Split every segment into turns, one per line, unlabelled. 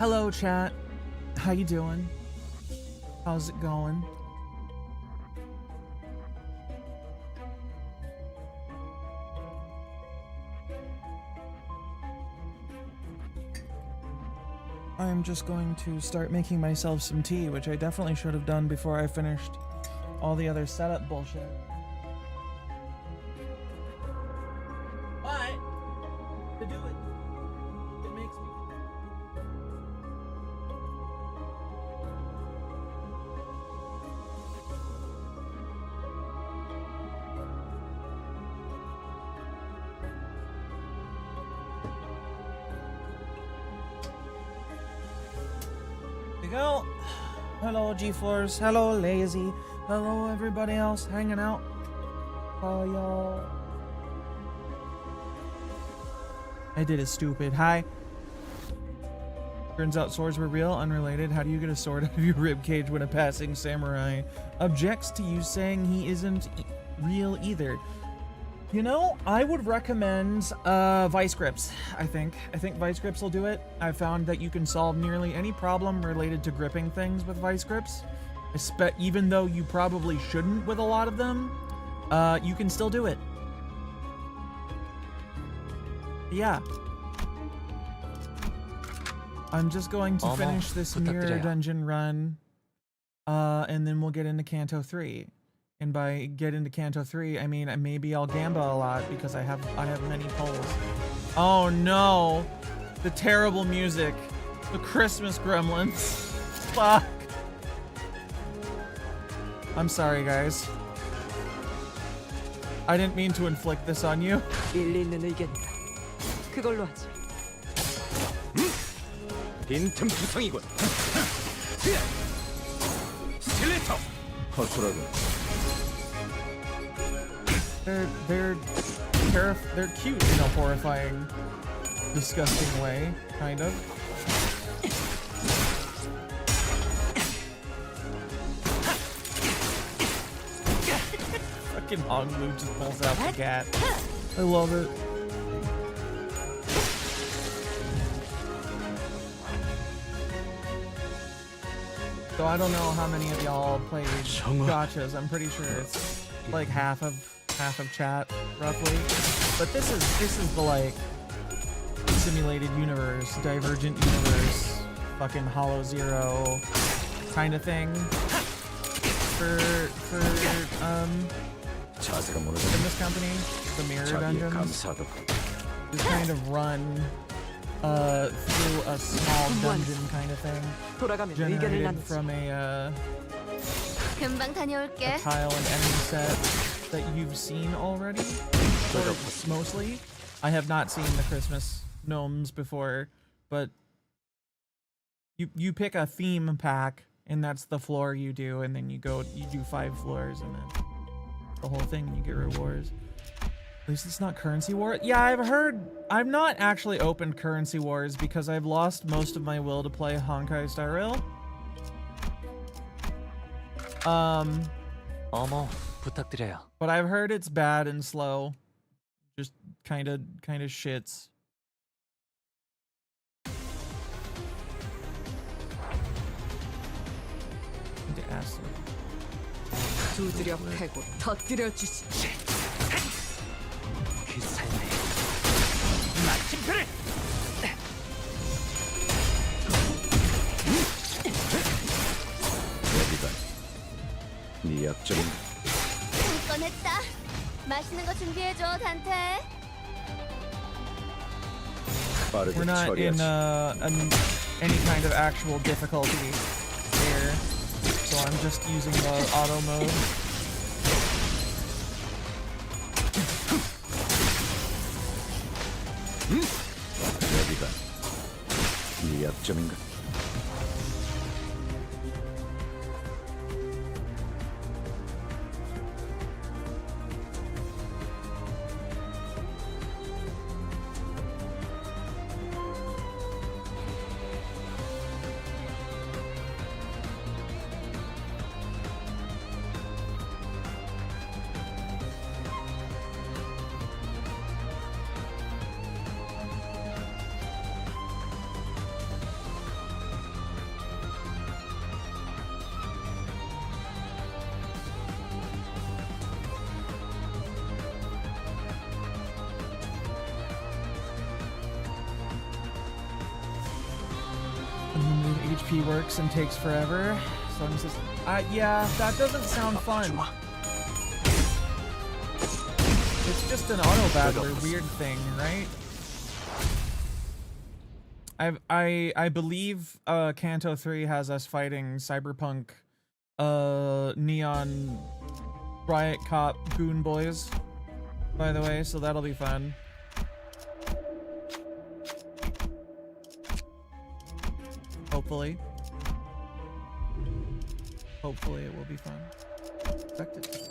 Hello, chat. How you doing? How's it going? I'm just going to start making myself some tea, which I definitely should have done before I finished all the other setup bullshit. But to do it, it makes me. There you go. Hello, G-Floors. Hello, Lazy. Hello, everybody else hanging out. Oh, y'all. I did a stupid. Hi. Turns out swords were real, unrelated. How do you get a sword out of your ribcage when a passing samurai objects to you saying he isn't real either? You know, I would recommend vice grips, I think. I think vice grips will do it. I've found that you can solve nearly any problem related to gripping things with vice grips. Even though you probably shouldn't with a lot of them, you can still do it. Yeah. I'm just going to finish this mirror dungeon run, and then we'll get into Canto 3. And by get into Canto 3, I mean maybe I'll gamba a lot because I have many pulls. Oh no! The terrible music. The Christmas gremlins. Fuck. I'm sorry, guys. I didn't mean to inflict this on you.
그걸로 하지.
빈틈 투성이군. 스틸레터. 허술하군.
They're cute in a horrifying, disgusting way, kind of. Fucking Honglu just pulls out the cat. I love it. So I don't know how many of y'all played gotchas. I'm pretty sure it's like half of chat, roughly. But this is the like simulated universe, divergent universe, fucking Hollow Zero kind of thing for in this company, the Mirror Dungeons. You kind of run through a small dungeon kind of thing, generated from a tile and enemy set that you've seen already, or mostly. I have not seen the Christmas gnomes before, but you pick a theme pack, and that's the floor you do, and then you do 5 floors, and then the whole thing, and you get rewards. At least it's not Currency War. Yeah, I've heard. I've not actually opened Currency Wars because I've lost most of my will to play Honkai Star Rail.
부탁드려요.
But I've heard it's bad and slow. Just kind of shits. Need to ask them.
두드려 패고 터뜨려 주시. 그 삶의 마침표를.
여기가 네 약점인.
꺼냈다. 맛있는 거 준비해줘, 단테.
We're not in any kind of actual difficulty here, so I'm just using the auto mode.
여기가 네 약점인가?
The HP works and takes forever. So I'm just, yeah, that doesn't sound fun. It's just an auto battler weird thing, right? I believe Canto 3 has us fighting cyberpunk neon riot cop goon boys, by the way, so that'll be fun. Hopefully. Hopefully it will be fun. Expect it.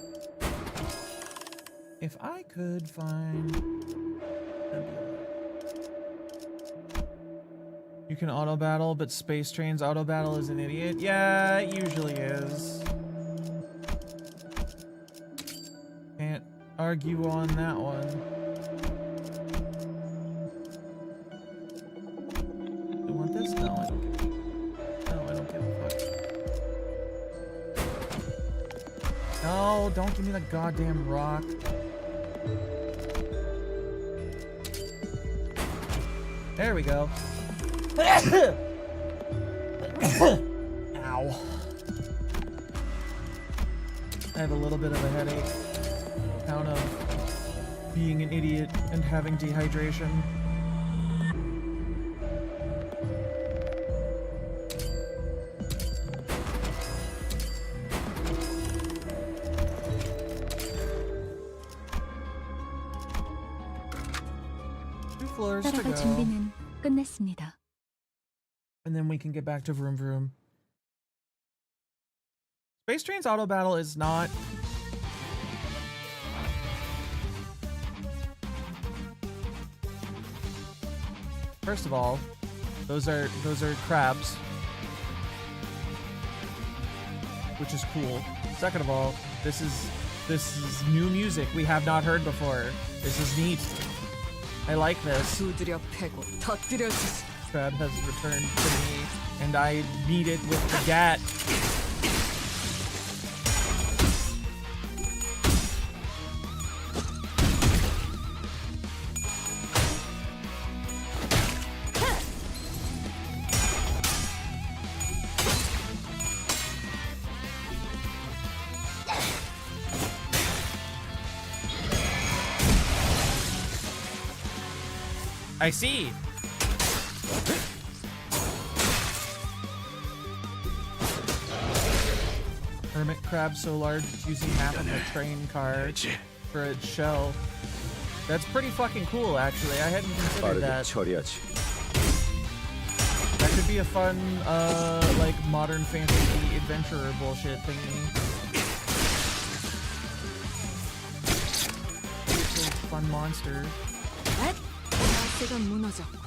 If I could find... You can auto battle, but Space Train's auto battle is an idiot. Yeah, it usually is. Can't argue on that one. Do you want this? No, I don't give a... No, I don't give a fuck. No, don't give me the goddamn rock. There we go. Ow. I have a little bit of a headache. Count of being an idiot and having dehydration. Two floors to
따라갈
go.
준비는 끝냈습니다.
And then we can get back to Vroom Vroom. Space Train's auto battle is not... First of all, those are crabs, which is cool. Second of all, this is new music we have not heard before. This is neat. I like this.
두드려 패고 터뜨려 주지.
Crab has returned to me, and I need it with the gat. I see. Hermit crab so large it's using half of a train car for its shell. That's pretty fucking cool, actually. I hadn't considered
빠르게
that.
처리하지.
That could be a fun, like, modern fantasy adventurer bullshit thingy. It's a fun monster.
자세가 무너졌고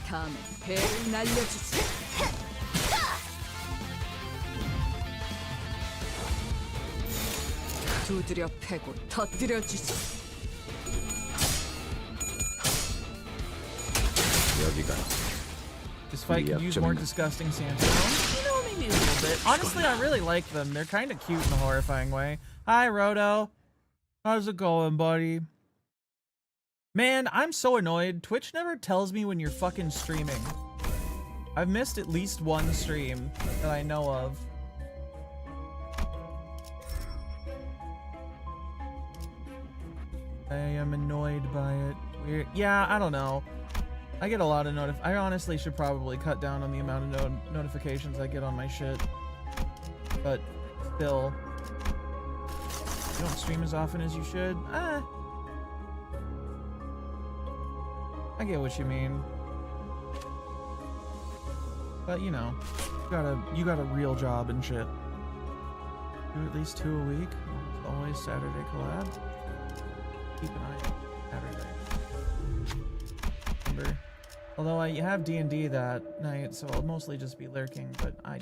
다음엔 배를 날려주지. 두드려 패고 터뜨려 주지.
여기가
This fight could use more disgusting Santa. You know, maybe a little bit. Honestly, I really like them. They're kind of cute in a horrifying way. Hi, Roto. How's it going, buddy? Man, I'm so annoyed. Twitch never tells me when you're fucking streaming. I've missed at least one stream that I know of. I am annoyed by it. Weird. Yeah, I don't know. I get a lot of I honestly should probably cut down on the amount of notifications I get on my shit. But still, you don't stream as often as you should. I get what you mean. But you know, you got a real job and shit. Do at least 2 a week. Always Saturday collab. Keep an eye on Saturday. Remember. Although I have D&D that night, so I'll mostly just be lurking, but I...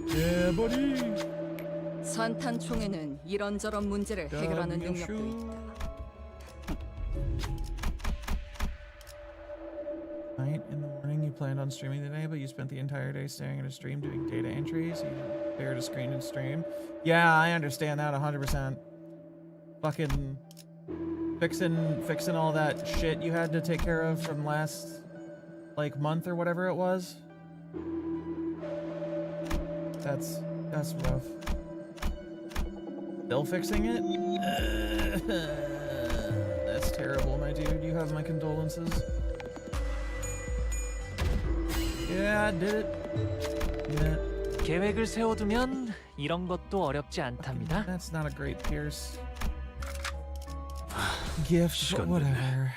Yeah, buddy!
산탄총에는 이런저런 문제를 해결하는 능력도 있다.
Night in the morning, you planned on streaming today, but you spent the entire day staring at a stream doing data entries. You didn't stare at a screen and stream. Yeah, I understand that 100%. Fucking Fixing all that shit you had to take care of from last, like, month or whatever it was. That's rough. Still fixing it? That's terrible, my dude. You have my condolences. Yeah, I did it. Yeah.
계획을 세워두면 이런 것도 어렵지 않답니다.
That's not a great Pierce gift, but
시간
whatever.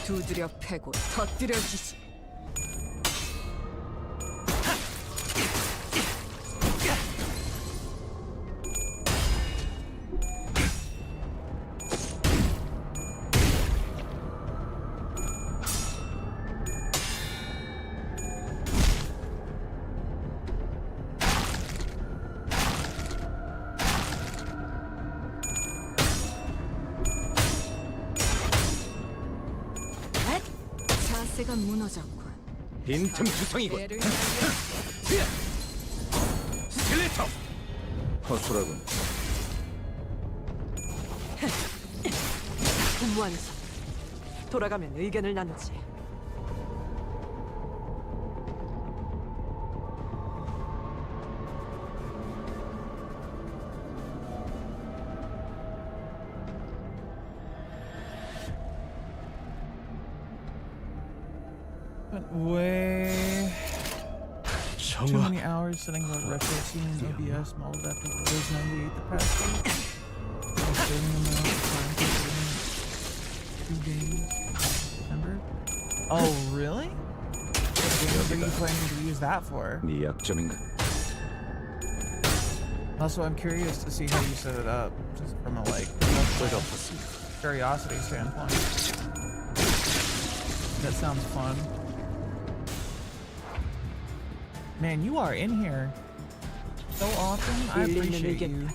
두드려 패고 터뜨려 주지. 자세가 무너졌군.
빈틈 투성이군.
배를
스켈레터. 허술하군.
완성. 돌아가면 의견을 나누지.
Spent way too
정화.
many hours setting about retro scene OBS modeled after Windows 98 the past week. Saving amount of time considering 2 days. Remember? Oh, really? What games are you planning to use that for?
네 약점인가?
Also, I'm curious to see how you set it up, just from a like curiosity standpoint. That sounds fun. Man, you are in here so often. I appreciate you. and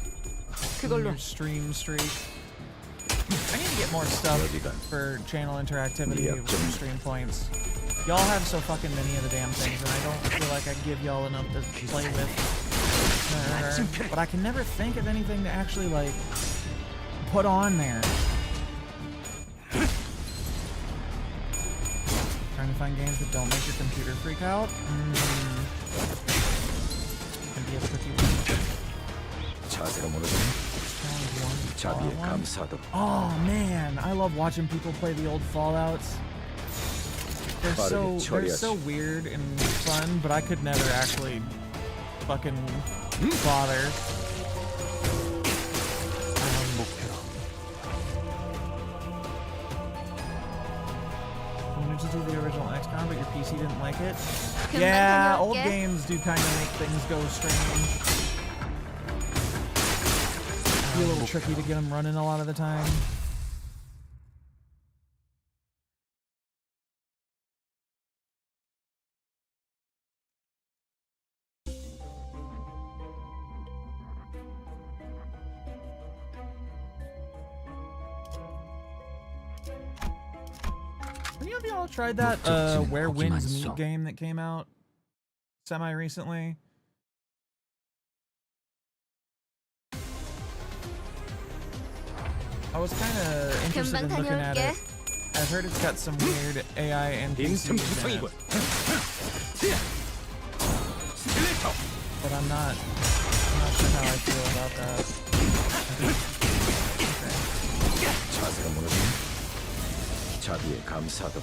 그걸로
your stream streak. I need to get more stuff for channel interactivity with stream points. Y'all have so fucking many of the damn things, and I don't feel like I give y'all enough to play with. But I can never think of anything to actually like put on there. Trying to find games that don't make your computer freak out. Can be a tricky one.
자세가 무너지네. 자비에 감사도.
Oh man, I love watching people play the old Fallouts. They're so weird and fun, but I could never actually fucking bother. You wanted to do the original XCOM, but your PC didn't like it? Yeah, old games do kind of make things go strange. Be a little tricky to get them running a lot of the time. Any of y'all tried that Where Winds Meet game that came out semi-recently? I was kind of interested in looking at it. I've heard it's got some weird AI NPCs in it, but I'm not sure how I feel about that.
자세가 무너지네. 자비에 감사도.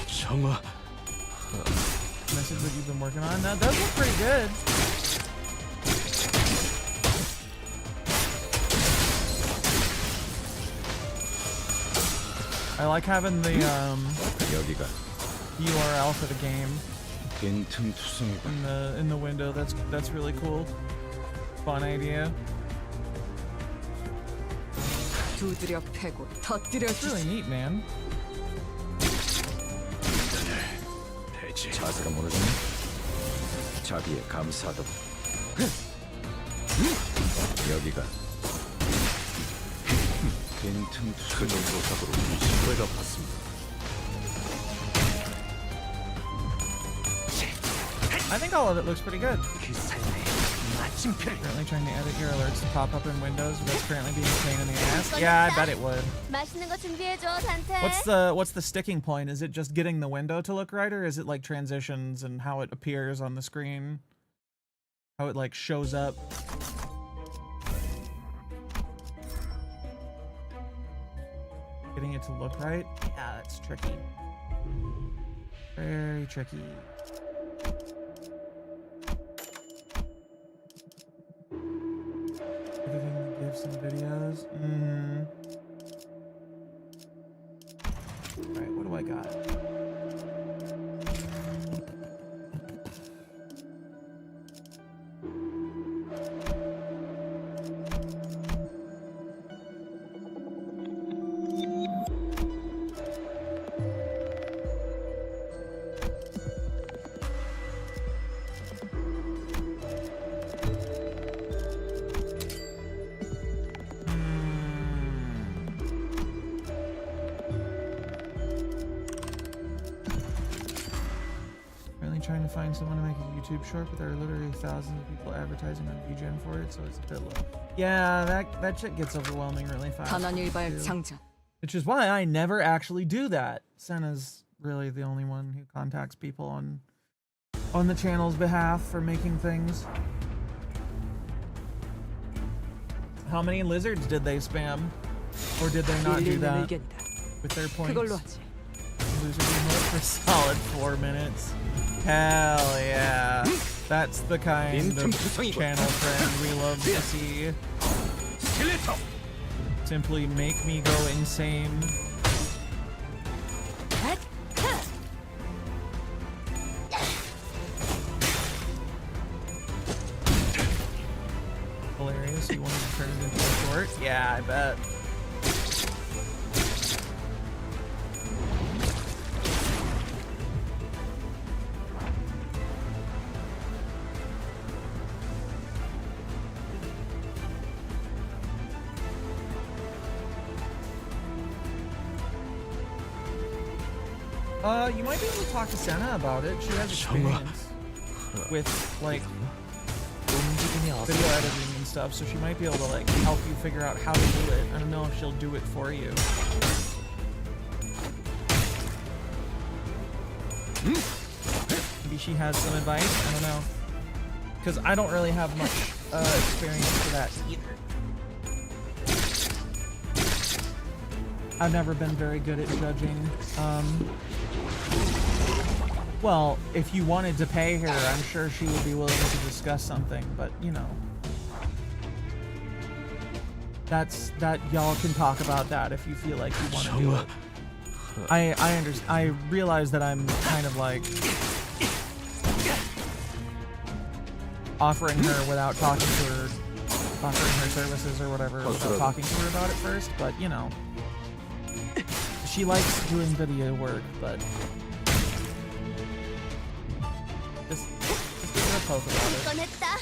정화.
This is what you've been working on. That does look pretty good. I like having the
여기가
URL for the game
빈틈 투성이군.
in the window. That's really cool. Fun idea.
두드려 패고 터뜨려
It's really
주지.
neat, man.
자세가 무너지네. 자비에 감사도. 여기가 빈틈투성이 조작으로 신뢰가 받습니다.
I think all of it looks pretty good.
그 삶의 마침표를
Currently trying to edit your alerts to pop up in Windows, but it's currently being a pain in the ass. Yeah, I bet it would.
맛있는 거 준비해줘, 단테.
What's the sticking point? Is it just getting the window to look right, or is it like transitions and how it appears on the screen? How it like shows up? Getting it to look right? Yeah, that's tricky. Very tricky. Editing GIFs and videos. Alright, what do I got? Trying to find someone to make a YouTube short, but there are literally thousands of people advertising on VGen for it, so it's a bit low. Yeah, that shit gets overwhelming really fast.
단한일발
too.
장전.
Which is why I never actually do that. Senna's really the only one who contacts people on the channel's behalf for making things. How many lizards did they spam? Or did they not do
일리 있는
that
의견이다.
with their points?
그걸로 하지.
Loser remote for solid 4 minutes. Hell yeah. That's the kind of channel trend we love to see. Simply make me go insane. Hilarious. You wanted to turn it into a short? Yeah, I bet. You might be able to talk to Senna about it. She has experience with like video editing and stuff, so she might be able to like help you figure out how to do it. I don't know if she'll do it for you. Maybe she has some advice. I don't know, because I don't really have much experience for that either. I've never been very good at judging. Well, if you wanted to pay her, I'm sure she would be willing to discuss something, but you know. That y'all can talk about that if you feel like you want to do it. I realize that I'm kind of like offering her without talking to her, offering her services or whatever without talking to her about it first, but you know. She likes doing video work, but just give her a poke about it.
꺼냈다.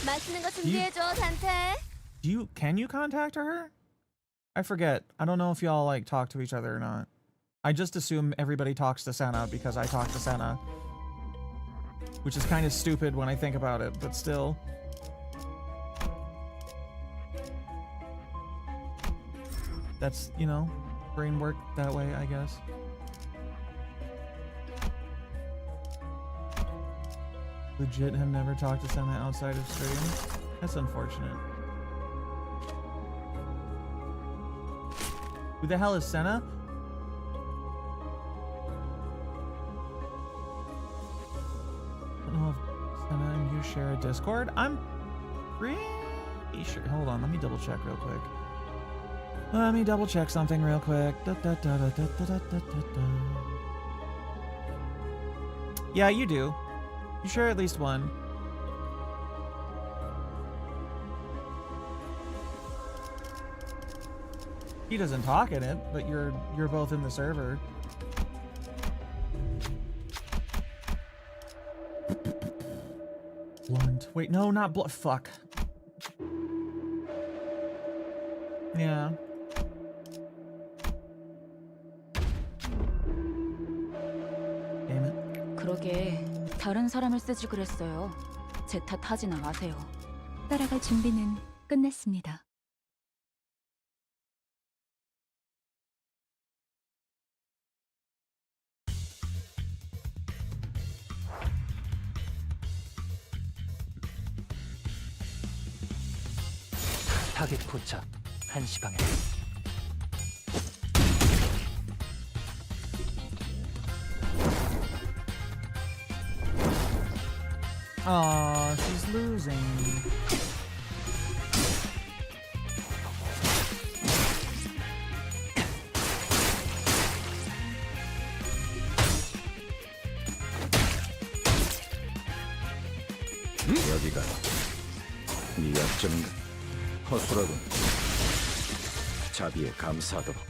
맛있는 거 준비해줘, 단테.
Can you contact her? I forget. I don't know if y'all like talk to each other or not. I just assume everybody talks to Senna because I talk to Senna. Which is kind of stupid when I think about it, but still. That's, you know, brain work that way, I guess. Legit have never talked to Senna outside of stream. That's unfortunate. Who the hell is Senna? I don't know if Senna and you share a Discord. I'm pretty sure. Hold on, let me double check real quick. Let me double check something real quick. Yeah, you do. You share at least one. He doesn't talk in it, but you're both in the server. Blunt. Wait, no, not fuck. Yeah.
다른 사람을 쓰지 그랬어요. 제 탓하지나 마세요. 따라갈 준비는 끝났습니다.
타겟 포착. 1시 방향.
Aw, she's losing.
여기가 네 약점인가? 허술하군. 자비에 감사하도록.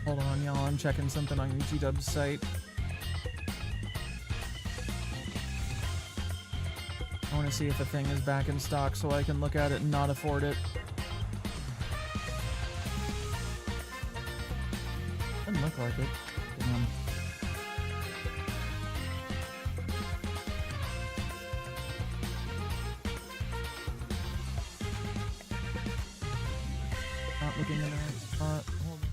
Hold on, y'all. I'm checking something on UTW's site. I want to see if the thing is back in stock so I can look at it and not afford it. Doesn't look like it. Damn. Not looking in the right spot. Hold on.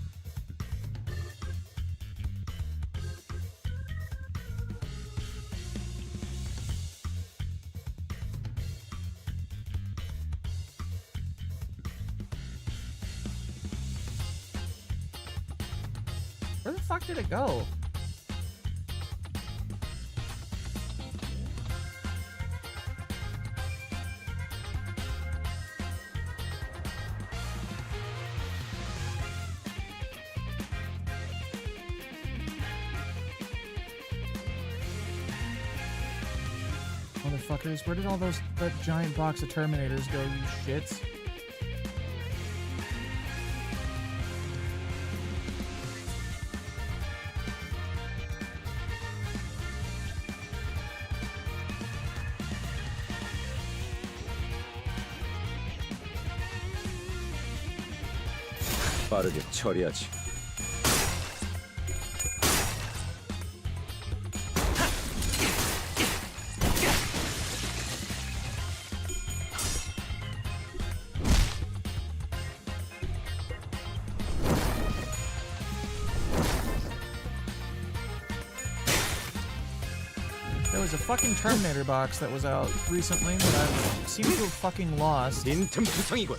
Where the fuck did it go? Motherfuckers, where did all that giant box of Terminators go, you shits?
빠르게 처리하지.
There was a fucking Terminator box that was out recently that I seem to have fucking lost.
빈틈투성이군.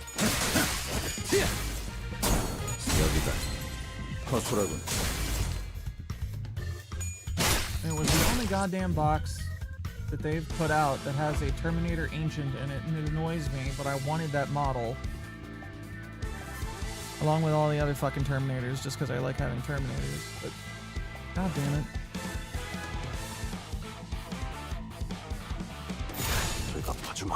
여기가 허술하군.
It was the only goddamn box that they've put out that has a Terminator Ancient in it, and it annoys me, but I wanted that model. Along with all the other fucking Terminators, just because I like having Terminators, but god damn it.
대답하주마.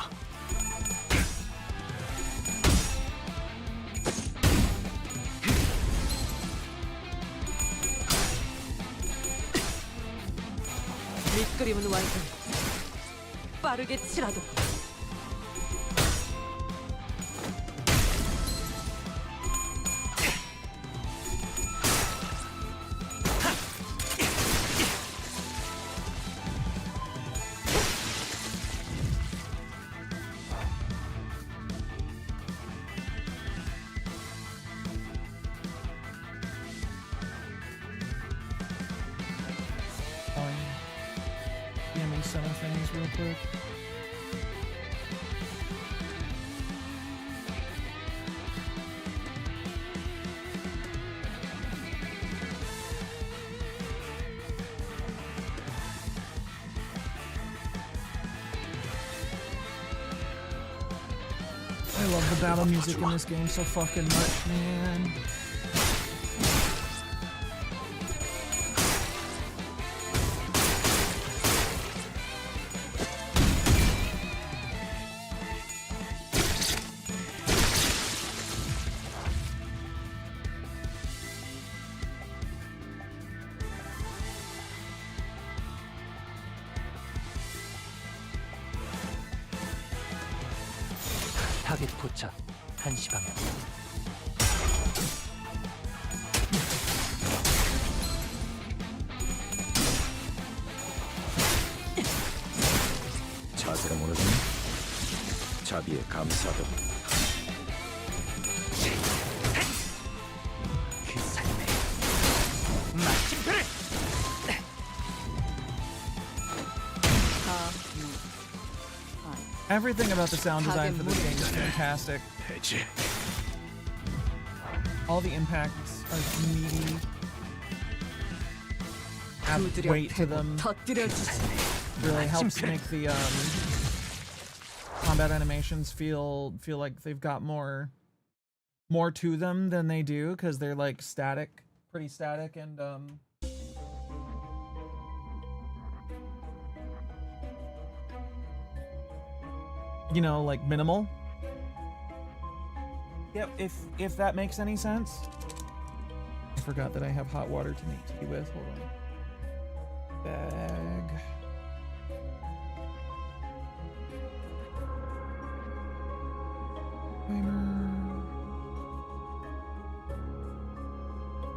밑그림은 완성. 빠르게 치라도.
Give me some things real quick. I love the battle music in this game so fucking much, man.
타겟 포착 1시 방향.
자세가 무너지니 자비에 감사하다.
그 삶의 마침표를.
Everything about the sound design for this game is fantastic.
해지.
All the impacts are meaty, have
두드려
weight to
패고
them.
터뜨려 주지.
Really helps make the combat animations feel like they've got more to them than they do, because they're like static, pretty static, and you know, like minimal. Yep, if that makes any sense. I forgot that I have hot water to make tea with. Hold on. Bag.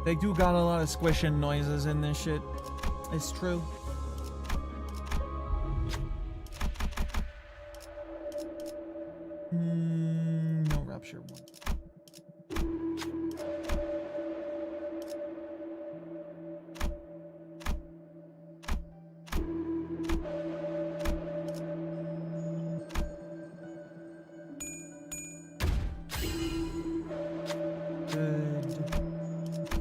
They do got a lot of squishing noises in this shit. It's true. No rupture one. Good.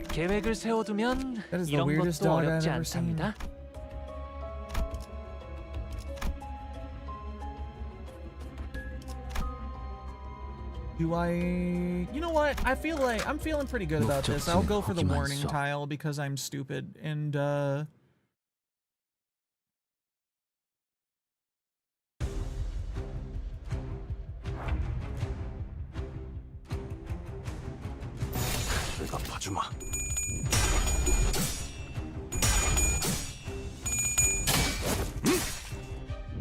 계획을 세워두면
That is the
이런
weirdest
것도
dog I've
어렵지
ever seen.
않답니다.
Do I... You know what? I feel like I'm feeling pretty good about this. I'll go for the warning tile because I'm stupid and
내가 봐주마.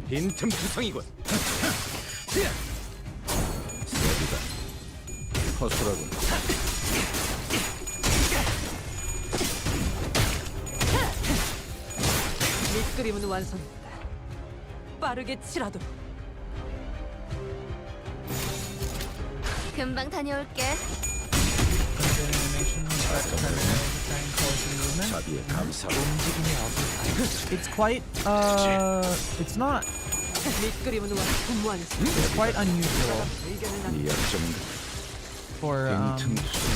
빈틈 투성이군. 여기다 허술하군.
밑그림은 완성했다. 빠르게 치라도.
금방 다녀올게.
animation primarily to try and close the movement.
자비에 감사하다.
It's quite it's not
밑그림은 완성.
it's quite unusual
의견을 남.
네 약점은
for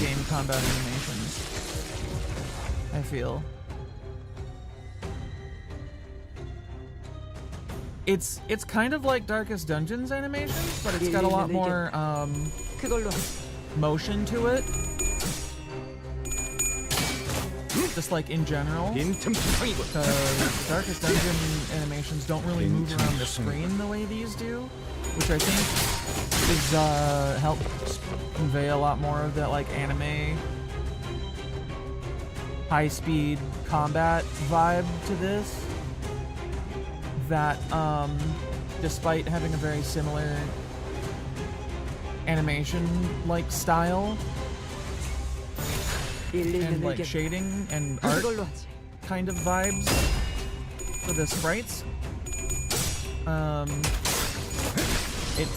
game combat animations. I feel it's kind of like Darkest Dungeons animations, but it's got a lot more
그걸로 하자.
motion to it. Just like in general.
빈틈 투성이군.
Because Darkest Dungeon animations don't really move around the screen the way these do, which I think is helps convey a lot more of that like anime high-speed combat vibe to this. That despite having a very similar animation like style and like shading and art
그걸로 하지.
kind of vibes for the sprites. It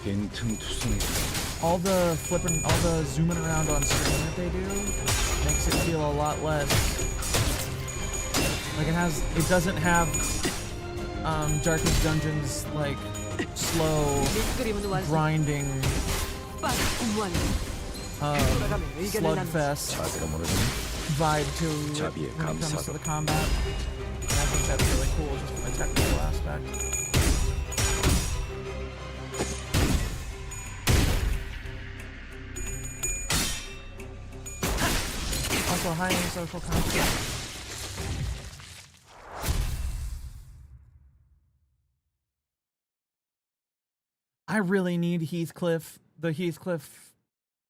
빈틈 투성이군.
all the zooming around on screen that they do makes it feel a lot less like it doesn't have Darkest Dungeons like slow
밑그림은 완성.
grinding
빠르게 완성.
slugfest
자세가 무너지니
vibe to it
자비에
when it comes to
감사하다.
the combat. And I think that's really cool just from a technical aspect. Also, high social content. I really need the Heathcliff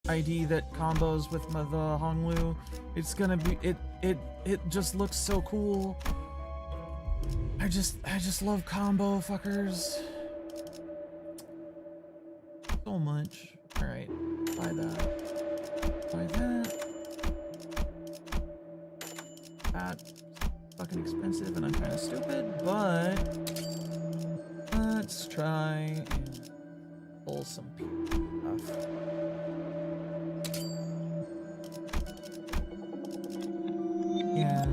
ID that combos with the Honglu. It's gonna be it just looks so cool. I just love combo fuckers. so much. Alright, buy that. Buy that. That's fucking expensive and I'm kind of stupid, but let's try and pull some stuff. Yeah.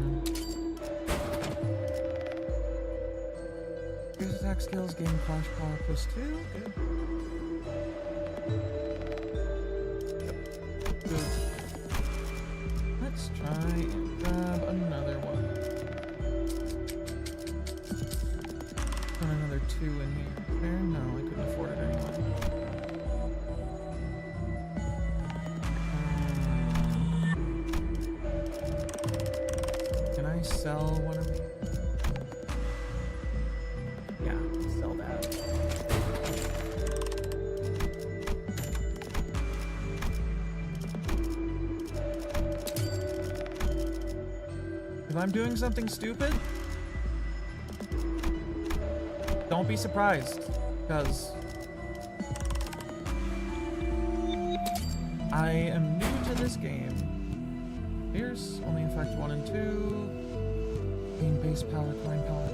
Here's attack skills, gain flash power +2. Good. Good. Let's try and grab another one. Put another 2 in here. There? No, I couldn't afford it anyway. Can I sell one of these? Yeah, sell that. If I'm doing something stupid, don't be surprised, because I am new to this game. Here's only affect 1 and 2. Gain base power, coin power.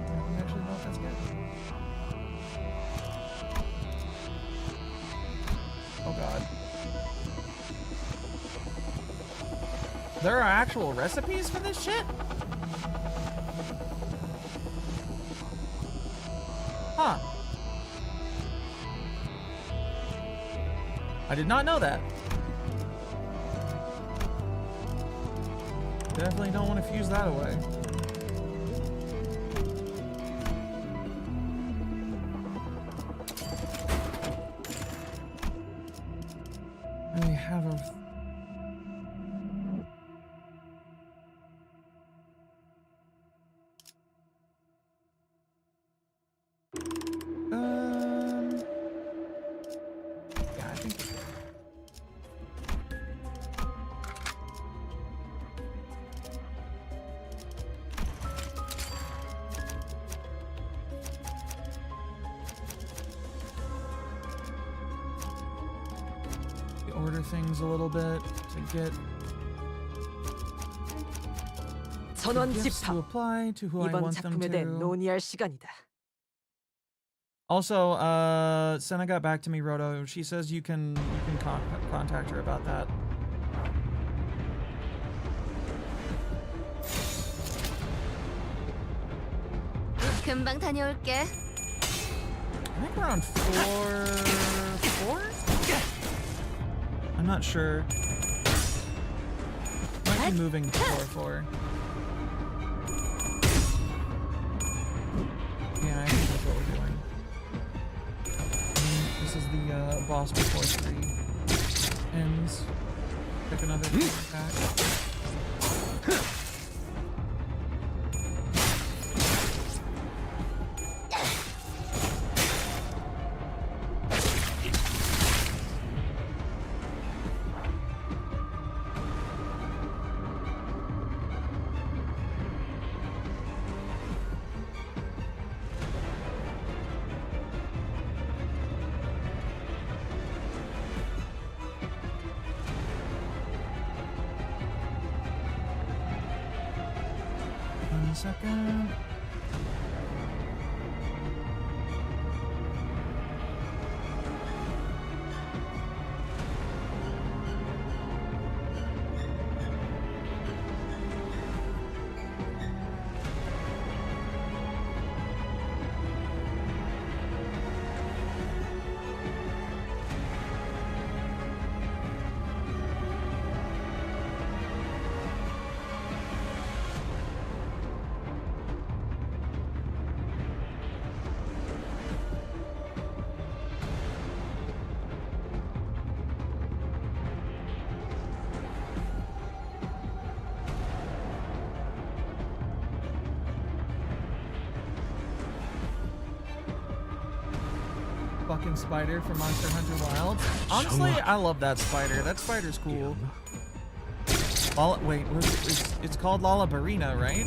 I don't actually know if that's good. Oh god. There are actual recipes for this shit? Huh. I did not know that. Definitely don't want to fuse that away. I have a... Yeah, I think it's good. Order things a little bit to get
전원
gifts to
집합.
apply to who I
이번
want them
작품에 대해
to.
논의할 시간이다.
Also, Senna got back to me, Roto. She says you can contact her about that.
금방 다녀올게.
I think we're on four? I'm not sure. Might be moving to 4-4. Yeah, I think that's what we're doing. And this is the boss before 3 ends. Pick another attack. One second. Fucking spider from Monster Hunter Wilds. Honestly, I love that spider. That spider's cool. Wait, it's called Lollabarina, right?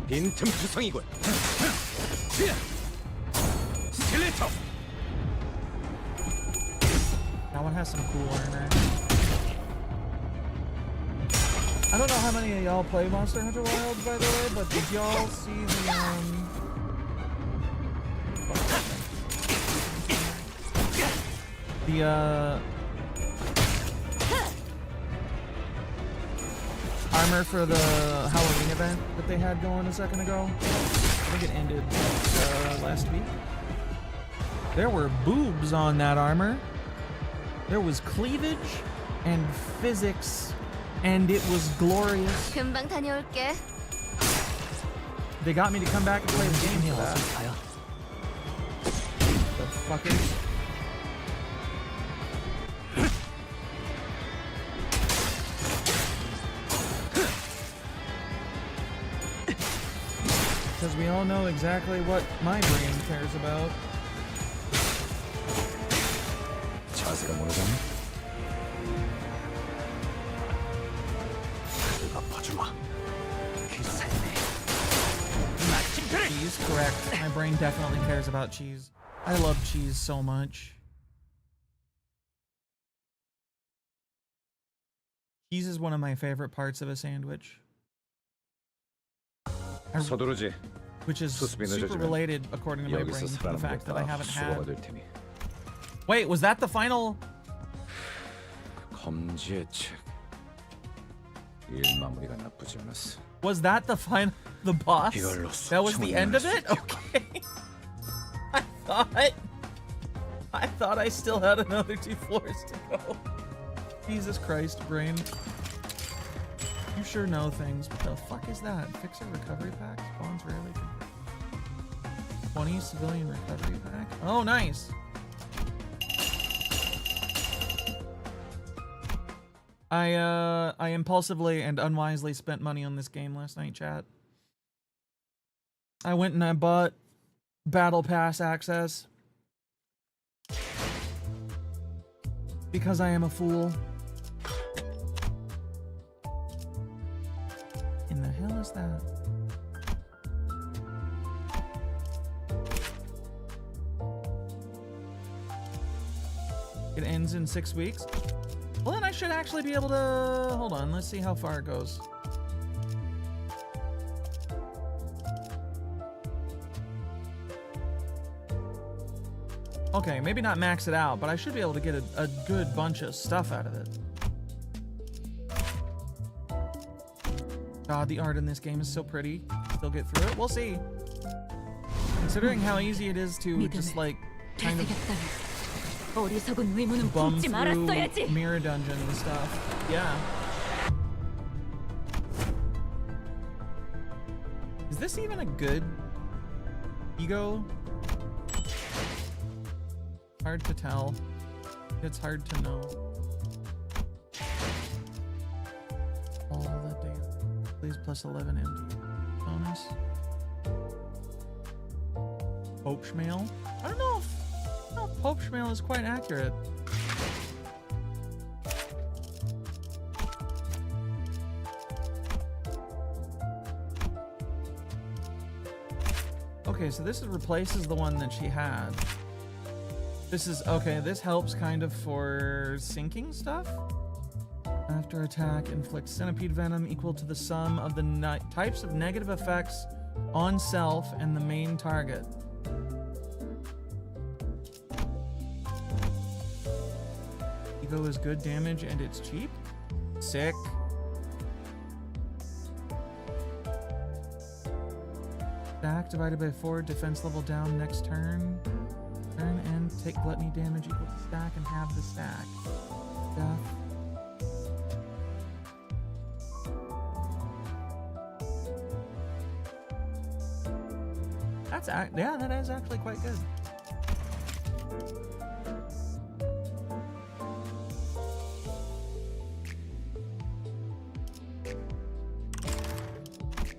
빈틈투성이군. 스켈레터.
That one has some cool armor. I don't know how many of y'all play Monster Hunter Wilds, by the way, but did y'all see the armor for the Halloween event that they had going a second ago? I think it ended last week. There were boobs on that armor. There was cleavage and physics, and it was glorious.
금방 다녀올게.
They got me to come back and play the game for that.
가요.
The fuckers. Because we all know exactly what my brain cares about.
자세가 무너졌네.
엎어주마.
Cheese, correct. My brain definitely cares about cheese. I love cheese so much. Cheese is one of my favorite parts of a sandwich.
서두르지.
Which is
수습이
super
늦어지면
related, according to my brain,
여기서
to the
살아남는
fact that I
것다
haven't
수고가
had.
될 테니.
Wait, was that the final?
검지의 책. 일 마무리가 나쁘지 않았어.
Was that the final? The boss?
이걸로
That was the end of
숙청을
it?
할 수 있겠군.
Okay. I thought I still had another 2 floors to go. Jesus Christ, brain. You sure know things. What the fuck is that? Fixer recovery pack? Spawns rarely. 20 civilian recovery pack? Oh, nice. I impulsively and unwisely spent money on this game last night, chat. I went and I bought Battle Pass access. Because I am a fool. In the hell is that? It ends in 6 weeks? Well, then I should actually be able to... Hold on, let's see how far it goes. Okay, maybe not max it out, but I should be able to get a good bunch of stuff out of it. God, the art in this game is so pretty. Still get through it? We'll see. Considering how easy it is to just, like, kind of
어리석은 의문은
bum
품지
through
말았어야지.
mirror dungeon and stuff. Yeah. Is this even a good ego? Hard to tell. It's hard to know. All the data. Please plus 11 MD. Bonus. Pope Schmail? I don't know if Pope Schmail is quite accurate. Okay, so this replaces the one that she had. This is okay. This helps kind of for sinking stuff. After attack, inflict centipede venom equal to the sum of the types of negative effects on self and the main target. Evo is good damage and it's cheap. Sick. Stack divided by 4, defense level down next turn. Turn and take gluttony damage equal to stack and have the stack. Death. Yeah, that is actually quite good.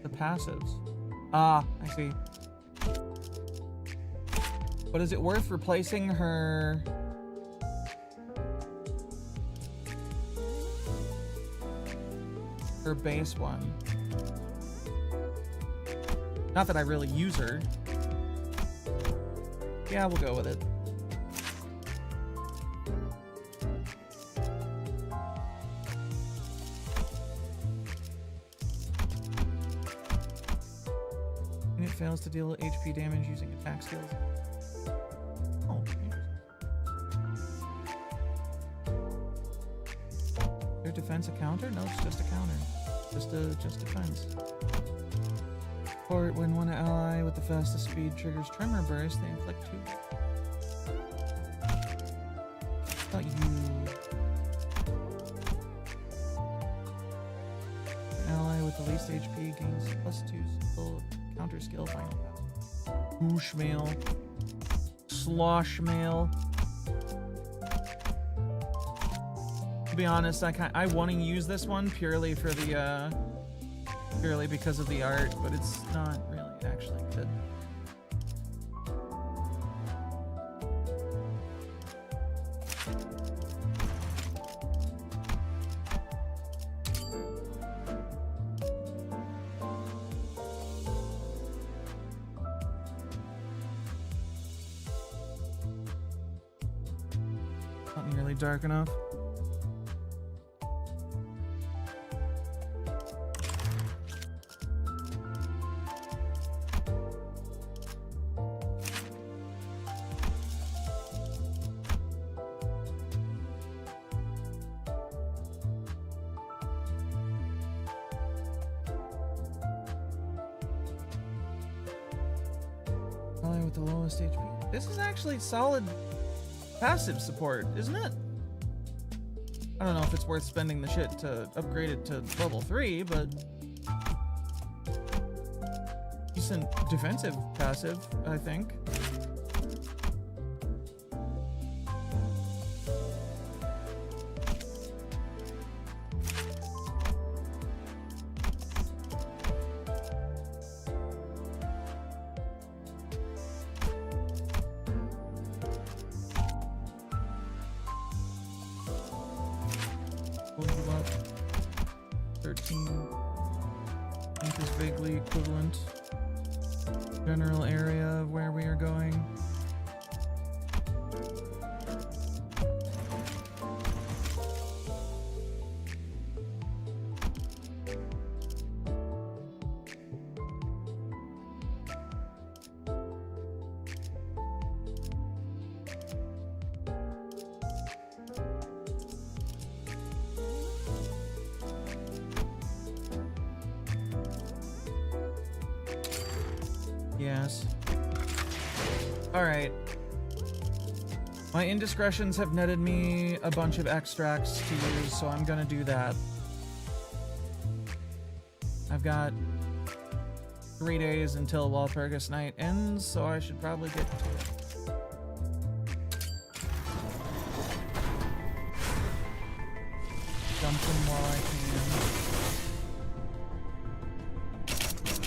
The passives. Ah, I see. But is it worth replacing her base one? Not that I really use her. Yeah, we'll go with it. Unit fails to deal HP damage using attack skills. Oh, their defense a counter? No, it's just a counter. Just defense. Or when one ally with the fastest speed triggers Tremor Burst, they inflict 2. Thought you. An ally with the least HP gains +2 skill counter skill final power. Whoosh mail. Slosh mail. To be honest, I want to use this one purely for the purely because of the art, but it's not really actually good. Not nearly dark enough. With the lowest HP. This is actually solid passive support, isn't it? I don't know if it's worth spending the shit to upgrade it to level 3, but decent defensive passive, I think. General area of where we are going. Yes. Alright. My indiscretions have netted me a bunch of extracts to use, so I'm gonna do that. I've got 3 days until Walpurgis Night ends, so I should probably get to it. Dump them while I can.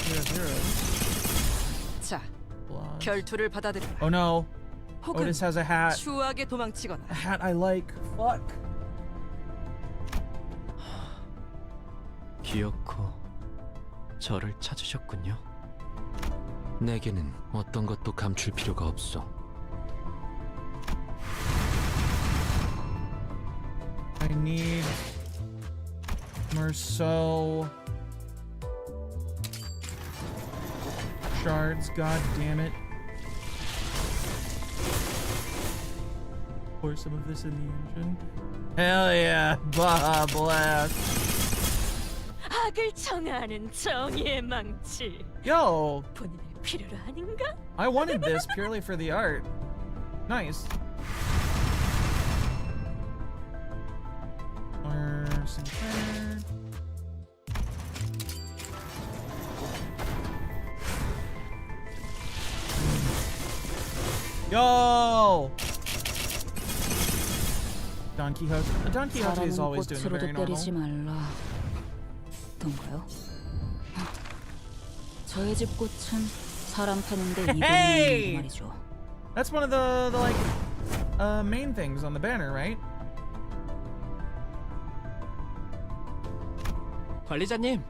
0-0.
자, 결투를 받아들여라.
Oh no.
혹은
Otis has a hat.
추하게 도망치거나.
A hat I like. Fuck.
기어코 저를 찾으셨군요. 내게는 어떤 것도 감출 필요가 없어.
I need Merceau shards, god damn it. Pour some of this in the engine. Hell yeah, Baja Blast.
악을 청하는 정의의 망치.
Yo,
본인을 필요로 하는가?
I wanted this purely for the art. Nice. Or some third. Yo! Don Quixote. Don Quixote is always doing very normal.
때리지 말라. 던가요? 저의 집 꽃은 사람 타는데
Hey!
200만 말이죠.
That's one of the like main things on the banner, right?
관리자님,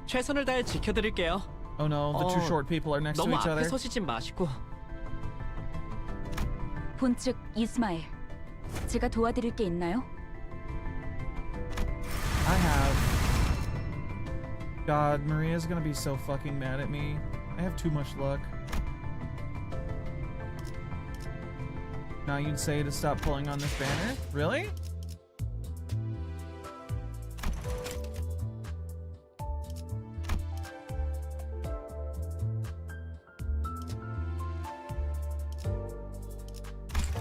최선을 다해 지켜드릴게요.
Oh no, the two short people are next to
너무
each
앞에
other.
서시지 마시고.
본측 이스마엘. 제가 도와드릴 게 있나요?
I have. God, Maria's gonna be so fucking mad at me. I have too much luck. Now you'd say to stop pulling on this banner? Really?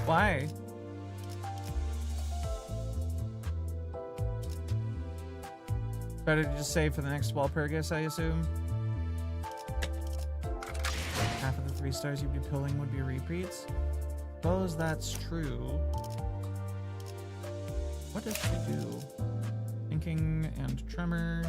Why? Better to just save for the next Walpurgis, I assume. Half of the 3 stars you'd be pulling would be repeats. Suppose that's true. What does she do? Thinking and tremor.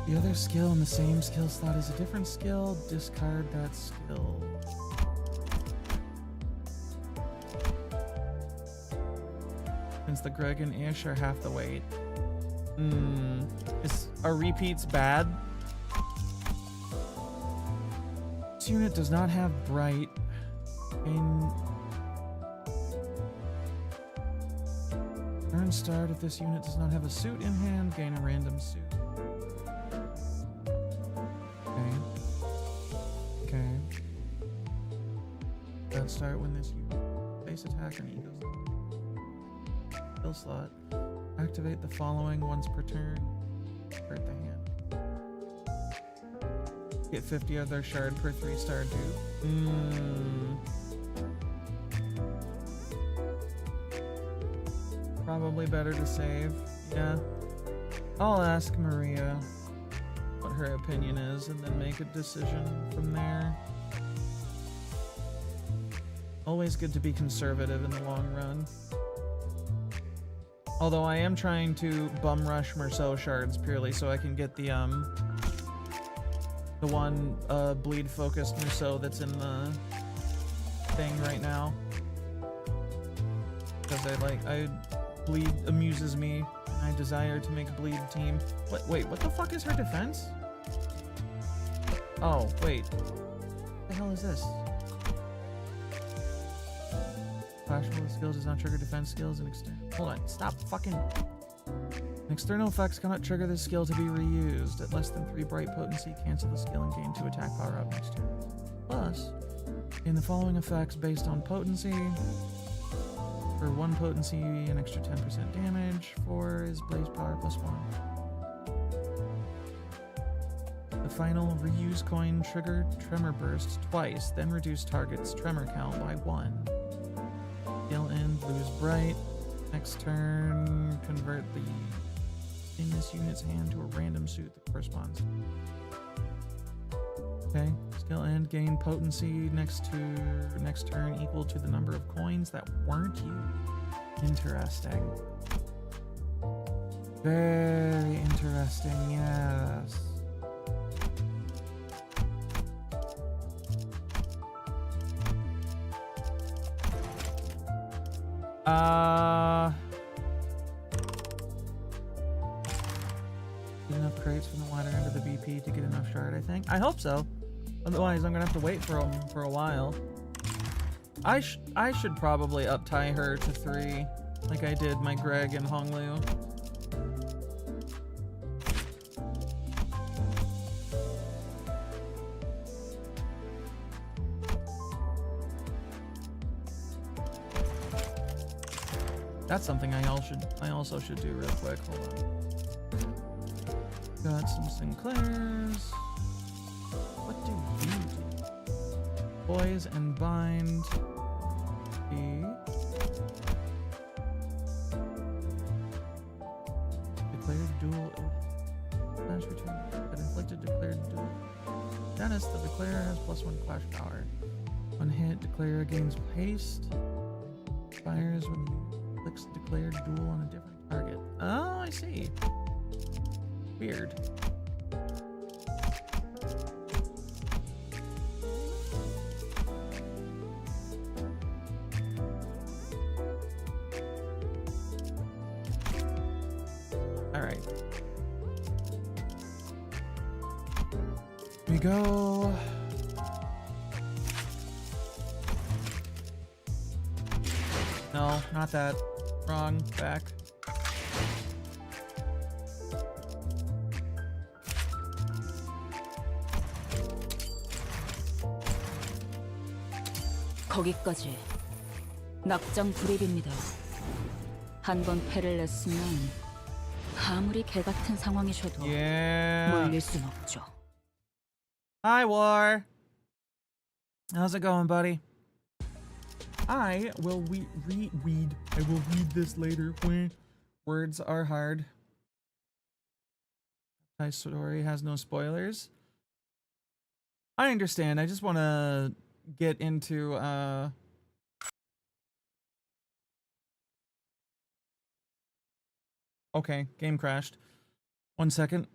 The other skill in the same skill slot is a different skill. Discard that skill. Since the Greg and Ish are half the weight. Are repeats bad? This unit does not have bright. Earn start if this unit does not have a suit in hand, gain a random suit. Okay. Let's start when this unit base attack and ego skill slot. Activate the following once per turn. Hurt the hand. Get 50 of their shard per 3-star dude. Probably better to save. Yeah. I'll ask Maria what her opinion is and then make a decision from there. Always good to be conservative in the long run. Although I am trying to bum rush Merceau shards purely so I can get the one bleed focused Merceau that's in the thing right now. Because bleed amuses me. I desire to make bleed team. Wait, what the fuck is her defense? Oh, wait. What the hell is this? Flashful skills does not trigger defense skills and external. Hold on, stop fucking. External effects cannot trigger this skill to be reused. At less than 3 bright potency, cancel the skill and gain 2 attack power up next turn. Plus, in the following effects based on potency. For 1 potency, an extra 10% damage. 4 is blaze power plus 1. The final reuse coin trigger tremor burst twice, then reduce target's tremor count by 1. Skill end, lose bright. Next turn, convert the in this unit's hand to a random suit that corresponds. Okay, skill end, gain potency next turn equal to the number of coins that weren't used. Interesting. Very interesting, yes. Get enough crates from the wider end of the BP to get enough shard, I think. I hope so. Otherwise, I'm gonna have to wait for a while. I should probably up-tie her to 3, like I did my Greg and Honglu. That's something I also should do real quick. Hold on. Got some Sinclairs. What do you do? Poise and bind. Declared duel. Clash return. That inflicted declared duel. Dennis, the declarer has +1 clash power. One hit, declarer gains haste. Fires when you clicks declared duel on a different target. Oh, I see. Weird. we go. No, not that. Wrong. Back.
거기까지. 낙장 불입입니다. 한 번 패를 냈으면 아무리 개 같은 상황이셔도
Yeah.
몰릴 순 없죠.
Hi, War. How's it going, buddy? I will read. I will read this later when words are hard. My story has no spoilers. I understand. I just want to get into Okay, game crashed. 1 second.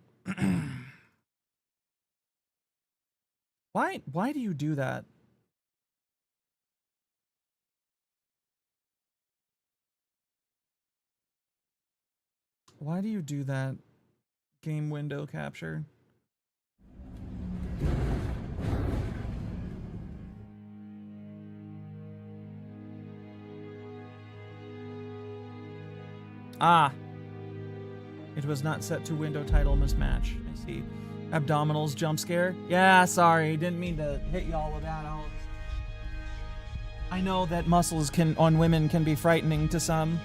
Why do you do that? Why do you do that? Game window capture. Ah. It was not set to window title mismatch. I see. Abdominals jump scare. Yeah, sorry. Didn't mean to hit y'all with that. I know that muscles on women can be frightening to some.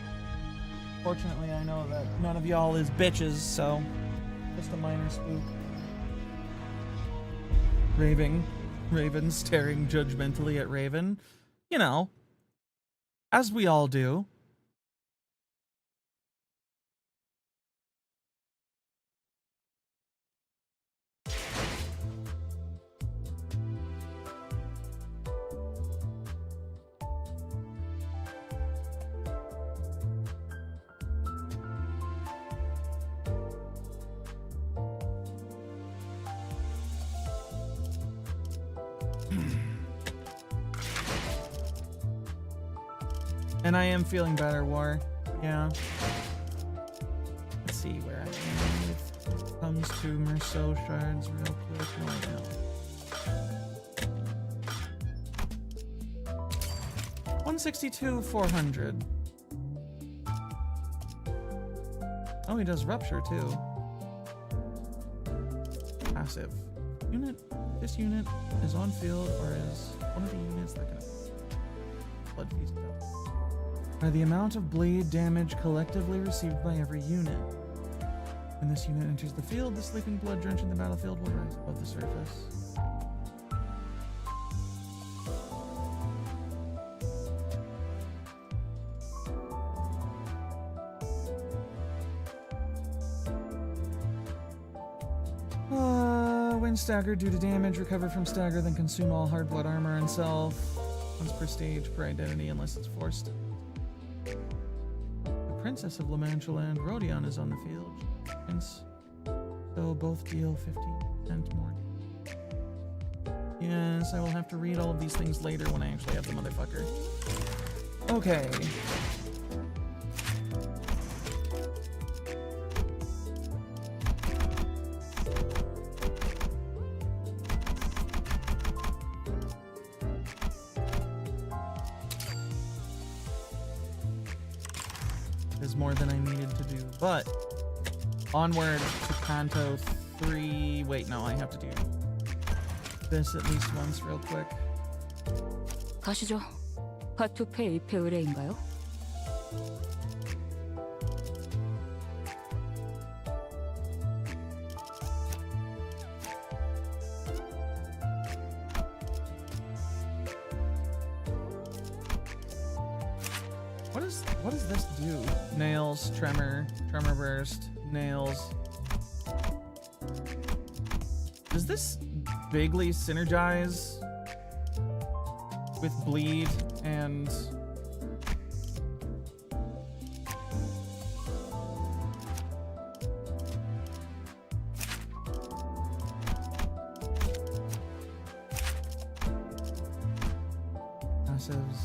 Fortunately, I know that none of y'all is bitches, so just a minor spook. Raven staring judgmentally at Raven. You know, as we all do. And I am feeling better, War. Yeah. Let's see where I am with when it comes to Merceau shards real quick right now. 162, 400. Oh, he does rupture too. Passive. This unit is on field or is one of the units that can blood feast up. By the amount of blade damage collectively received by every unit. When this unit enters the field, the sleeping blood drenching the battlefield will rise above the surface. When staggered due to damage, recover from stagger, then consume all hard blood armor and self. Once per stage per identity unless it's forced. The Princess of La Mancha and Rodion is on the field. Prince. So both deal 15% more. Yes, I will have to read all of these things later when I actually have the motherfucker. Okay. More than I needed to do, but onward to Canto 3. Wait, no, I have to do this at least once real quick.
가시죠. 파투페 2패 의뢰인가요?
What does this do? Nails, tremor burst, nails. Does this bigly synergize with bleed and passives?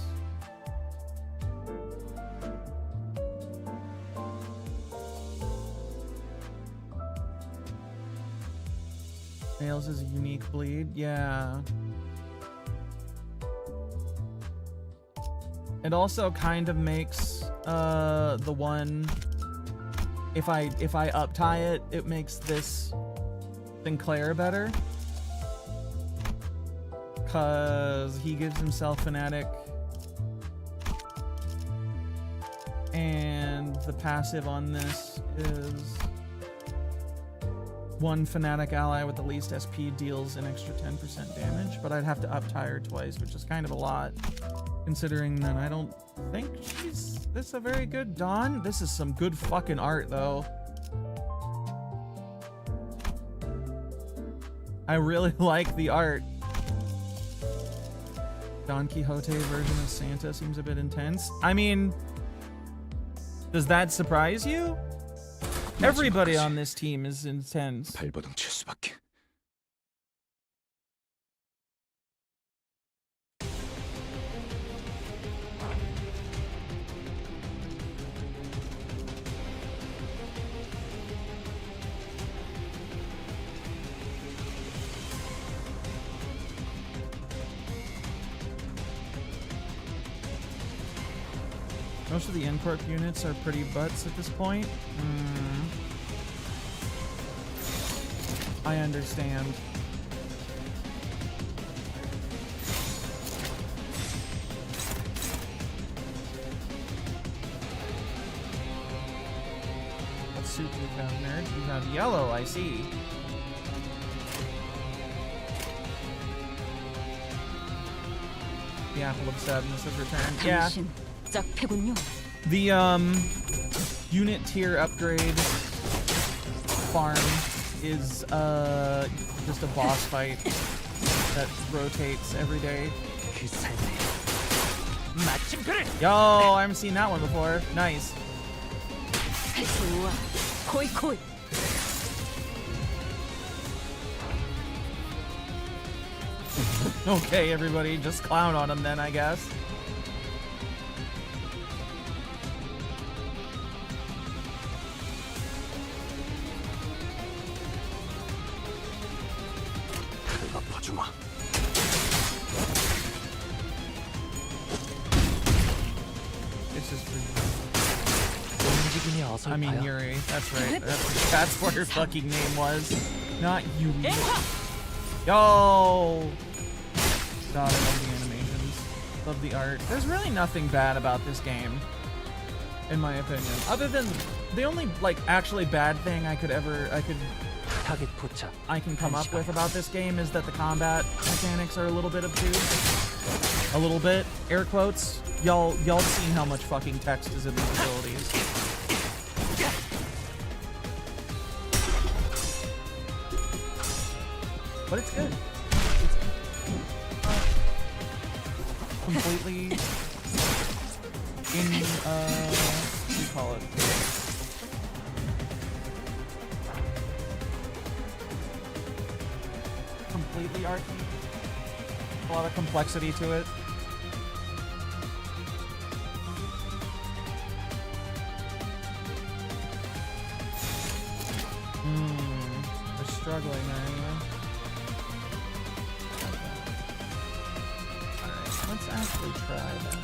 Nails is a unique bleed. Yeah. It also kind of makes the one, if I up tie it, it makes this Sinclair better. Cause he gives himself Fanatic. And the passive on this is one Fanatic ally with the least SP deals an extra 10% damage, but I'd have to up tie her twice, which is kind of a lot. Considering that I don't think this is a very good Dawn. This is some good fucking art though. I really like the art. Don Quixote version of Santa seems a bit intense. I mean, does that surprise you? Everybody on this team is intense.
발버둥 칠 수밖에.
Most of the Incorp units are pretty butts at this point. I understand. What suit do you have, nerd? You have yellow, I see. The Apple of Sadness has returned. Yeah.
당신 짝패군요.
The unit tier upgrade farm is just a boss fight that rotates every day. Yo, I haven't seen that one before. Nice.
좋아. 코이.
Okay, everybody, just clown on him then, I guess. This is
움직임이
I mean,
어설퍼요.
Yuri. That's right. That's what her fucking name was. Not Yuri. Yo! God, I love the animations. Love the art. There's really nothing bad about this game, in my opinion. Other than the only, like, actually bad thing I can come up with about this game is that the combat mechanics are a little bit obtuse. A little bit. Air quotes. Y'all seen how much fucking text is in these abilities. But it's good. Completely in what do you call it? Completely arty. A lot of complexity to it. We're struggling, are you? Alright, let's actually try that.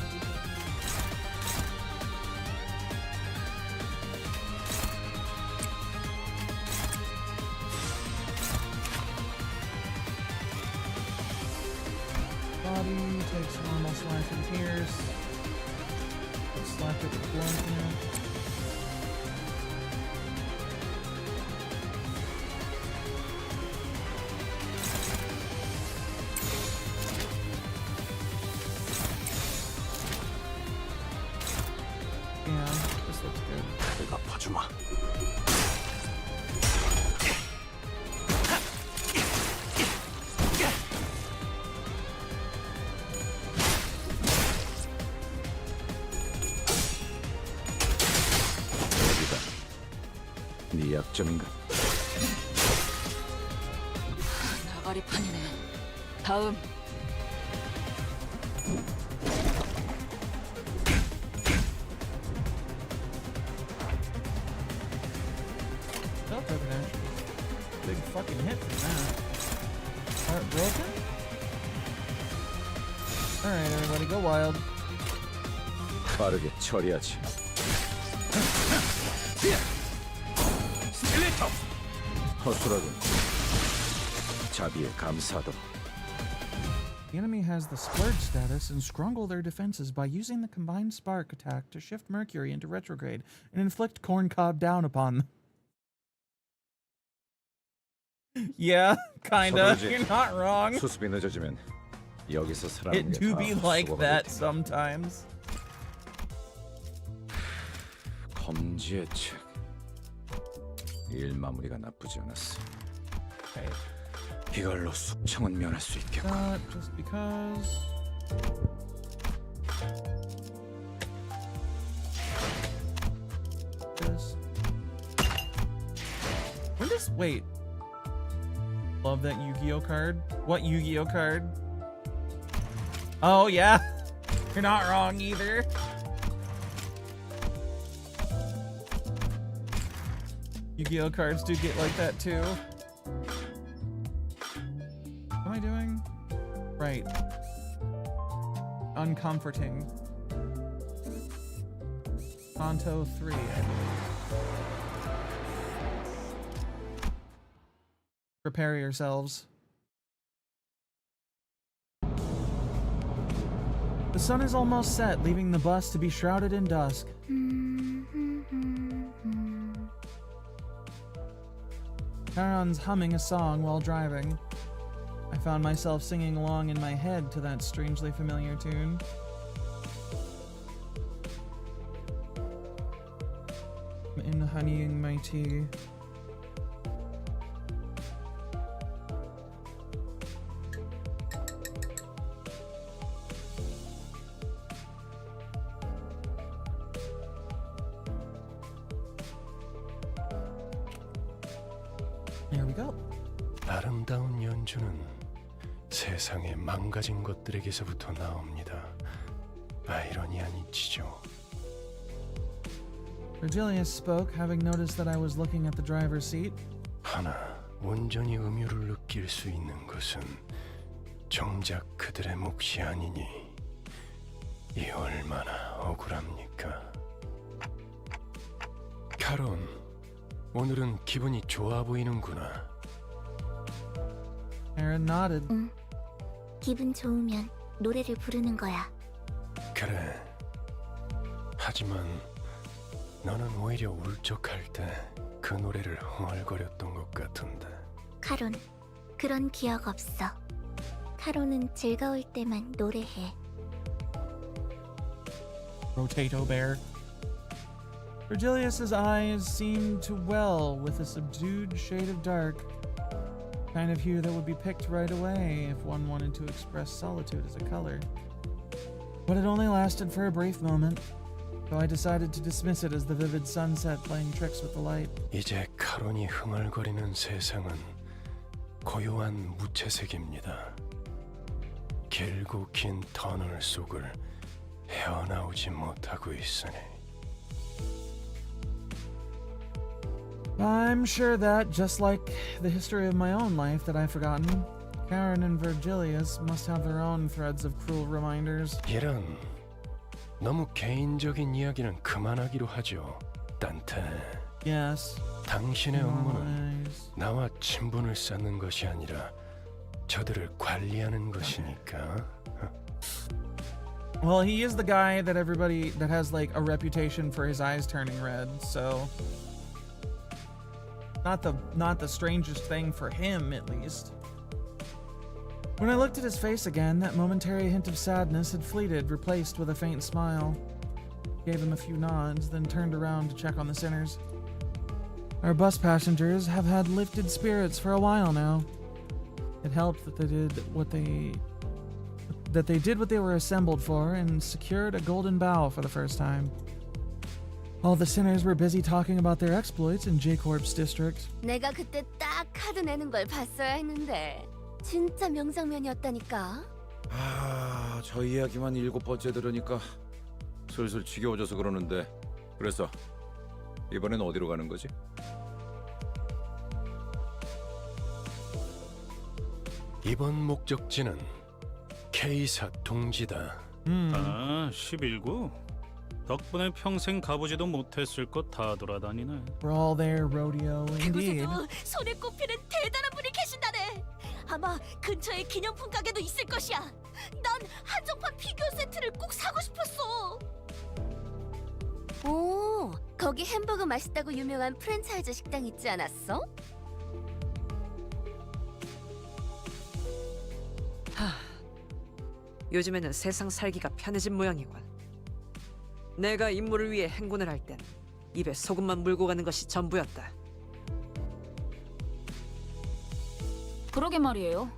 Body takes normal slash and pierce. Let's slap it with blunt now. Yeah, this looks good.
내가 봐주마. 여기다. 네 약점인가?
나가리판이네. 다음.
That took an actual big fucking hit from that. broken? Alright, everybody, go wild.
빠르게 처리하지. 스틸레이터! 허술하군. 자비에 감사도.
The enemy has the splurge status and scrungle their defenses by using the combined spark attack to shift Mercury into retrograde and inflict Corncob down upon them. Yeah, kinda.
서두르지.
You're not wrong.
수습이 늦어지면 여기서 살아남는
It
게
do
다
be like
수고가
that
될 테니.
sometimes.
검지의 책. 일 마무리가 나쁘지 않았어.
Okay.
이걸로 숙청은 면할 수 있겠고.
Just because. This. When does wait? Love that Yu-Gi-Oh card. What Yu-Gi-Oh card? Oh yeah, you're not wrong either. Yu-Gi-Oh cards do get like that too. What am I doing? Right. Uncomforting. Canto 3, I believe. Prepare yourselves. The sun is almost set, leaving the bus to be shrouded in dusk. Charon's humming a song while driving. I found myself singing along in my head to that strangely familiar tune. I'm honeying my tea. There we go.
아름다운 연주는 세상의 망가진 것들에게서부터 나옵니다. 아이러니한 이치죠.
Virgilius spoke, having noticed that I was looking at the driver's seat.
하나, 온전히 음유를 느낄 수 있는 것은 정작 그들의 몫이 아니니 이 얼마나 억울합니까? 카론, 오늘은 기분이 좋아 보이는구나.
Aaron nodded.
응. 기분 좋으면 노래를 부르는 거야.
그래. 하지만 너는 오히려 울적할 때 그 노래를 흥얼거렸던 것 같은데.
카론, 그런 기억 없어. 카론은 즐거울 때만 노래해.
Rotato Bear. Virgilius's eyes seemed to well with a subdued shade of dark, kind of hue that would be picked right away if one wanted to express solitude as a color. But it only lasted for a brief moment, so I decided to dismiss it as the vivid sunset playing tricks with the light.
이제 카론이 흥얼거리는 세상은 고요한 무채색입니다. 길고 긴 터널 속을 헤어나오지 못하고 있으니.
I'm sure that, just like the history of my own life that I've forgotten, Karen and Virgilius must have their own threads of cruel reminders.
이런 너무 개인적인 이야기는 그만하기로 하죠. 딴테.
Yes.
당신의 업무는
Nice.
나와 친분을 쌓는 것이 아니라 저들을 관리하는 것이니까.
Well, he is the guy that everybody that has like a reputation for his eyes turning red, so not the strangest thing for him, at least. When I looked at his face again, that momentary hint of sadness had fleeted, replaced with a faint smile. Gave him a few nods, then turned around to check on the sinners. Our bus passengers have had lifted spirits for a while now. It helped that they did what they were assembled for and secured a golden bow for the first time. All the sinners were busy talking about their exploits in J-Corp's district.
내가 그때 딱 카드 내는 걸 봤어야 했는데 진짜 명장면이었다니까.
아, 저 이야기만 7번째 들으니까 슬슬 지겨워져서 그러는데. 그래서 이번엔 어디로 가는 거지?
이번 목적지는 K사 동지다.
아, 11구? 덕분에 평생 가보지도 못했을 것 다 돌아다니네.
We're all there, rodeo, indeed.
그곳에도 손에 꼽히는 대단한 분이 계신다네. 아마 근처에 기념품 가게도 있을 것이야. 난 한정판 피규어 세트를 꼭 사고 싶었어.
오, 거기 햄버거 맛있다고 유명한 프랜차이즈 식당 있지 않았어?
요즘에는 세상 살기가 편해진 모양이군. 내가 임무를 위해 행군을 할 땐 입에 소금만 물고 가는 것이 전부였다.
그러게 말이에요.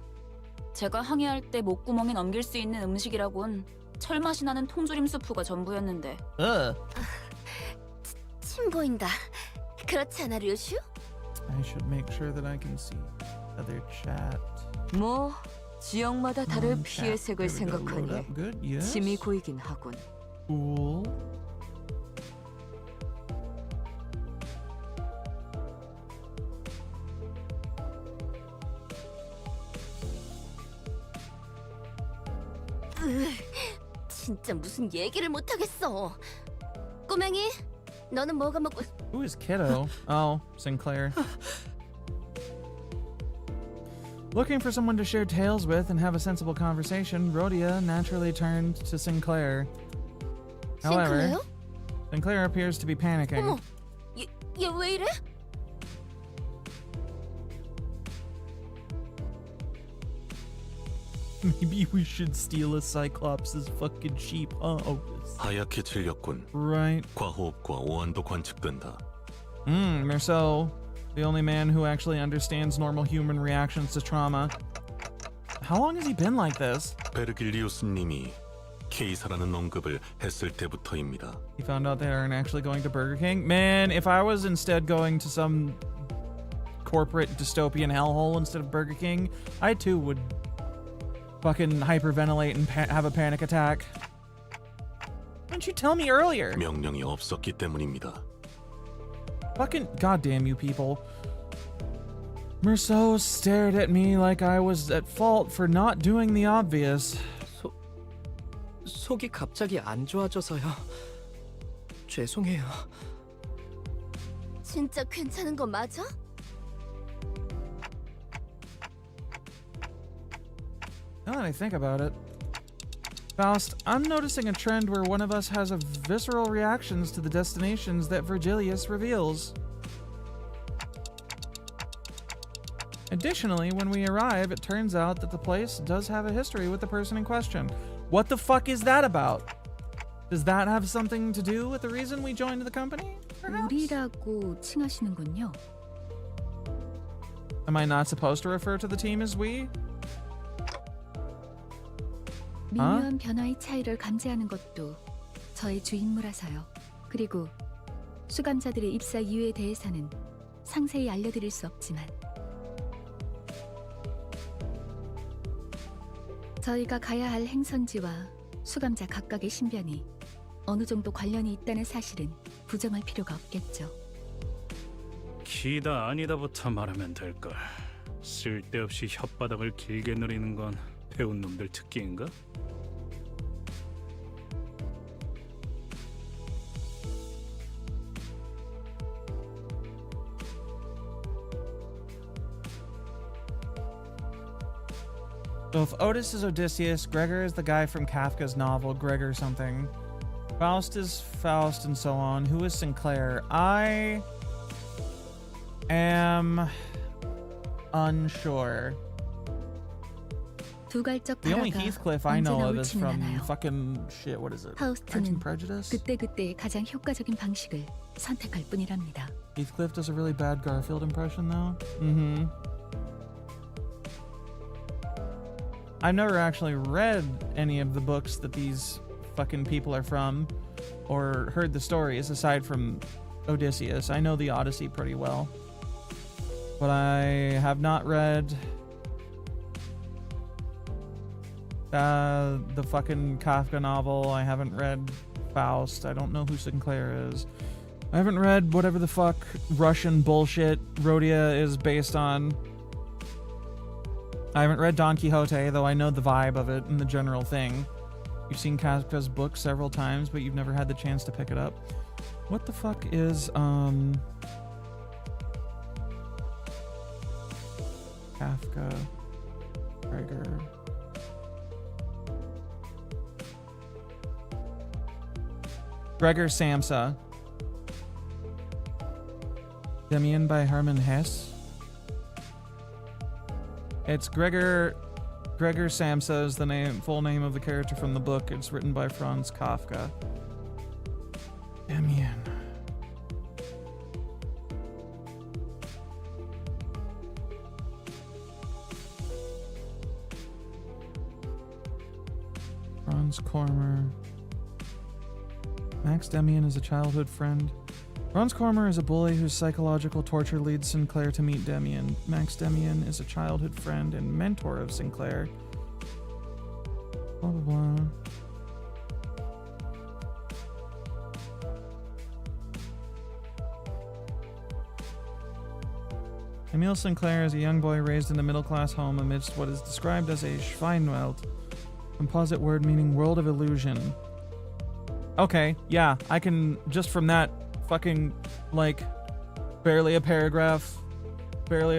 제가 항해할 때 목구멍에 넘길 수 있는 음식이라곤 철맛이 나는 통조림 수프가 전부였는데.
침 보인다. 그렇지 않아, 류슈?
I should make sure that I can see other chat.
뭐 지역마다 다를 피의
Chat.
색을
There we go. Load
생각하니
up. Good. Yes.
침이 고이긴 하군.
Cool.
진짜 무슨 얘기를 못 하겠어. 꼬맹이, 너는 뭐가 먹고?
Who is Kiddo? Oh, Sinclair. Looking for someone to share tales with and have a sensible conversation, Rhodia naturally turned to Sinclair. However,
싱클레어?
Sinclair appears to be panicking.
어머, 얘 왜 이래?
Maybe we should steal a Cyclops' fucking sheep, huh? Opus?
하얗게 질렸군.
Right.
과호흡과 오한도 관측된다.
Merceau, the only man who actually understands normal human reactions to trauma. How long has he been like this?
베르길리우스님이 K사라는 언급을 했을 때부터입니다.
He found out they aren't actually going to Burger King? Man, if I was instead going to some corporate dystopian hellhole instead of Burger King, I too would fucking hyperventilate and have a panic attack. Why didn't you tell me earlier?
명령이 없었기 때문입니다.
Fucking goddamn you people. Merceau stared at me like I was at fault for not doing the obvious.
속이 갑자기 안 좋아져서요. 죄송해요.
진짜 괜찮은 거 맞아?
Now that I think about it. Faust, I'm noticing a trend where one of us has a visceral reactions to the destinations that Virgilius reveals. Additionally, when we arrive, it turns out that the place does have a history with the person in question. What the fuck is that about? Does that have something to do with the reason we joined the company? Perhaps?
우리라고 칭하시는군요.
Am I not supposed to refer to the team as we?
미묘한 변화의 차이를 감지하는 것도 저의 주임무라서요. 그리고 수감자들의 입사 이유에 대해서는 상세히 알려드릴 수 없지만 저희가 가야 할 행선지와 수감자 각각의 신변이 어느 정도 관련이 있다는 사실은 부정할 필요가 없겠죠.
기다 아니다부터 말하면 될걸. 쓸데없이 혓바닥을 길게 누리는 건 배운 놈들 특기인가?
So if Otis is Odysseus, Gregor is the guy from Kafka's novel, Gregor something. Faust is Faust and so on. Who is Sinclair? I am unsure.
두갈적
The only
발화가
Heathcliff I know
언제나
of is
옳지는
from
않아요.
fucking shit, what is it? Pride
하우스트는
and Prejudice?
그때그때 가장 효과적인 방식을 선택할 뿐이랍니다.
Heathcliff does a really bad Garfield impression though. Mm-hmm. I've never actually read any of the books that these fucking people are from or heard the stories aside from Odysseus. I know the Odyssey pretty well. But I have not read the fucking Kafka novel. I haven't read Faust. I don't know who Sinclair is. I haven't read whatever the fuck Russian bullshit Rhodia is based on. I haven't read Don Quixote, though I know the vibe of it and the general thing. You've seen Kafka's book several times, but you've never had the chance to pick it up. What the fuck is, Kafka, Gregor. Gregor Samsa. Demian by Hermann Hesse. It's Gregor Samsa is the full name of the character from the book. It's written by Franz Kafka. Demian. Franz Kormer. Max Demian is a childhood friend. Franz Kormer is a bully whose psychological torture leads Sinclair to meet Demian. Max Demian is a childhood friend and mentor of Sinclair. Blah, blah, blah. Emil Sinclair is a young boy raised in a middle-class home amidst what is described as a Schweinwelt, composite word meaning world of illusion. Okay, yeah, I can, just from that fucking, like, barely a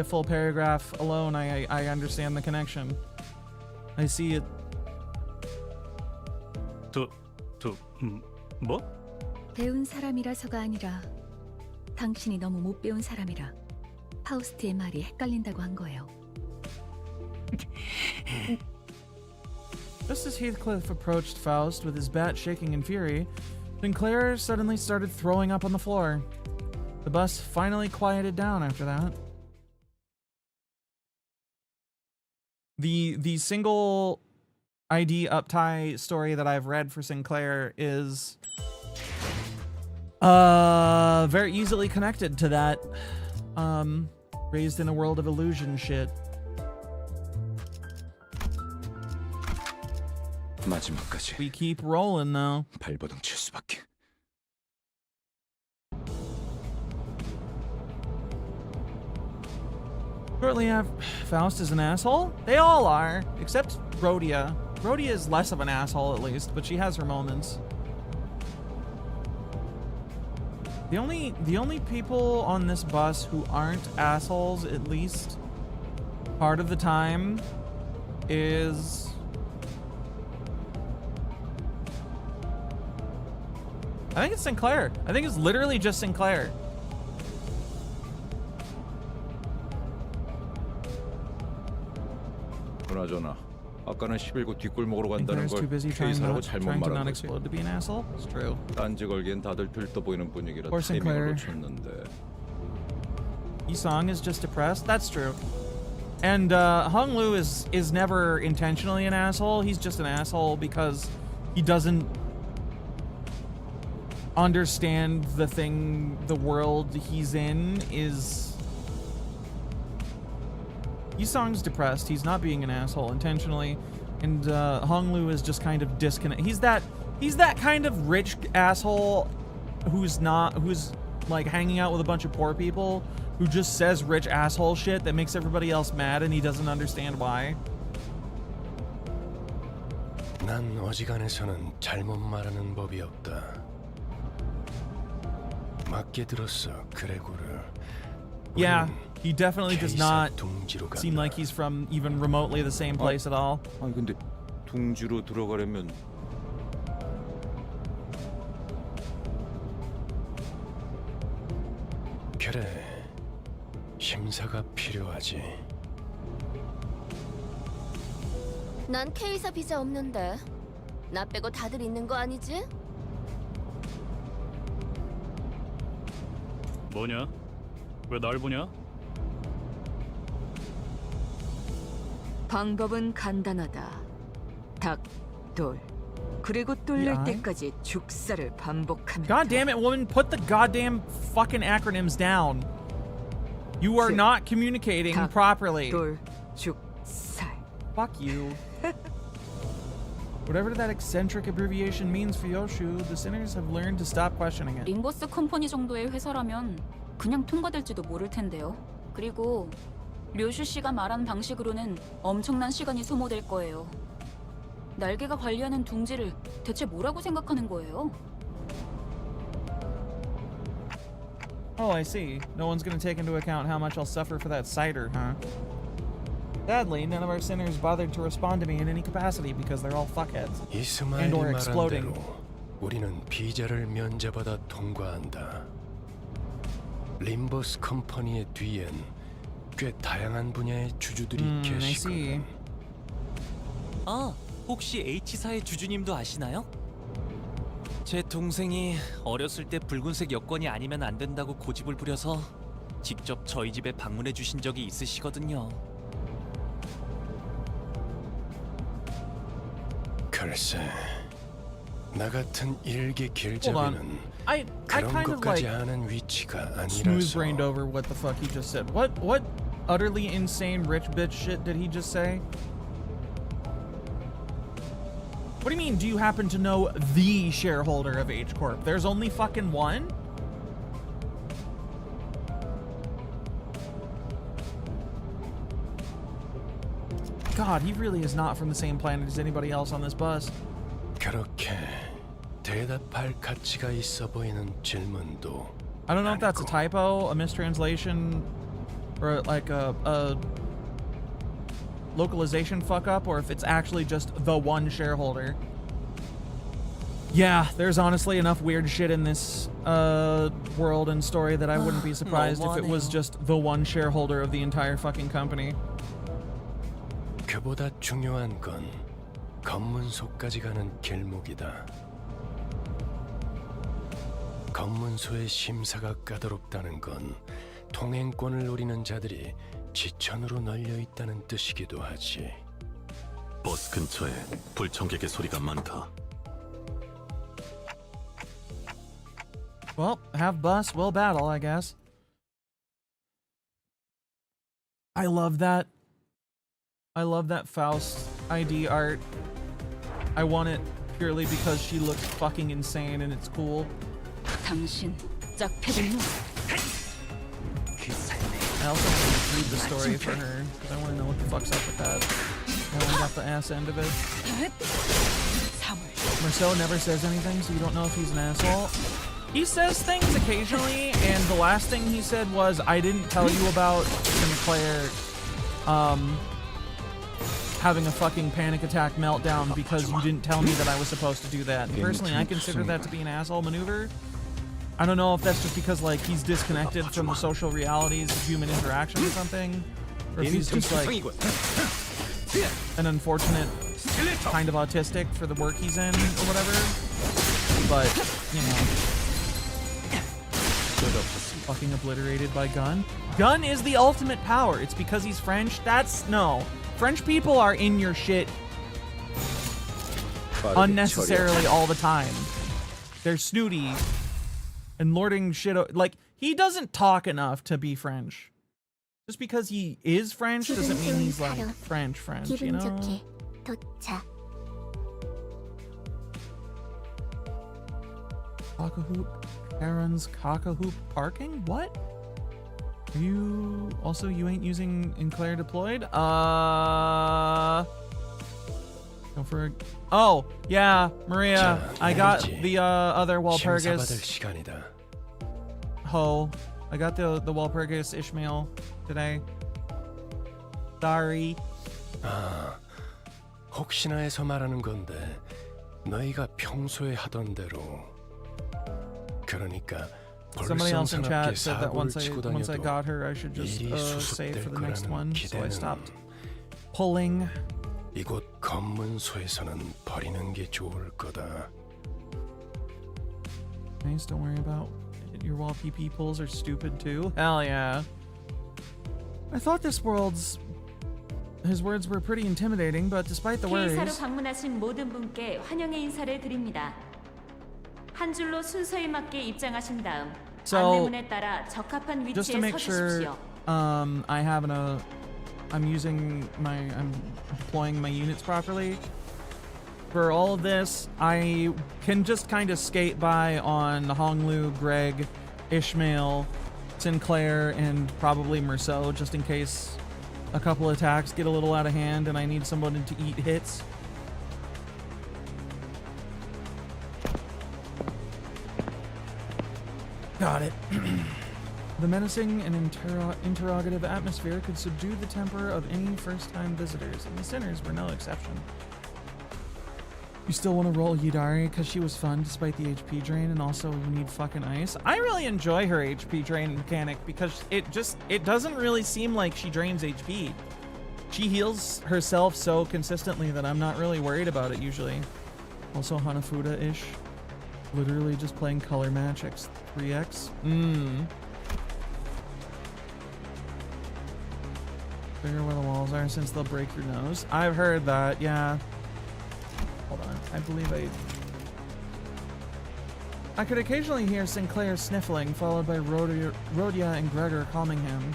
full paragraph alone, I understand the connection. I see it.
뭐?
배운 사람이라서가 아니라 당신이 너무 못 배운 사람이라 파우스트의 말이 헷갈린다고 한 거예요.
Just as Heathcliff approached Faust with his bat shaking in fury, Sinclair suddenly started throwing up on the floor. The bus finally quieted down after that. The single ID uptie story that I've read for Sinclair is very easily connected to that raised in a world of illusion shit.
마지막까지
We keep rolling though.
발버둥 칠 수밖에.
Shortly after, Faust is an asshole? They all are, except Rhodia. Rhodia is less of an asshole at least, but she has her moments. The only people on this bus who aren't assholes, at least part of the time, is I think it's Sinclair. I think it's literally just Sinclair.
그나저나 아까는 11구 뒷골목으로 간다는
Sinclair's
걸
too busy trying
케이사라고
to
잘못
not
말한 거지.
explode to be an asshole. It's true.
딴지 걸기엔 다들 들떠 보이는 분위기라
Poor Sinclair.
타이밍을 놓쳤는데.
Yi-Song is just depressed. That's true. And Hung Lu is never intentionally an asshole. He's just an asshole because he doesn't understand the world he's in is. Yi-Song's depressed. He's not being an asshole intentionally, and Hung Lu is just kind of disconnect. He's that kind of rich asshole who's like hanging out with a bunch of poor people who just says rich asshole shit that makes everybody else mad and he doesn't understand why.
난 어지간해서는 잘못 말하는 법이 없다. 맞게 들었어, 그레고르.
Yeah, he definitely does not seem like he's from even remotely the same place at all.
아니 근데 둥지로 들어가려면
그래, 심사가 필요하지.
난 K사 비자 없는데 나 빼고 다들 있는 거 아니지?
뭐냐? 왜 날 보냐?
방법은 간단하다. 닭, 돌, 그리고 뚫릴
야.
때까지 죽사를 반복하면
God damn it, woman, put the goddamn fucking acronyms down. You are not communicating
닭,
properly.
돌, 죽살.
Fuck you. Whatever that eccentric abbreviation means for Yoshu, the sinners have learned to stop questioning it.
링버스 컴퍼니 정도의 회사라면 그냥 통과될지도 모를 텐데요. 그리고
료슈 씨가 말한 방식으로는 엄청난 시간이 소모될 거예요. 날개가 관리하는 둥지를 대체 뭐라고 생각하는 거예요?
Oh, I see. No one's gonna take into account how much I'll suffer for that cider, huh? Sadly, none of our sinners bothered to respond to me in any capacity because they're all fuckheads.
이스마일이
And or
말한
exploding.
대로 우리는 비자를 면제받아 통과한다. 림버스 컴퍼니의 뒤엔 꽤 다양한 분야의 주주들이
I
계시거든.
see.
아, 혹시 H사의 주주님도 아시나요? 제 동생이 어렸을 때 붉은색 여권이 아니면 안 된다고 고집을 부려서 직접 저희 집에 방문해 주신 적이 있으시거든요.
글쎄, 나 같은 일개 길잡이는
I
그런
kind of
것까지
like
하는 위치가
smooth
아니라서.
brained over what the fuck he just said. What utterly insane rich bitch shit did he just say? What do you mean, do you happen to know the shareholder of H Corp? There's only fucking one? God, he really is not from the same planet as anybody else on this bus.
그렇게 대답할 가치가 있어 보이는 질문도
I don't know if that's a typo, a mistranslation, or like a localization fuck up, or if it's actually just the one shareholder. Yeah, there's honestly enough weird shit in this world and story that I wouldn't be surprised if it was just the one shareholder of the entire fucking company.
그보다 중요한 건 검문소까지 가는 길목이다. 검문소의 심사가 까다롭다는 건 통행권을 노리는 자들이 지천으로 널려 있다는 뜻이기도 하지.
버스 근처에 불청객의 소리가 많다.
Well, have bus, will battle, I guess. I love that. I love that Faust ID art. I want it purely because she looks fucking insane and it's cool.
당신 짝패들 놈.
I also want to read the story for her because I want to know what the fuck's up with that. No one got the ass end of it. Marceau never says anything, so you don't know if he's an asshole. He says things occasionally, and the last thing he said was, I didn't tell you about Sinclair having a fucking panic attack meltdown because you didn't tell me that I was supposed to do that. And personally, I consider that to be an asshole maneuver. I don't know if that's just because like he's disconnected from the social realities of human interaction or something, or if he's just like an unfortunate kind of autistic for the work he's in or whatever. But, you know, fucking obliterated by Gun. Gun is the ultimate power. It's because he's French. No. French people are in your shit unnecessarily all the time. They're snooty and lording shit. Like, he doesn't talk enough to be French. Just because he is French doesn't mean he's like French, you know? Cock-a-hoop. Karen's cock-a-hoop parking? What? Are you... Also, you ain't using Enclair deployed? Go for a... Oh, yeah, Maria. I got the other Walpurgis. Ho. I got the Walpurgis Ishmael today. Sorry.
아, 혹시나 해서 말하는 건데 너희가 평소에 하던 대로. 그러니까
Somebody else in chat said that once
다녀도
I got her, I should just
일이
save for
수습될
the next
거라는
one. So I
기대는
stopped pulling.
이곳 검문소에서는 버리는 게 좋을 거다.
Nice, don't worry about it. Your wall PP pulls are stupid too. Hell yeah. I thought his words were pretty intimidating, but despite the
K사로
worries.
방문하신 모든 분께 환영의 인사를 드립니다. 한 줄로 순서에 맞게 입장하신 다음 안내문에 따라 적합한
Just to
위치에
make sure,
서주십시오.
I'm deploying my units properly. For all of this, I can just kind of skate by on Honglu, Greg, Ishmael, Sinclair, and probably Merceau, just in case a couple attacks get a little out of hand and I need someone to eat hits. Got it. The menacing and interrogative atmosphere could subdue the temper of any first-time visitors, and the sinners were no exception. You still want to roll Yidari because she was fun despite the HP drain, and also you need fucking ice. I really enjoy her HP drain mechanic because it doesn't really seem like she drains HP. She heals herself so consistently that I'm not really worried about it usually. Also Hanafuda-ish. Literally just playing color match X3X. Figure where the walls are since they'll break your nose. I've heard that, yeah. Hold on, I believe I could occasionally hear Sinclair sniffling, followed by Rhodia and Gregor calming him.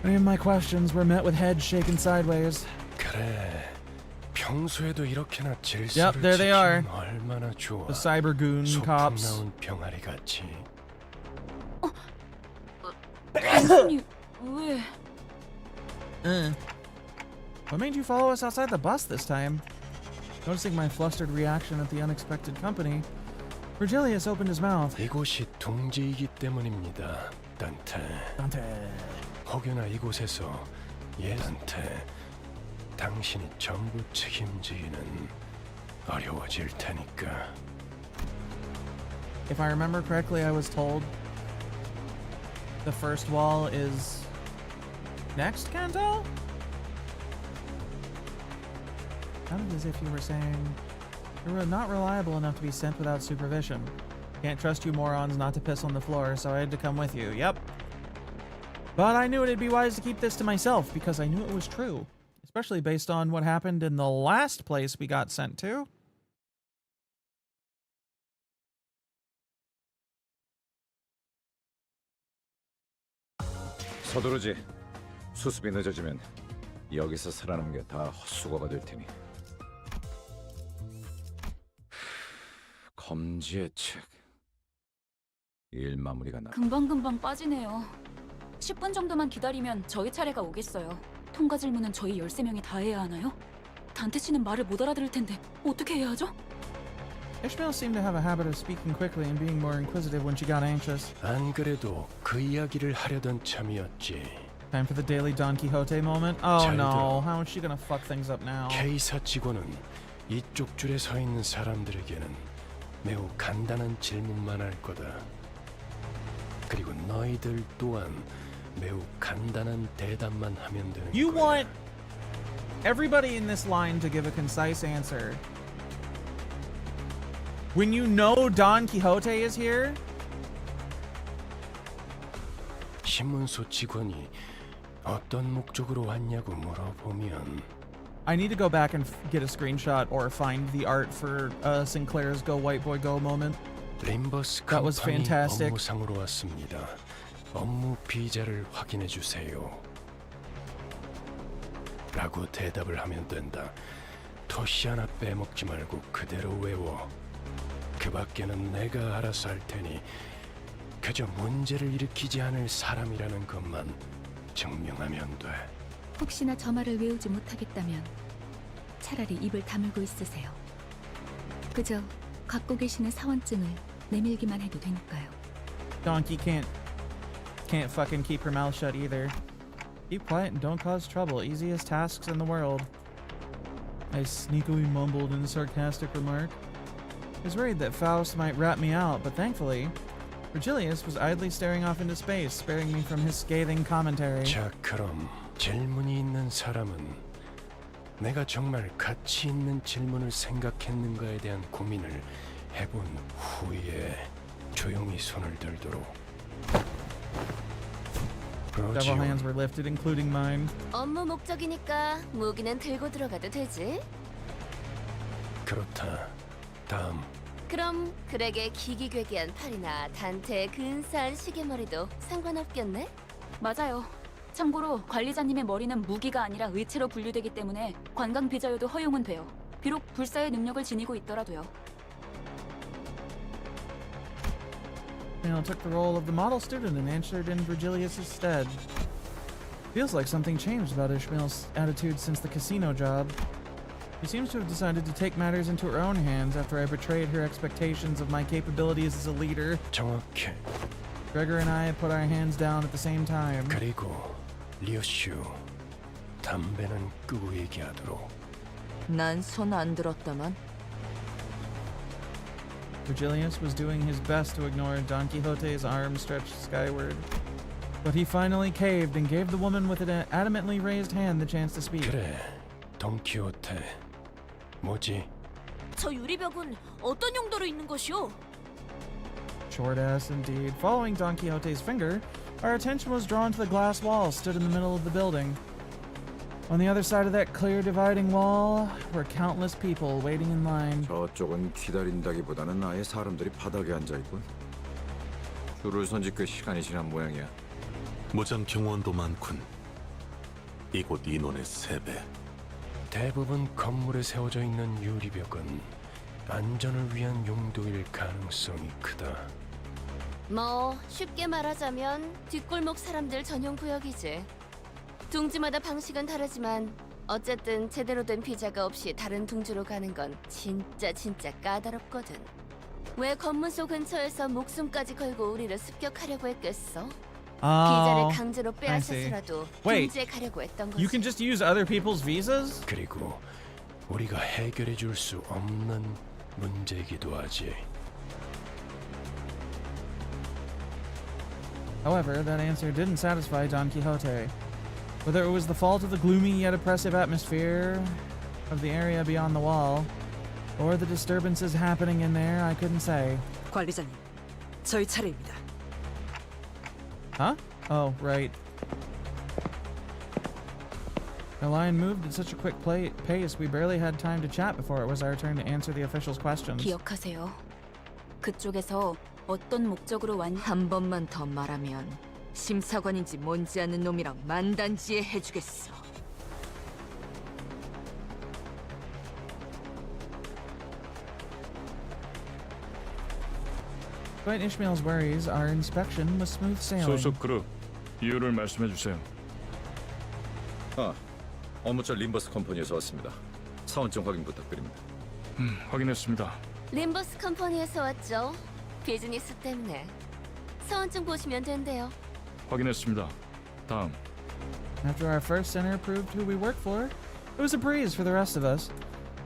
Many of my questions were met with heads shaken sideways.
그래. 평소에도 이렇게나 질서를
Yep, there they are.
지키면 얼마나 좋아.
The cyber goon cops.
소풍 나온 병아리 같이.
선생님, 왜?
What made you follow us outside the bus this time? Noticing my flustered reaction at the unexpected company, Virgilius opened his mouth.
이곳이 둥지이기 때문입니다, 단테. 혹여나 이곳에서 단테, 당신이 전부 책임지기는 어려워질 테니까.
If I remember correctly, I was told the first wall is next, Canto? Sounded as if you were saying you were not reliable enough to be sent without supervision. Can't trust you morons not to piss on the floor, so I had to come with you. Yep. But I knew it'd be wise to keep this to myself because I knew it was true. Especially based on what happened in the last place we got sent to.
서두르지. 수습이 늦어지면 여기서 살아남은 게 다 헛수고가 될 테니. 검지의 책. 일 마무리가 나.
금방금방 빠지네요. 10분 정도만 기다리면 저희 차례가 오겠어요. 통과 질문은 저희 13명이 다 해야 하나요? 단테 씨는 말을 못 알아들을 텐데 어떻게 해야 하죠?
Ishmael seemed to have a habit of speaking quickly and being more inquisitive when she got anxious.
안 그래도 그 이야기를 하려던 참이었지.
Time for the daily Don Quixote moment? Oh no, how is she gonna fuck things up now?
K사 직원은 이쪽 줄에 서 있는 사람들에게는 매우 간단한 질문만 할 거다. 그리고 너희들 또한 매우 간단한 대답만 하면 되는
You
거야.
want everybody in this line to give a concise answer. When you know Don Quixote is here?
신문소 직원이 어떤 목적으로 왔냐고 물어보면
I need to go back and get a screenshot or find the art for Sinclair's Go White Boy Go moment.
림버스
That was
컴퍼니
fantastic.
업무상으로 왔습니다. 업무 비자를 확인해 주세요. 라고 대답을 하면 된다. 토시 하나 빼먹지 말고 그대로 외워. 그 밖에는 내가 알아서 할 테니 그저 문제를 일으키지 않을 사람이라는 것만 증명하면 돼.
혹시나 저 말을 외우지 못하겠다면 차라리 입을 다물고 있으세요. 그저 갖고 계시는 사원증을 내밀기만 해도 되니까요.
Donkey can't fucking keep her mouth shut either. Keep quiet and don't cause trouble. Easiest tasks in the world. I sneakily mumbled in a sarcastic remark. I was worried that Faust might rat me out, but thankfully, Virgilius was idly staring off into space, sparing me from his scathing commentary.
자, 그럼 질문이 있는 사람은 내가 정말 가치 있는 질문을 생각했는가에 대한 고민을 해본 후에 조용히 손을 들도록.
Several hands were lifted, including mine.
업무 목적이니까 무기는 들고 들어가도 되지?
그렇다. 다음.
그럼 그렉의 기기괴기한 팔이나 단테의 근사한 시계머리도 상관없겠네?
맞아요. 참고로 관리자님의 머리는 무기가 아니라 의체로 분류되기 때문에 관광 비자여도 허용은 돼요. 비록 불사의 능력을 지니고 있더라도요.
Now took the role of the model student and answered in Virgilius' stead. Feels like something changed about Ishmael's attitude since the casino job. She seems to have decided to take matters into her own hands after I betrayed her expectations of my capabilities as a leader.
정확해.
Gregor and I put our hands down at the same time.
그리고 리오슈, 담배는 끄고 얘기하도록.
난 손 안 들었다만.
Virgilius was doing his best to ignore Don Quixote's arm stretched skyward. But he finally caved and gave the woman with an adamantly raised hand the chance to speak.
그래, 돈키호테. 뭐지?
저 유리벽은 어떤 용도로 있는 것이오?
Short ass indeed. Following Don Quixote's finger, our attention was drawn to the glass wall stood in the middle of the building. On the other side of that clear dividing wall were countless people waiting in line.
저쪽은 기다린다기보다는 아예 사람들이 바닥에 앉아 있군. 줄을 선지 꽤 시간이 지난 모양이야.
무장 경호원도 많군. 이곳 인원의 3배.
대부분 건물에 세워져 있는 유리벽은 안전을 위한 용도일 가능성이 크다.
뭐 쉽게 말하자면 뒷골목 사람들 전용 구역이지. 둥지마다 방식은 다르지만 어쨌든 제대로 된 비자가 없이 다른 둥지로 가는 건 진짜 까다롭거든. 왜 검문소 근처에서 목숨까지 걸고 우리를 습격하려고 했겠어? 비자를 강제로 빼앗아서라도 둥지에 가려고 했던 거지.
You can just use other people's visas?
그리고 우리가 해결해 줄 수 없는 문제이기도 하지.
However, that answer didn't satisfy Don Quixote. Whether it was the fault of the gloomy yet oppressive atmosphere of the area beyond the wall, or the disturbances happening in there, I couldn't say.
관리자님, 저희 차례입니다.
Huh? Oh, right. The line moved at such a quick pace, we barely had time to chat before it was our turn to answer the officials' questions.
기억하세요. 그쪽에서 어떤 목적으로
한 번만 더 말하면 심사관인지 뭔지 아는 놈이랑 만단지에 해주겠어.
Despite Ishmael's worries, our inspection was smooth sailing.
소속 그룹 이유를 말씀해 주세요.
업무차 림버스 컴퍼니에서 왔습니다. 사원증 확인 부탁드립니다.
확인했습니다.
림버스 컴퍼니에서 왔죠. 비즈니스 때문에. 사원증 보시면 된대요.
확인했습니다. 다음.
After our first center proved who we work for, it was a breeze for the rest of us.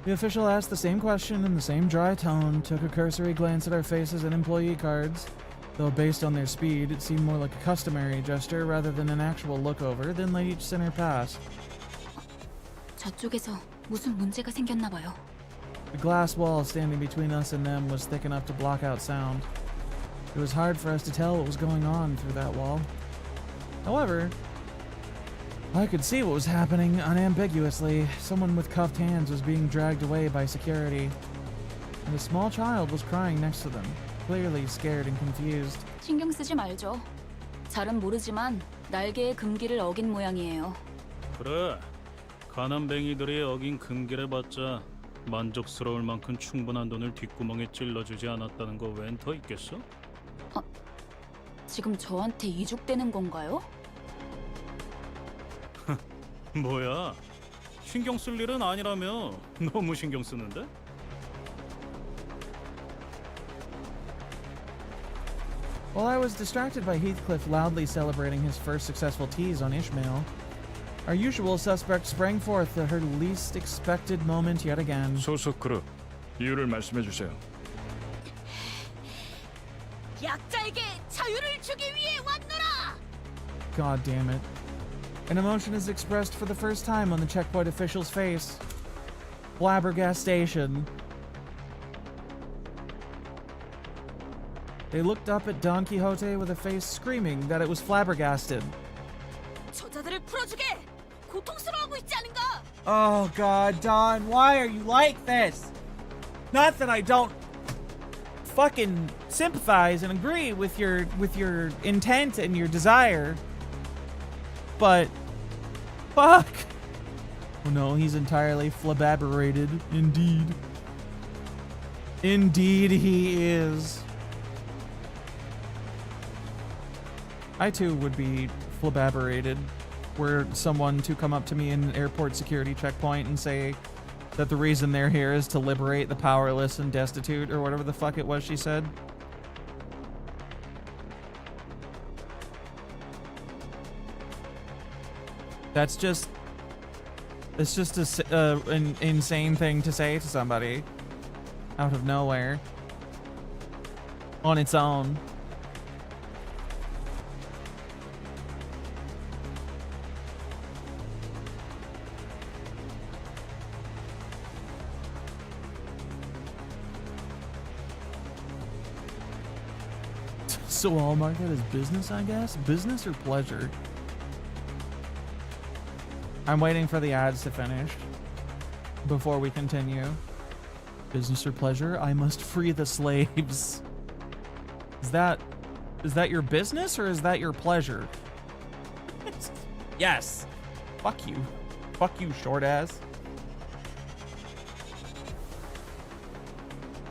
The official asked the same question in the same dry tone, took a cursory glance at our faces and employee cards. Though based on their speed, it seemed more like a customary gesture rather than an actual look over, then let each center pass.
저쪽에서 무슨 문제가 생겼나 봐요.
The glass wall standing between us and them was thick enough to block out sound. It was hard for us to tell what was going on through that wall. However, I could see what was happening unambiguously. Someone with cuffed hands was being dragged away by security, and a small child was crying next to them, clearly scared and confused.
신경 쓰지 말죠. 잘은 모르지만 날개의 금기를 어긴 모양이에요.
그래. 가난뱅이들이 어긴 금기를 봤자 만족스러울 만큼 충분한 돈을 뒷구멍에 찔러주지 않았다는 거 웬 더 있겠어?
지금 저한테 이죽되는 건가요?
뭐야? 신경 쓸 일은 아니라며. 너무 신경 쓰는데?
While I was distracted by Heathcliff loudly celebrating his first successful tease on Ishmael, our usual suspect sprang forth at her least expected moment yet again.
소속 그룹 이유를 말씀해 주세요.
약자에게 자유를 주기 위해 왔노라.
God damn it. An emotion is expressed for the first time on the checkpoint official's face. Flabbergastation. They looked up at Don Quixote with a face screaming that it was flabbergasted.
저자들을 풀어주게. 고통스러워하고 있지 않은가?
Oh God, Don, why are you like this? Not that I don't fucking sympathize and agree with your intent and your desire, but fuck. Oh no, he's entirely flabbergated. Indeed. Indeed he is. I too would be flabbergated. were someone to come up to me in an airport security checkpoint and say that the reason they're here is to liberate the powerless and destitute, or whatever the fuck it was she said. It's just an insane thing to say to somebody out of nowhere on its own. So I'll mark that as business, I guess? Business or pleasure? I'm waiting for the ads to finish before we continue. Business or pleasure? I must free the slaves. Is that your business or is that your pleasure? Yes. Fuck you. Fuck you, short ass.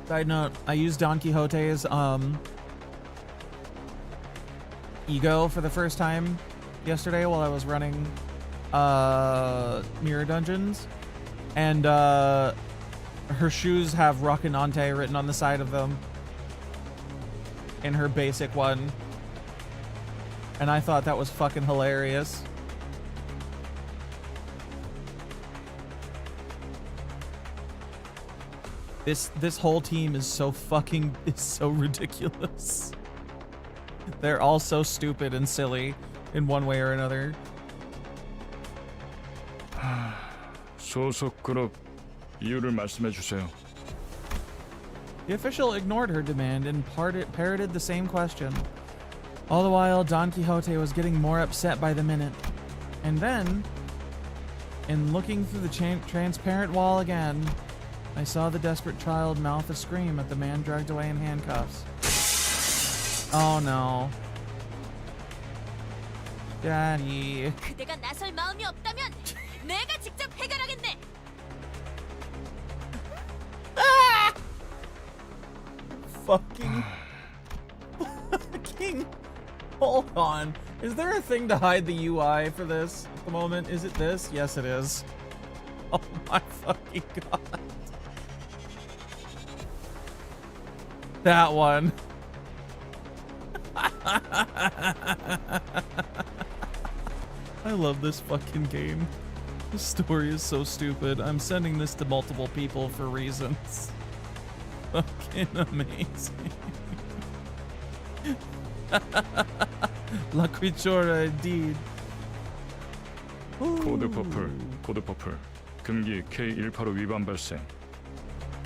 Side note, I used Don Quixote's ego for the first time yesterday while I was running mirror dungeons, and her shoes have Rocinante written on the side of them in her basic one, and I thought that was fucking hilarious. This whole team is so ridiculous. They're all so stupid and silly in one way or another.
소속 그룹 이유를 말씀해 주세요.
The official ignored her demand and parroted the same question. All the while, Don Quixote was getting more upset by the minute. And then, in looking through the transparent wall again, I saw the desperate child mouth a scream at the man dragged away in handcuffs. Oh no. Daddy.
그대가 나설 마음이 없다면 내가 직접 해결하겠네.
Ah! Fucking hold on. Is there a thing to hide the UI for this at the moment? Is it this? Yes, it is. Oh my fucking god. That one. I love this fucking game. The story is so stupid. I'm sending this to multiple people for reasons. Fucking amazing. La Quichora indeed.
코드 퍼플. 금기 K185 위반 발생.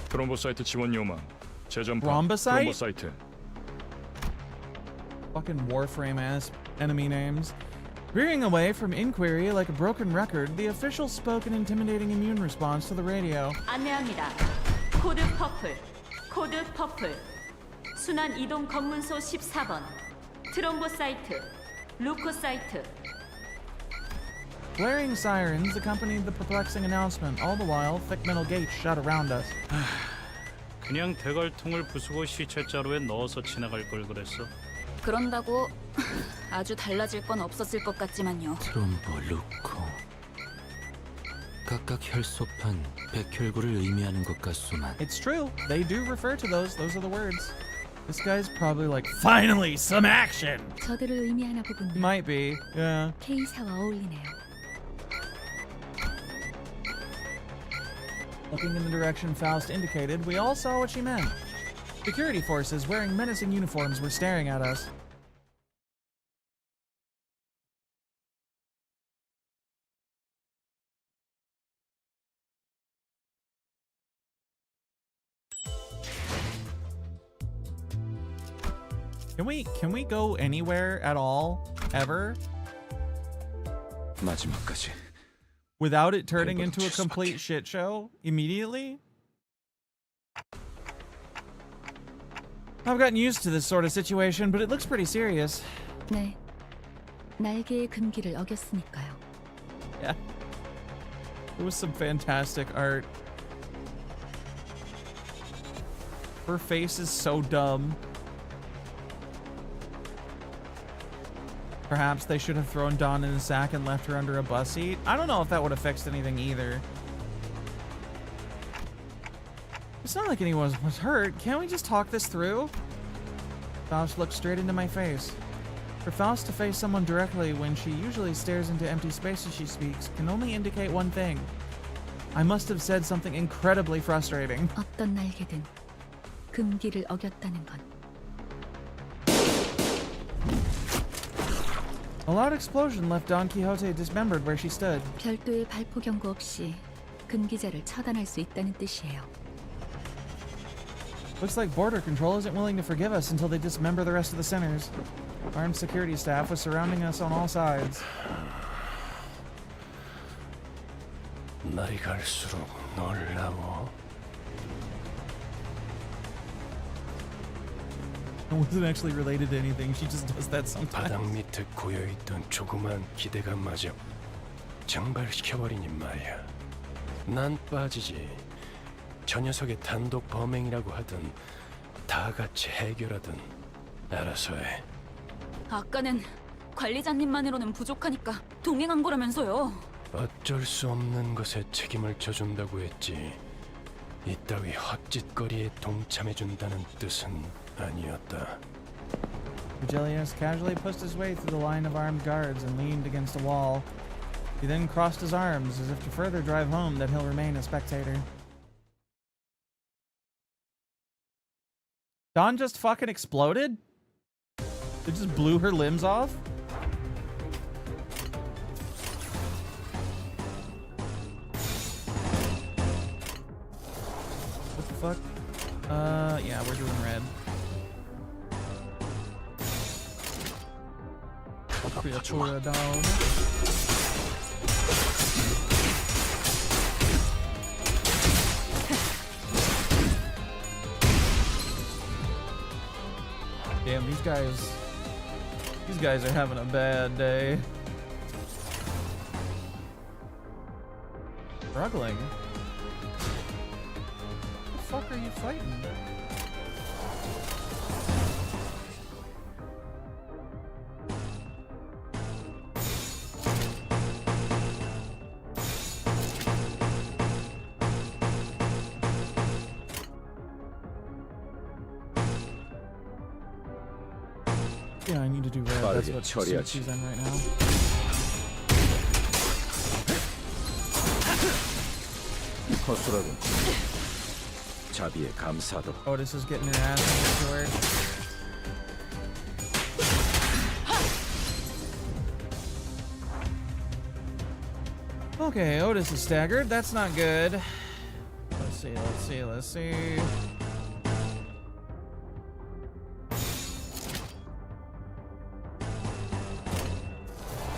트롬보사이트 지원 요망. 재전파. 트롬보사이트.
Fucking Warframe ass enemy names. Veering away from inquiry like a broken record, the official spoke an intimidating immune response to the radio.
안내합니다. 코드 퍼플. 순환 이동 검문소 14번. 트롬보사이트. 루코사이트.
Blaring sirens accompanied the perplexing announcement. All the while, thick metal gates shut around us.
그냥 대갈통을 부수고 시체자루에 넣어서 지나갈 걸 그랬어.
그런다고 아주 달라질 건 없었을 것 같지만요.
트롬보, 루코. 각각 혈소판, 백혈구를 의미하는 것 같소만.
It's true. They do refer to those. Those are the words. This guy's probably like, finally, some action!
저들을 의미하나 보군요.
Might be, yeah.
K사와 어울리네요.
Looking in the direction Faust indicated, we all saw what she meant. Security forces wearing menacing uniforms were staring at us. Can we go anywhere at all ever
마지막까지.
without it turning into a complete shit show immediately? I've gotten used to this sort of situation, but it looks pretty serious.
네, 날개의 금기를 어겼으니까요.
Yeah. It was some fantastic art. Her face is so dumb. Perhaps they should have thrown Dawn in a sack and left her under a bus seat. I don't know if that would have fixed anything either. It's not like anyone was hurt. Can't we just talk this through? Faust looked straight into my face. For Faust to face someone directly when she usually stares into empty space as she speaks can only indicate one thing. I must have said something incredibly frustrating.
어떤 날개든 금기를 어겼다는 건.
A loud explosion left Don Quixote dismembered where she stood.
별도의 발포 경고 없이 금기자를 처단할 수 있다는 뜻이에요.
Looks like border control isn't willing to forgive us until they dismember the rest of the sinners. Armed security staff was surrounding us on all sides.
날이 갈수록 놀라워.
It wasn't actually related to anything. She just does that sometimes.
바닥 밑에 고여있던 조그만 기대감마저 증발시켜버리니 말이야. 난 빠지지. 저 녀석의 단독 범행이라고 하든 다 같이 해결하든 알아서 해.
아까는 관리자님만으로는 부족하니까 동행한 거라면서요.
어쩔 수 없는 것에 책임을 져준다고 했지. 이따위 헛짓거리에 동참해준다는 뜻은 아니었다.
Vigilius casually pushed his way through the line of armed guards and leaned against a wall. He then crossed his arms as if to further drive home that he'll remain a spectator. Dawn just fucking exploded? It just blew her limbs off? What the fuck? Yeah, we're doing red. Creatura down. Damn, these guys are having a bad day. Struggling? What the fuck are you fighting? Yeah, I need to do red. That's what she's in right now.
거수라군. 자비에 감사도.
Otis is getting her ass into her. Okay, Otis is staggered. That's not good. Let's see.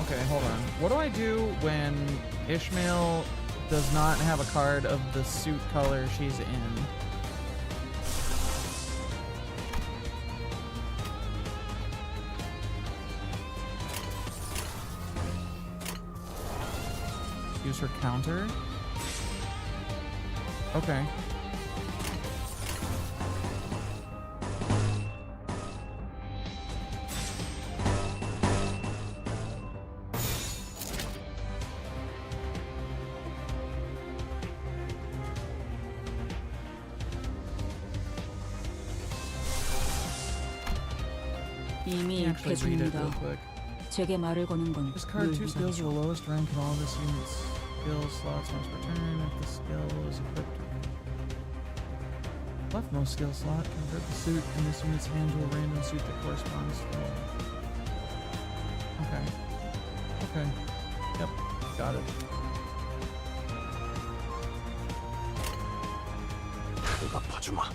Okay, hold on. What do I do when Ishmael does not have a card of the suit color she's in? Use her counter? Okay.
이미 입해줍니다. 제게 말을 거는 건
This card 2 skills are the lowest rank in all this unit's skill slots once per turn if the skill is equipped. Leftmost skill slot convert the suit in this unit's hand to a random suit that corresponds to it. Okay. Yep, got it.
내가 봐주마.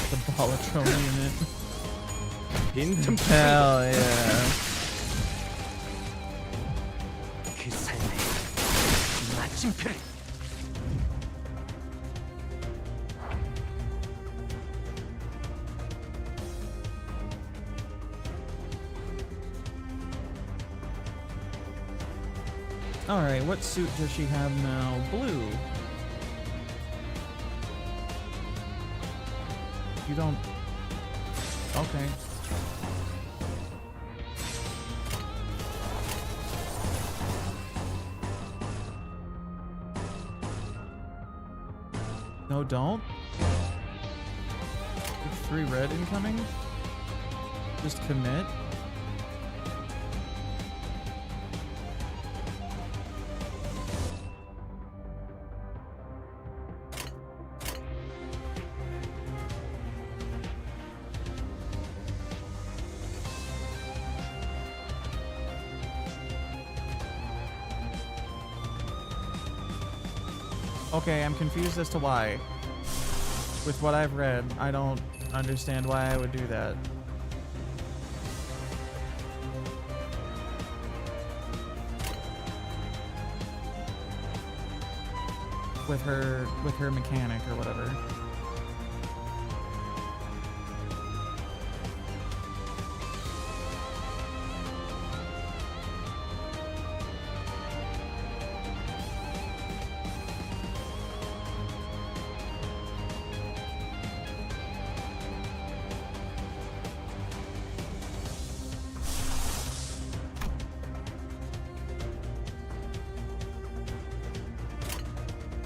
The Balatron unit. Hell yeah.
그 삶의 마침표를.
Alright, what suit does she have now? Blue. You don't... Okay. No, don't. 3 red incoming. Just commit. Okay, I'm confused as to why. With what I've read, I don't understand why I would do that. With her mechanic or whatever.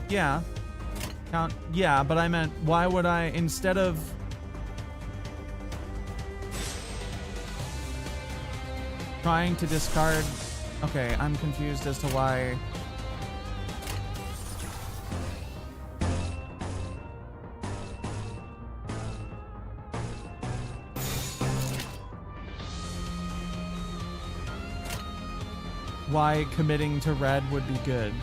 Yeah. Yeah, but I meant, why would I, instead of... trying to discard... Okay, I'm confused as to why... why committing to red would be good.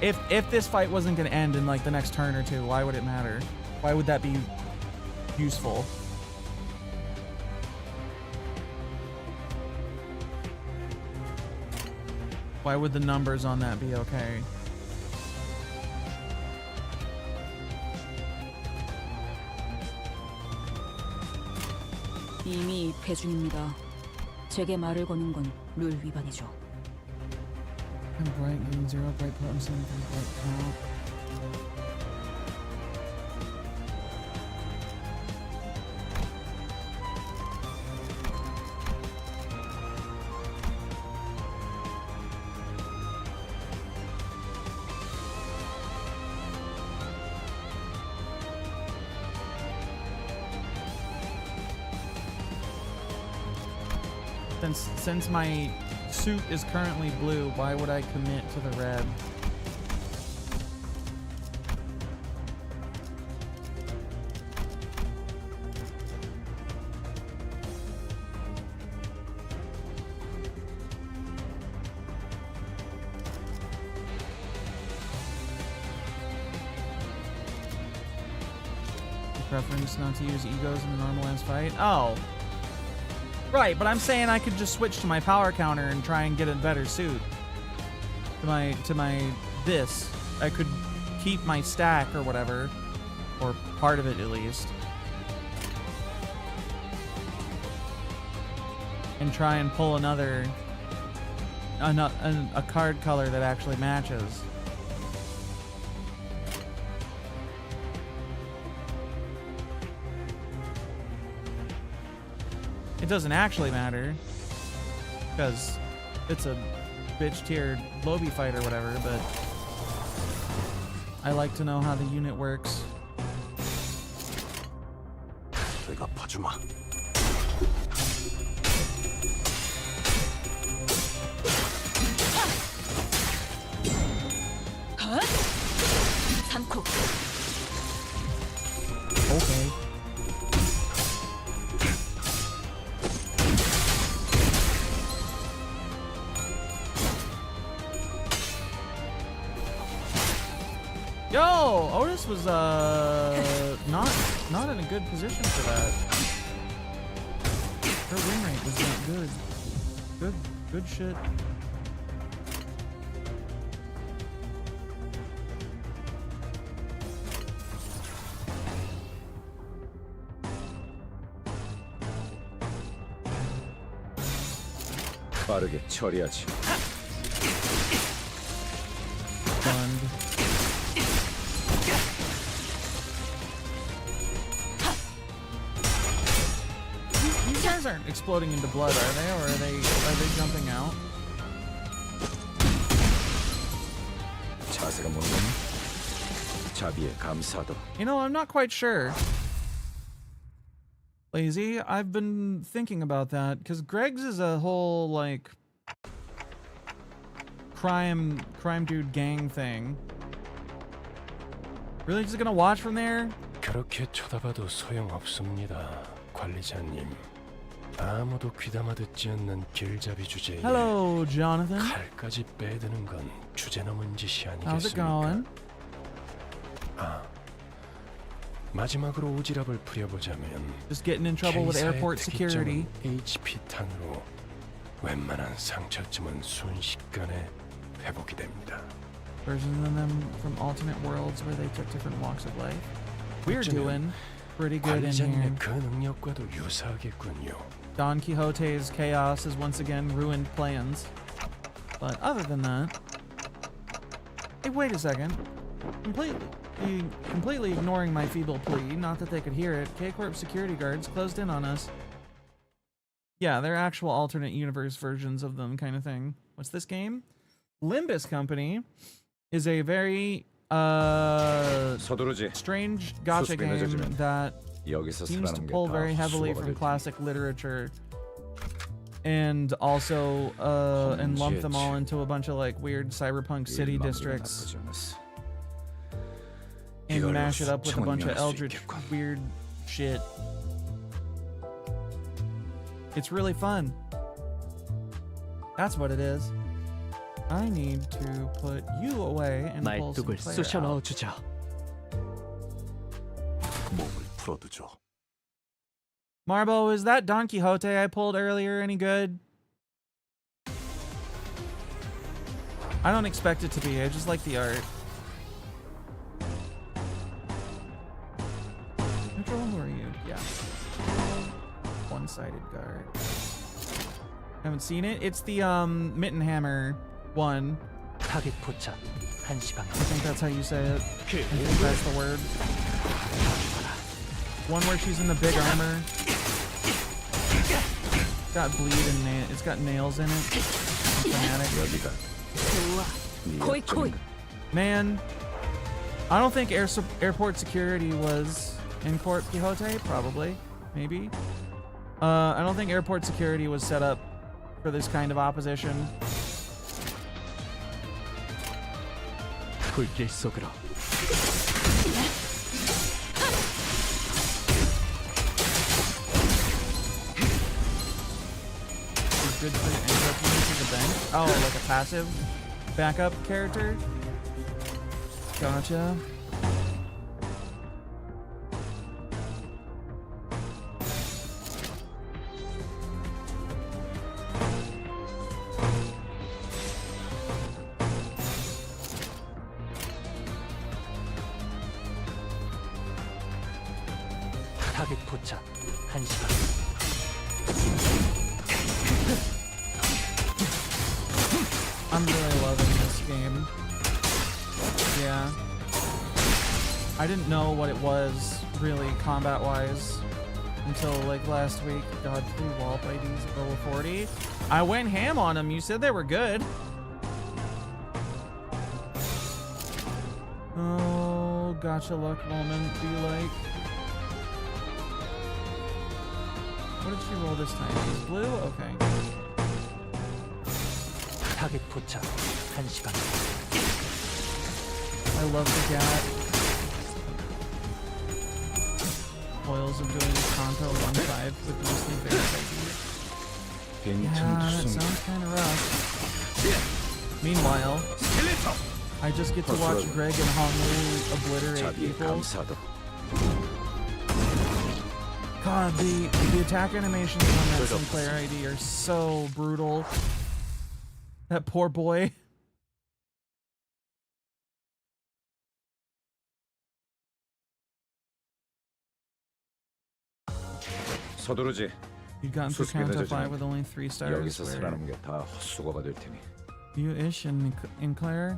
If this fight wasn't going to end in like the next turn or two, why would it matter? Why would that be useful? Why would the numbers on that be okay?
이미 입회 중입니다. 제게 말을 거는 건 룰 위반이죠.
Bright getting 0, bright potency, bright count. Since my suit is currently blue, why would I commit to the red? Preference not to use egos in a normalized fight? Oh. Right, but I'm saying I could just switch to my power counter and try and get a better suit. To my this. I could keep my stack or whatever. Or part of it at least. And try and pull a card color that actually matches. It doesn't actually matter, because it's a bitch tier lobby fight or whatever, but I like to know how the unit works.
내가 봐주마.
Okay. Yo, Otis was not in a good position for that. Her win rate was not good. Good shit.
빠르게 처리하지.
Fund. guys aren't exploding into blood, are they? Or are they jumping out?
자세가 뭔 거니? 자비에 감사도.
You know, I'm not quite sure. Lazy, I've been thinking about that because Greg's is a whole like crime dude gang thing. Really just gonna watch from there?
그렇게 쳐다봐도 소용없습니다, 관리자님. 아무도 귀담아 듣지 않는 길잡이 주제에
Hello, Jonathan.
칼까지 빼드는 건 주제넘은 짓이
How's it
아니겠습니까?
going?
아, 마지막으로 오지랖을 부려보자면
Just getting in trouble with
K사의
airport security.
특이점은 HP 탄으로 웬만한 상처쯤은 순식간에 회복이 됩니다.
Versions of them from alternate worlds where they took different walks of life. We're
어쩌면
doing pretty good in
관리자님의
here.
그 능력과도 유사하겠군요.
Don Quixote's chaos has once again ruined plans. But other than that... Hey, wait a second. Completely ignoring my feeble plea, not that they could hear it, K-Corp security guards closed in on us. Yeah, they're actual alternate universe versions of them kind of thing. What's this game? Limbus Company is a very
서두르지.
strange gacha game that
여기서
seems to
살아남은 게
pull
다
very heavily
헛수고가
from
될
classic literature and also and lump them all into a bunch of like weird cyberpunk
테니.
city
일 마무리가
districts
나쁘지 않았어.
and
이걸로
mash it up with a bunch of
청원할 수
eldritch
있겠군.
weird shit. It's really fun. That's what it is. I need to put you away and pull some
말뚝을
player
쑤셔
out.
넣어주죠.
몸을 풀어두죠.
Marbo, is that Don Quixote I pulled earlier any good? I don't expect it to be. I just like the art. Neutral, who are you? Yeah. One-sided guard. Haven't seen it. It's the Mitten Hammer one.
타겟 포착 1시 방향.
I think that's how you say it. I think that's the word. One where she's in the big armor. It's got bleed and it's got nails in it. Fanatic.
여기가 네
코이 코이.
Man, I don't think airport security was in Corp Quixote. Probably, maybe. I don't think airport security was set up for this kind of opposition.
불길 속으로.
Good for the bench. Oh, like a passive backup character. Gotcha.
타겟 포착 1시 방향.
I'm really loving this game. Yeah. I didn't know what it was, really, combat-wise, until, like, last week. God, 3 wallop IDs at level 40. I went ham on them. You said they were good. Oh, gotcha luck moment. Do you like? What did she roll this time? She's blue? Okay.
타겟 포착 1시 방향.
I love the gat. Foils of doing Canto 1-5 with mostly various ideas. Yeah, that sounds kind of rough. Meanwhile, I just get to watch Greg and Honglu obliterate
자비에
people.
감사도.
God, the attack animations on that Sinclair ID are so brutal. That poor boy.
서두르지.
You'd gotten through
수습이
Canto 5
늦어지면
with only 3 stars.
여기서
Where
살아남은 게 다 헛수고가 될 테니.
you ish and Claire?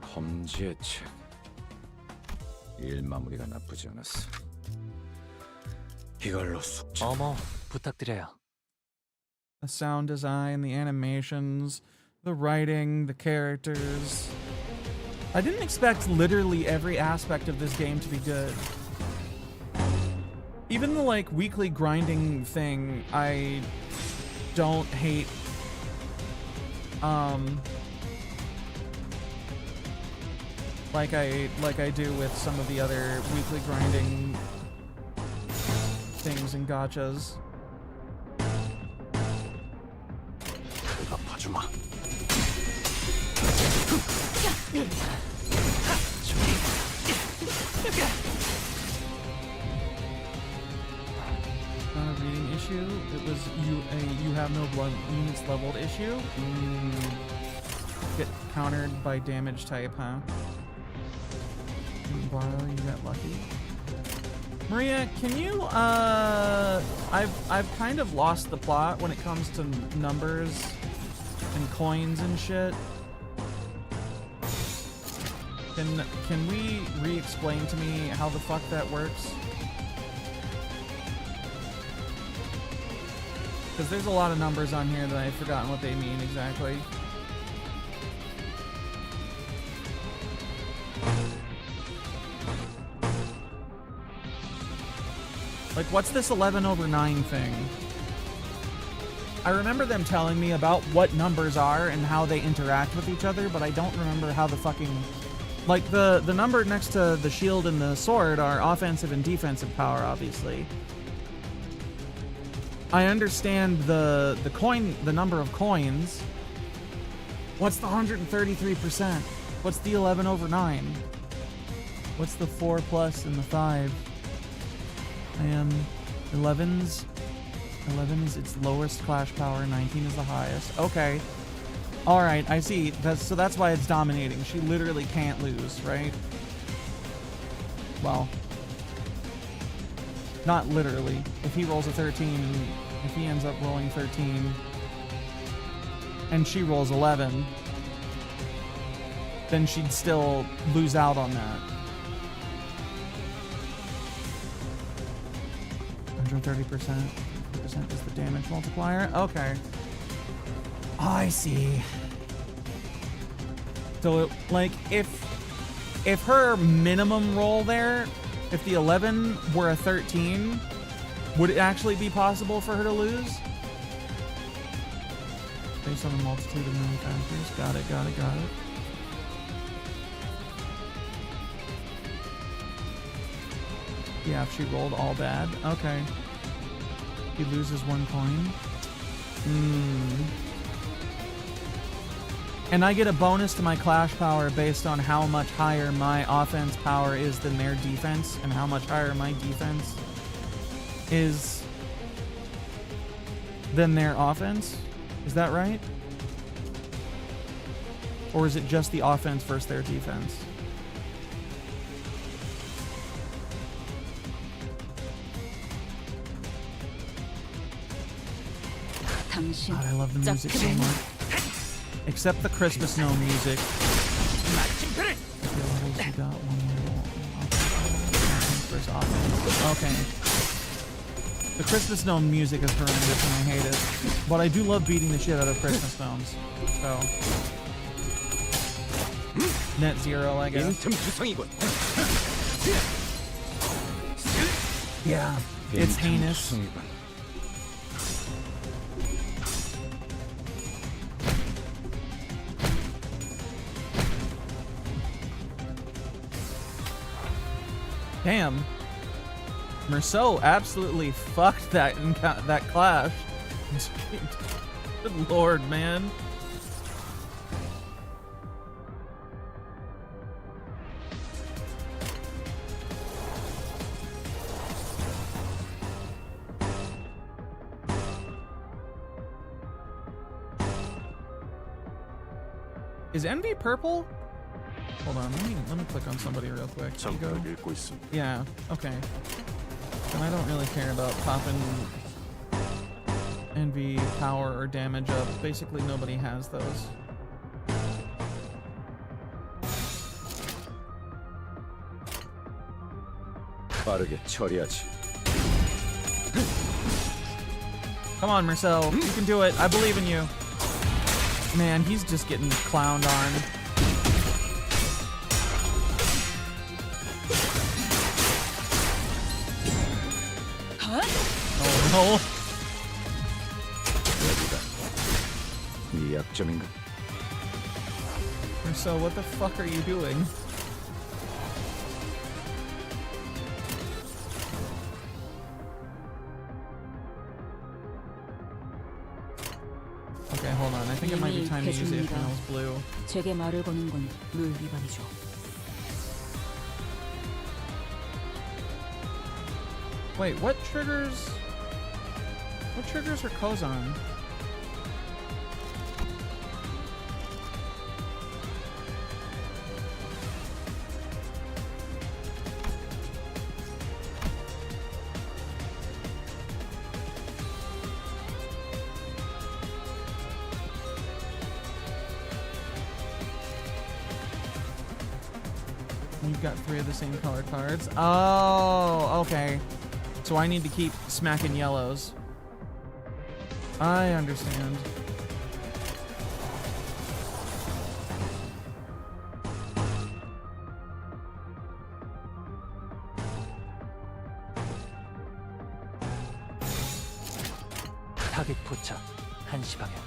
검지의 책. 일 마무리가 나쁘지 않았어. 이걸로 숙제.
어머, 부탁드려요.
The sound design, the animations, the writing, the characters. I didn't expect literally every aspect of this game to be good. Even the like weekly grinding thing, I don't hate. Like I do with some of the other weekly grinding things and gachas.
아파주마.
Not a reading issue. It was you have no blood units leveled issue. Get countered by damage type, huh? Didn't borrow, you got lucky. Maria, can you I've kind of lost the plot when it comes to numbers and coins and shit. Can we re-explain to me how the fuck that works? Because there's a lot of numbers on here that I've forgotten what they mean exactly. Like, what's this 11/9 thing? I remember them telling me about what numbers are and how they interact with each other, but I don't remember how the fucking... Like, the number next to the shield and the sword are offensive and defensive power, obviously. I understand the number of coins. What's the 133%? What's the 11/9? What's the 4 plus and the 5? And 11's its lowest clash power, 19 is the highest. Okay. Alright, I see. So that's why it's dominating. She literally can't lose, right? Well, not literally. If he rolls a 13, and if he ends up rolling 13, and she rolls 11, then she'd still lose out on that. 130%. 50% is the damage multiplier. Okay. I see. So, like, if her minimum roll there, if the 11 were a 13, would it actually be possible for her to lose? Based on a multitude of known factors. Got it. Yeah, if she rolled all bad. Okay. He loses 1 coin. And I get a bonus to my clash power based on how much higher my offense power is than their defense, and how much higher my defense is than their offense. Is that right? Or is it just the offense versus their defense? God, I love the music so much. Except the Christmas Snow music. Okay. The Christmas Gnome music is horrendous and I hate it. But I do love beating the shit out of Christmas Gnomes. So... Net zero, I guess. Yeah, it's heinous. Damn. Merceau absolutely fucked that clash. Good lord, man. Is Envy purple? Hold on, let me click on somebody real quick. Yeah, okay. And I don't really care about popping Envy power or damage up. Basically nobody has those.
빠르게 처리하지.
Come on, Marcel. You can do it. I believe in you. Man, he's just getting clowned on. Oh no.
네 약점인가?
Marcel, what the fuck are you doing? Okay, hold on. I think it might be time to use Ishmael's blue.
제게 말을 거는 건 룰 위반이죠.
Wait, what triggers her Kozan? You've got 3 of the same color cards. Oh, okay. So I need to keep smacking yellows. I understand.
타겟 포착 1시 방향.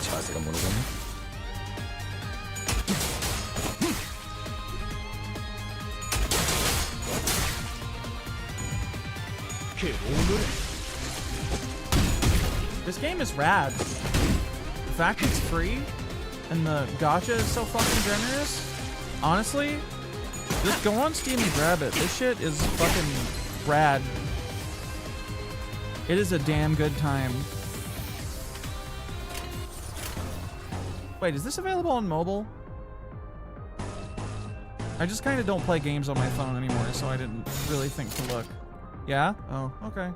자세가 무너졌네.
This game is rad. The fact it's free and the gacha is so fucking generous. Honestly, just go on Steam and grab it. This shit is fucking rad. It is a damn good time. Wait, is this available on mobile? I just kind of don't play games on my phone anymore, so I didn't really think to look. Yeah? Oh, okay.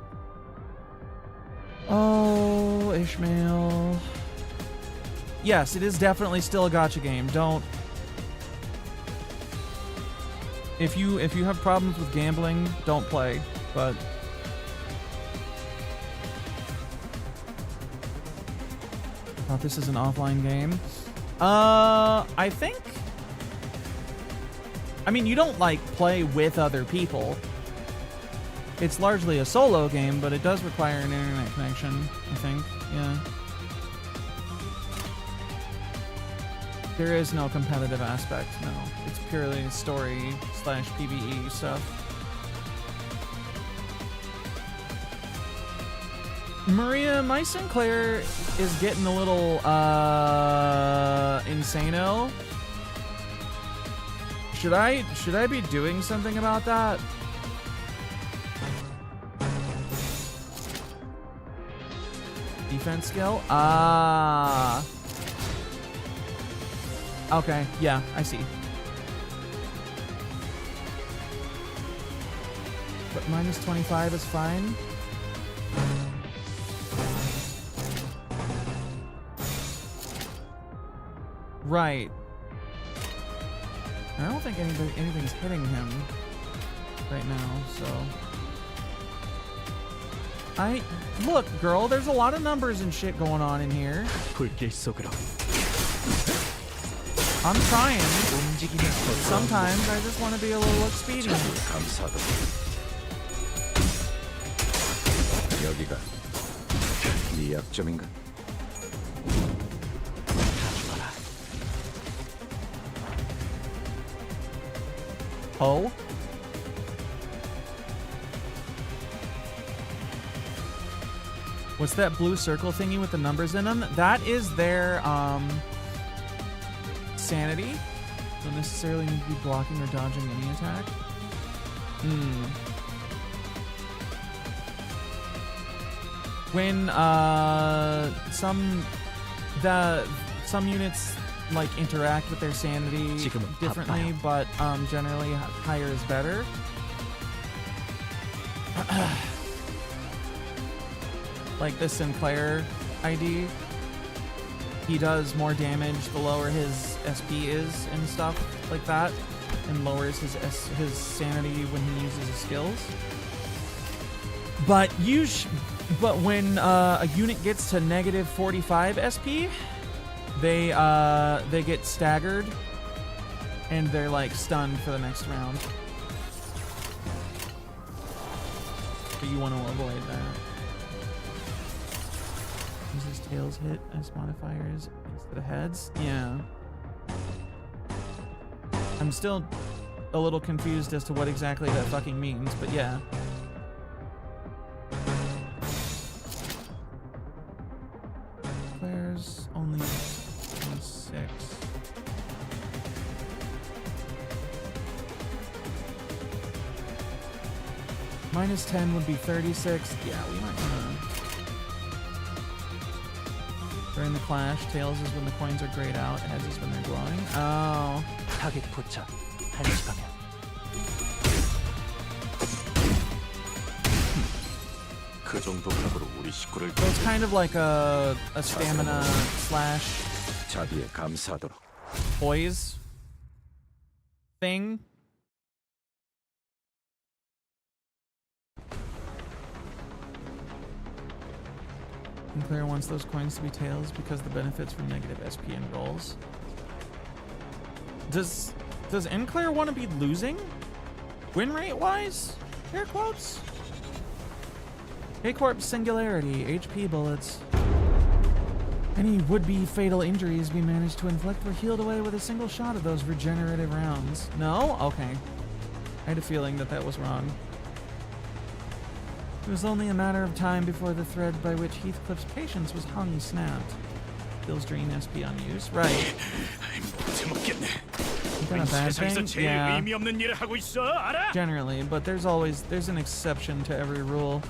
Oh, Ishmael. Yes, it is definitely still a gacha game. Don't... If you have problems with gambling, don't play, but... Thought this is an offline game. I think... I mean, you don't, like, play with other people. It's largely a solo game, but it does require an internet connection, I think. Yeah. There is no competitive aspect, no. It's purely story/PvE stuff. Maria, my Sinclair is getting a little, insano. Should I be doing something about that? Defense skill? Ah. Okay, yeah, I see. But minus 25 is fine. Right. I don't think anything's hitting him right now, so... Look, girl, there's a lot of numbers and shit going on in here. I'm trying. Sometimes I just want to be a little expedient.
여기가 네 약점인가?
Oh? What's that blue circle thingy with the numbers in them? That is their, sanity. Don't necessarily need to be blocking or dodging any attack. When, some units, like, interact with their sanity differently, but, generally higher is better. Like the Sinclair ID, he does more damage the lower his SP is and stuff. like that and lowers his sanity when he uses his skills. But when a unit gets to negative 45 SP, they get staggered and they're like stunned for the next round. But you want to avoid that. Uses tails hit as modifiers instead of heads? Yeah. I'm still a little confused as to what exactly that fucking means, but yeah. Claire's only 6. Minus 10 would be 36. Yeah, we might wanna... During the clash, tails is when the coins are grayed out, heads is when they're glowing. Oh.
타겟 포착 1시 방향.
그 정도 각으로 우리 식구를
So it's kind of like a stamina slash
자비에 감사하도록.
poise thing. And Claire wants those coins to be tails because the benefits from negative SP and rolls. Does Claire want to be losing? Win rate wise? Air quotes? A-Corp Singularity, HP bullets. Any would-be fatal injuries we managed to inflict were healed away with a single shot of those regenerative rounds. No? Okay. I had a feeling that was wrong. It was only a matter of time before the thread by which Heathcliff's patience was hung snapped. Kills drain SP on use. Right. Kind of bad thing? Yeah. Generally, but there's an exception to every rule.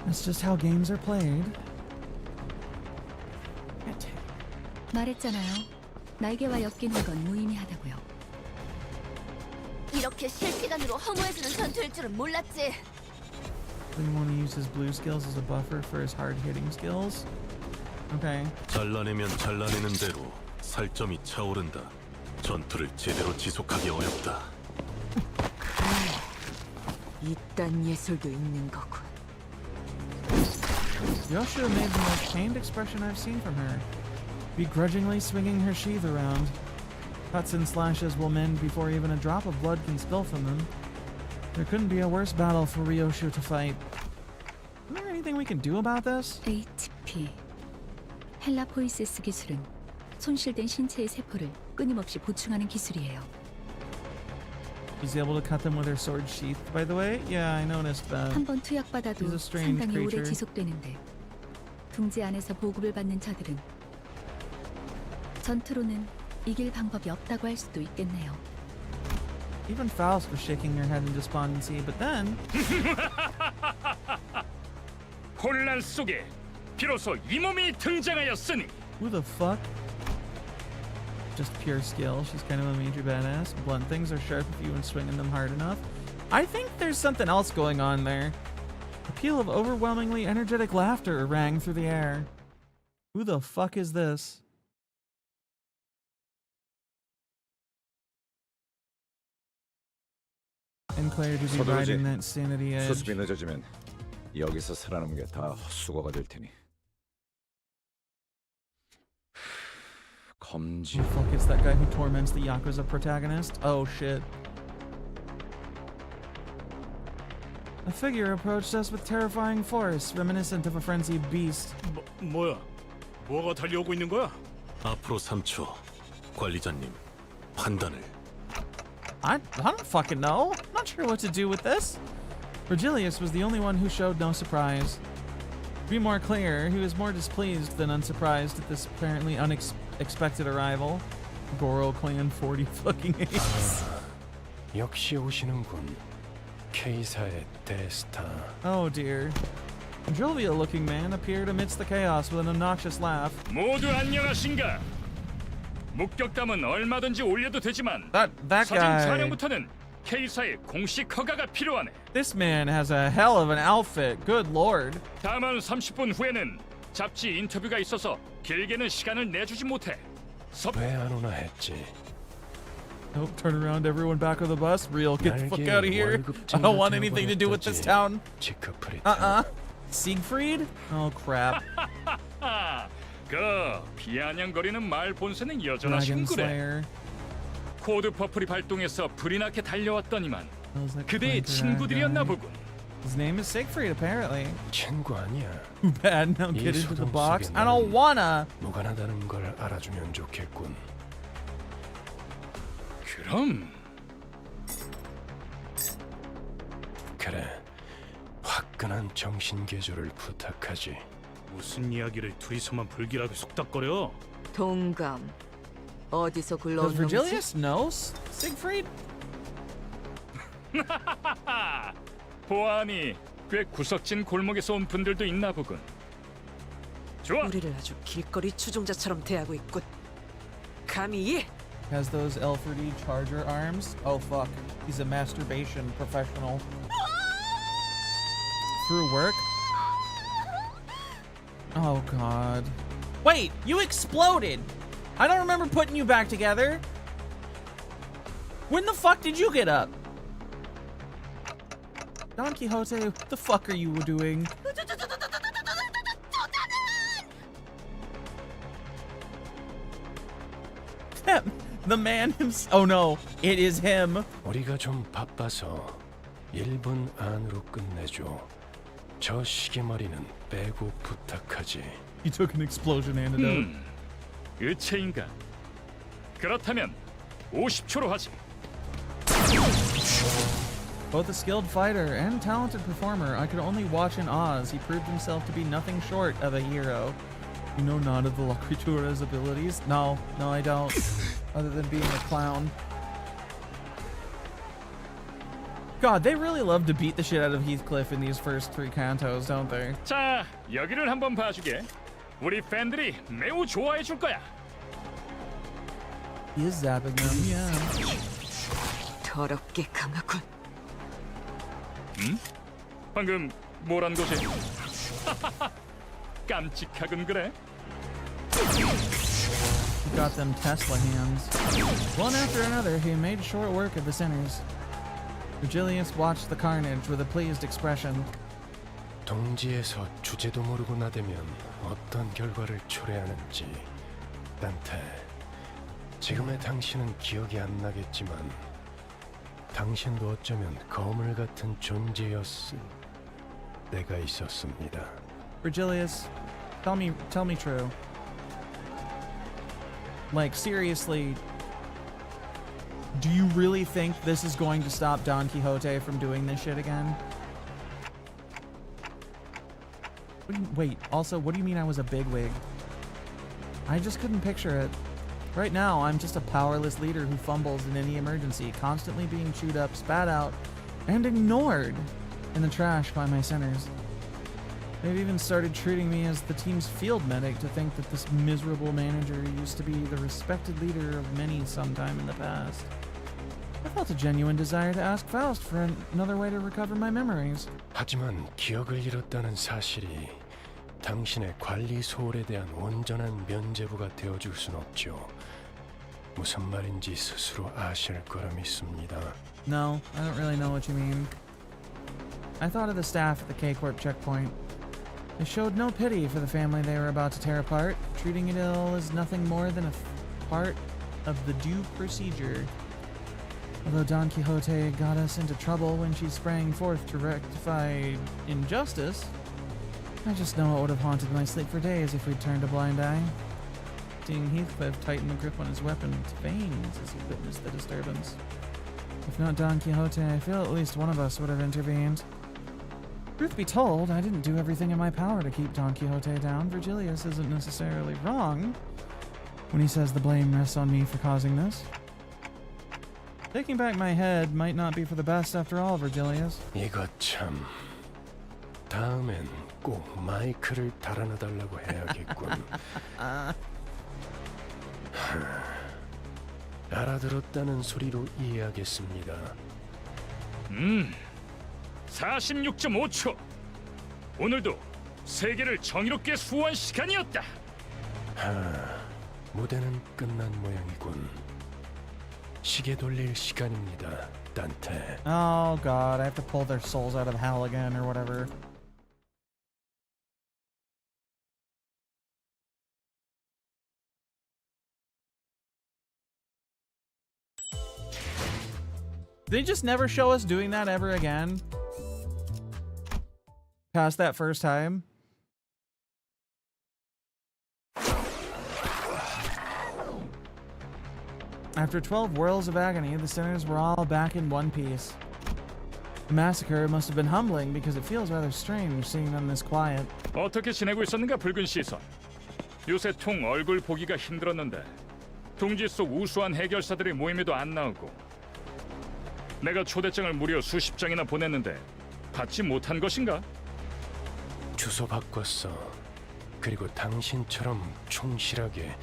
That's just how games are played.
말했잖아요. 날개와 엮이는 건 무의미하다고요.
이렇게 실시간으로 허무해지는 전투일 줄은 몰랐지.
We want to use his blue skills as a buffer for his hard-hitting skills. Okay.
잘라내면 잘라내는 대로 살점이 차오른다. 전투를 제대로 지속하기 어렵다.
이딴 예술도 있는 거군.
Yoshua made the most pained expression I've seen from her, begrudgingly swinging her sheath around. Cuts and slashes will mend before even a drop of blood can spill from them. There couldn't be a worse battle for Ryoshu to fight. Is there anything we can do about this?
HP. 헬라 포이세스 기술은 손실된 신체의 세포를 끊임없이 보충하는 기술이에요.
She's able to cut them with her sword sheathed, by the way? Yeah, I noticed that.
한번 투약받아도
She's a strange
상당히 오래
creature.
지속되는데 둥지 안에서 보급을 받는 자들은 전투로는 이길 방법이 없다고 할 수도 있겠네요.
Even Faust was shaking her head in despondency, but then...
혼란 속에 비로소 이 몸이 등장하였으니.
Who the fuck? Just pure skill. She's kind of a major badass. Blunt things are sharp if you and swinging them hard enough. I think there's something else going on there. A peal of overwhelmingly energetic laughter rang through the air. Who the fuck is this? And Claire to be riding that sanity edge.
수습이 늦어지면 여기서 살아남은 게 다 헛수고가 될 테니. 검지.
Who the fuck is that guy who torments the Yakuza protagonist? Oh shit. A figure approached us with terrifying force, reminiscent of a frenzied beast.
뭐야? 뭐가 달려오고 있는 거야?
앞으로 3초. 관리자님, 판단을.
I don't fucking know. I'm not sure what to do with this. Virgilius was the only one who showed no surprise. To be more clear, he was more displeased than unsurprised at this apparently unexpected arrival. Goro clan 40 fucking 8.
역시 오시는군. K사의 대스타.
Oh dear. A jovial-looking man appeared amidst the chaos with an obnoxious laugh.
모두 안녕하신가? 목격담은 얼마든지 올려도 되지만
That
사진
guy.
촬영부터는 K사의 공식 허가가 필요하네.
This man has a hell of an outfit. Good lord.
다만 30분 후에는 잡지 인터뷰가 있어서 길게는 시간을 내주지 못해.
왜 안 오나 했지.
Nope, turn around, everyone back on the bus. Real, get the fuck out of here. I don't want anything to do with this town. Siegfried? Oh crap.
그 비아냥거리는 말 본새는
Dragon
여전하신 그래.
Slayer.
코드 퍼플이 발동해서 불이 나게 달려왔더니만
Smells like
그대의
Clinker,
친구들이었나
that guy.
보군.
His name is Siegfried, apparently.
친구 아니야.
Too bad. Now get into the
소동
box.
속에
I don't
나는
wanna.
무관하다는 걸 알아주면 좋겠군.
그럼
그래, 화끈한 정신 개조를 부탁하지.
무슨 이야기를 둘이서만 불길하게 속닥거려?
동감. 어디서
Does
굴러온 놈이지?
Virgilius know Siegfried?
보아하니 꽤 구석진 골목에서 온 분들도 있나 보군. 좋아.
우리를 아주 길거리 추종자처럼 대하고 있군. 감히
Has those Elfordy charger arms? Oh fuck. He's a masturbation professional. Through work? Oh god. Wait, you exploded! I don't remember putting you back together. When the fuck did you get up? Don Quixote, what the fuck are you doing? The man himself. Oh no, it is him.
우리가 좀 바빠서 1분 안으로 끝내줘. 저 시계머리는 빼고 부탁하지.
He took an explosion antidote.
의체인가? 그렇다면 50초로 하지.
Both a skilled fighter and talented performer, I could only watch in awe as he proved himself to be nothing short of a hero. You know none of the La Critura's abilities? No, I don't. Other than being a clown. God, they really love to beat the shit out of Heathcliff in these first 3 cantos, don't they?
자, 여기를 한번 봐주게. 우리 팬들이 매우 좋아해 줄 거야.
He is zapping them, yeah.
더럽게 강하군.
응? 방금 뭐란 거지? 깜찍하군 그래.
He got them Tesla hands. One after another, he made short work of the sinners. Virgilius watched the carnage with a pleased expression.
동지에서 주제도 모르고 나대면 어떤 결과를 초래하는지. 단테, 지금의 당신은 기억이 안 나겠지만 당신도 어쩌면 거물 같은 존재였을 때가 있었습니다.
Virgilius, tell me true. Like, seriously, do you really think this is going to stop Don Quixote from doing this shit again? Wait, also, what do you mean I was a bigwig? I just couldn't picture it. Right now, I'm just a powerless leader who fumbles in any emergency, constantly being chewed up, spat out, and ignored in the trash by my sinners. They've even started treating me as the team's field medic to think that this miserable manager used to be the respected leader of many sometime in the past. I felt a genuine desire to ask Faust for another way to recover my memories.
하지만 기억을 잃었다는 사실이 당신의 관리 소홀에 대한 온전한 면죄부가 되어줄 순 없죠. 무슨 말인지 스스로 아실 거라 믿습니다.
No, I don't really know what you mean. I thought of the staff at the K-Corp checkpoint. They showed no pity for the family they were about to tear apart, treating it all as nothing more than a part of the due procedure. Although Don Quixote got us into trouble when she sprang forth to rectify injustice, I just know it would have haunted my sleep for days if we'd turned a blind eye. Seeing Heathcliff tighten the grip on his weapon's veins as he witnessed the disturbance. If not Don Quixote, I feel at least one of us would have intervened. Truth be told, I didn't do everything in my power to keep Don Quixote down. Virgilius isn't necessarily wrong when he says the blame rests on me for causing this. Taking back my head might not be for the best after all, Virgilius.
이거 참... 다음엔 꼭 마이크를 달아놔달라고 해야겠군. 알아들었다는 소리로 이해하겠습니다.
46.5초. 오늘도 세계를 정의롭게 수호한 시간이었다.
무대는 끝난 모양이군. 시계 돌릴 시간입니다, 단테.
Oh god, I have to pull their souls out of hell again or whatever. They just never show us doing that ever again? Past that first time? After 12 whirls of agony, the sinners were all back in one piece. The massacre must have been humbling because it feels rather strange seeing them this quiet.
어떻게 지내고 있었는가 붉은 시선. 요새 통 얼굴 보기가 힘들었는데 둥지 속 우수한 해결사들의 모임에도 안 나오고 내가 초대장을 무려 수십 장이나 보냈는데 받지 못한 것인가?
주소 바꿨어. 그리고 당신처럼 충실하게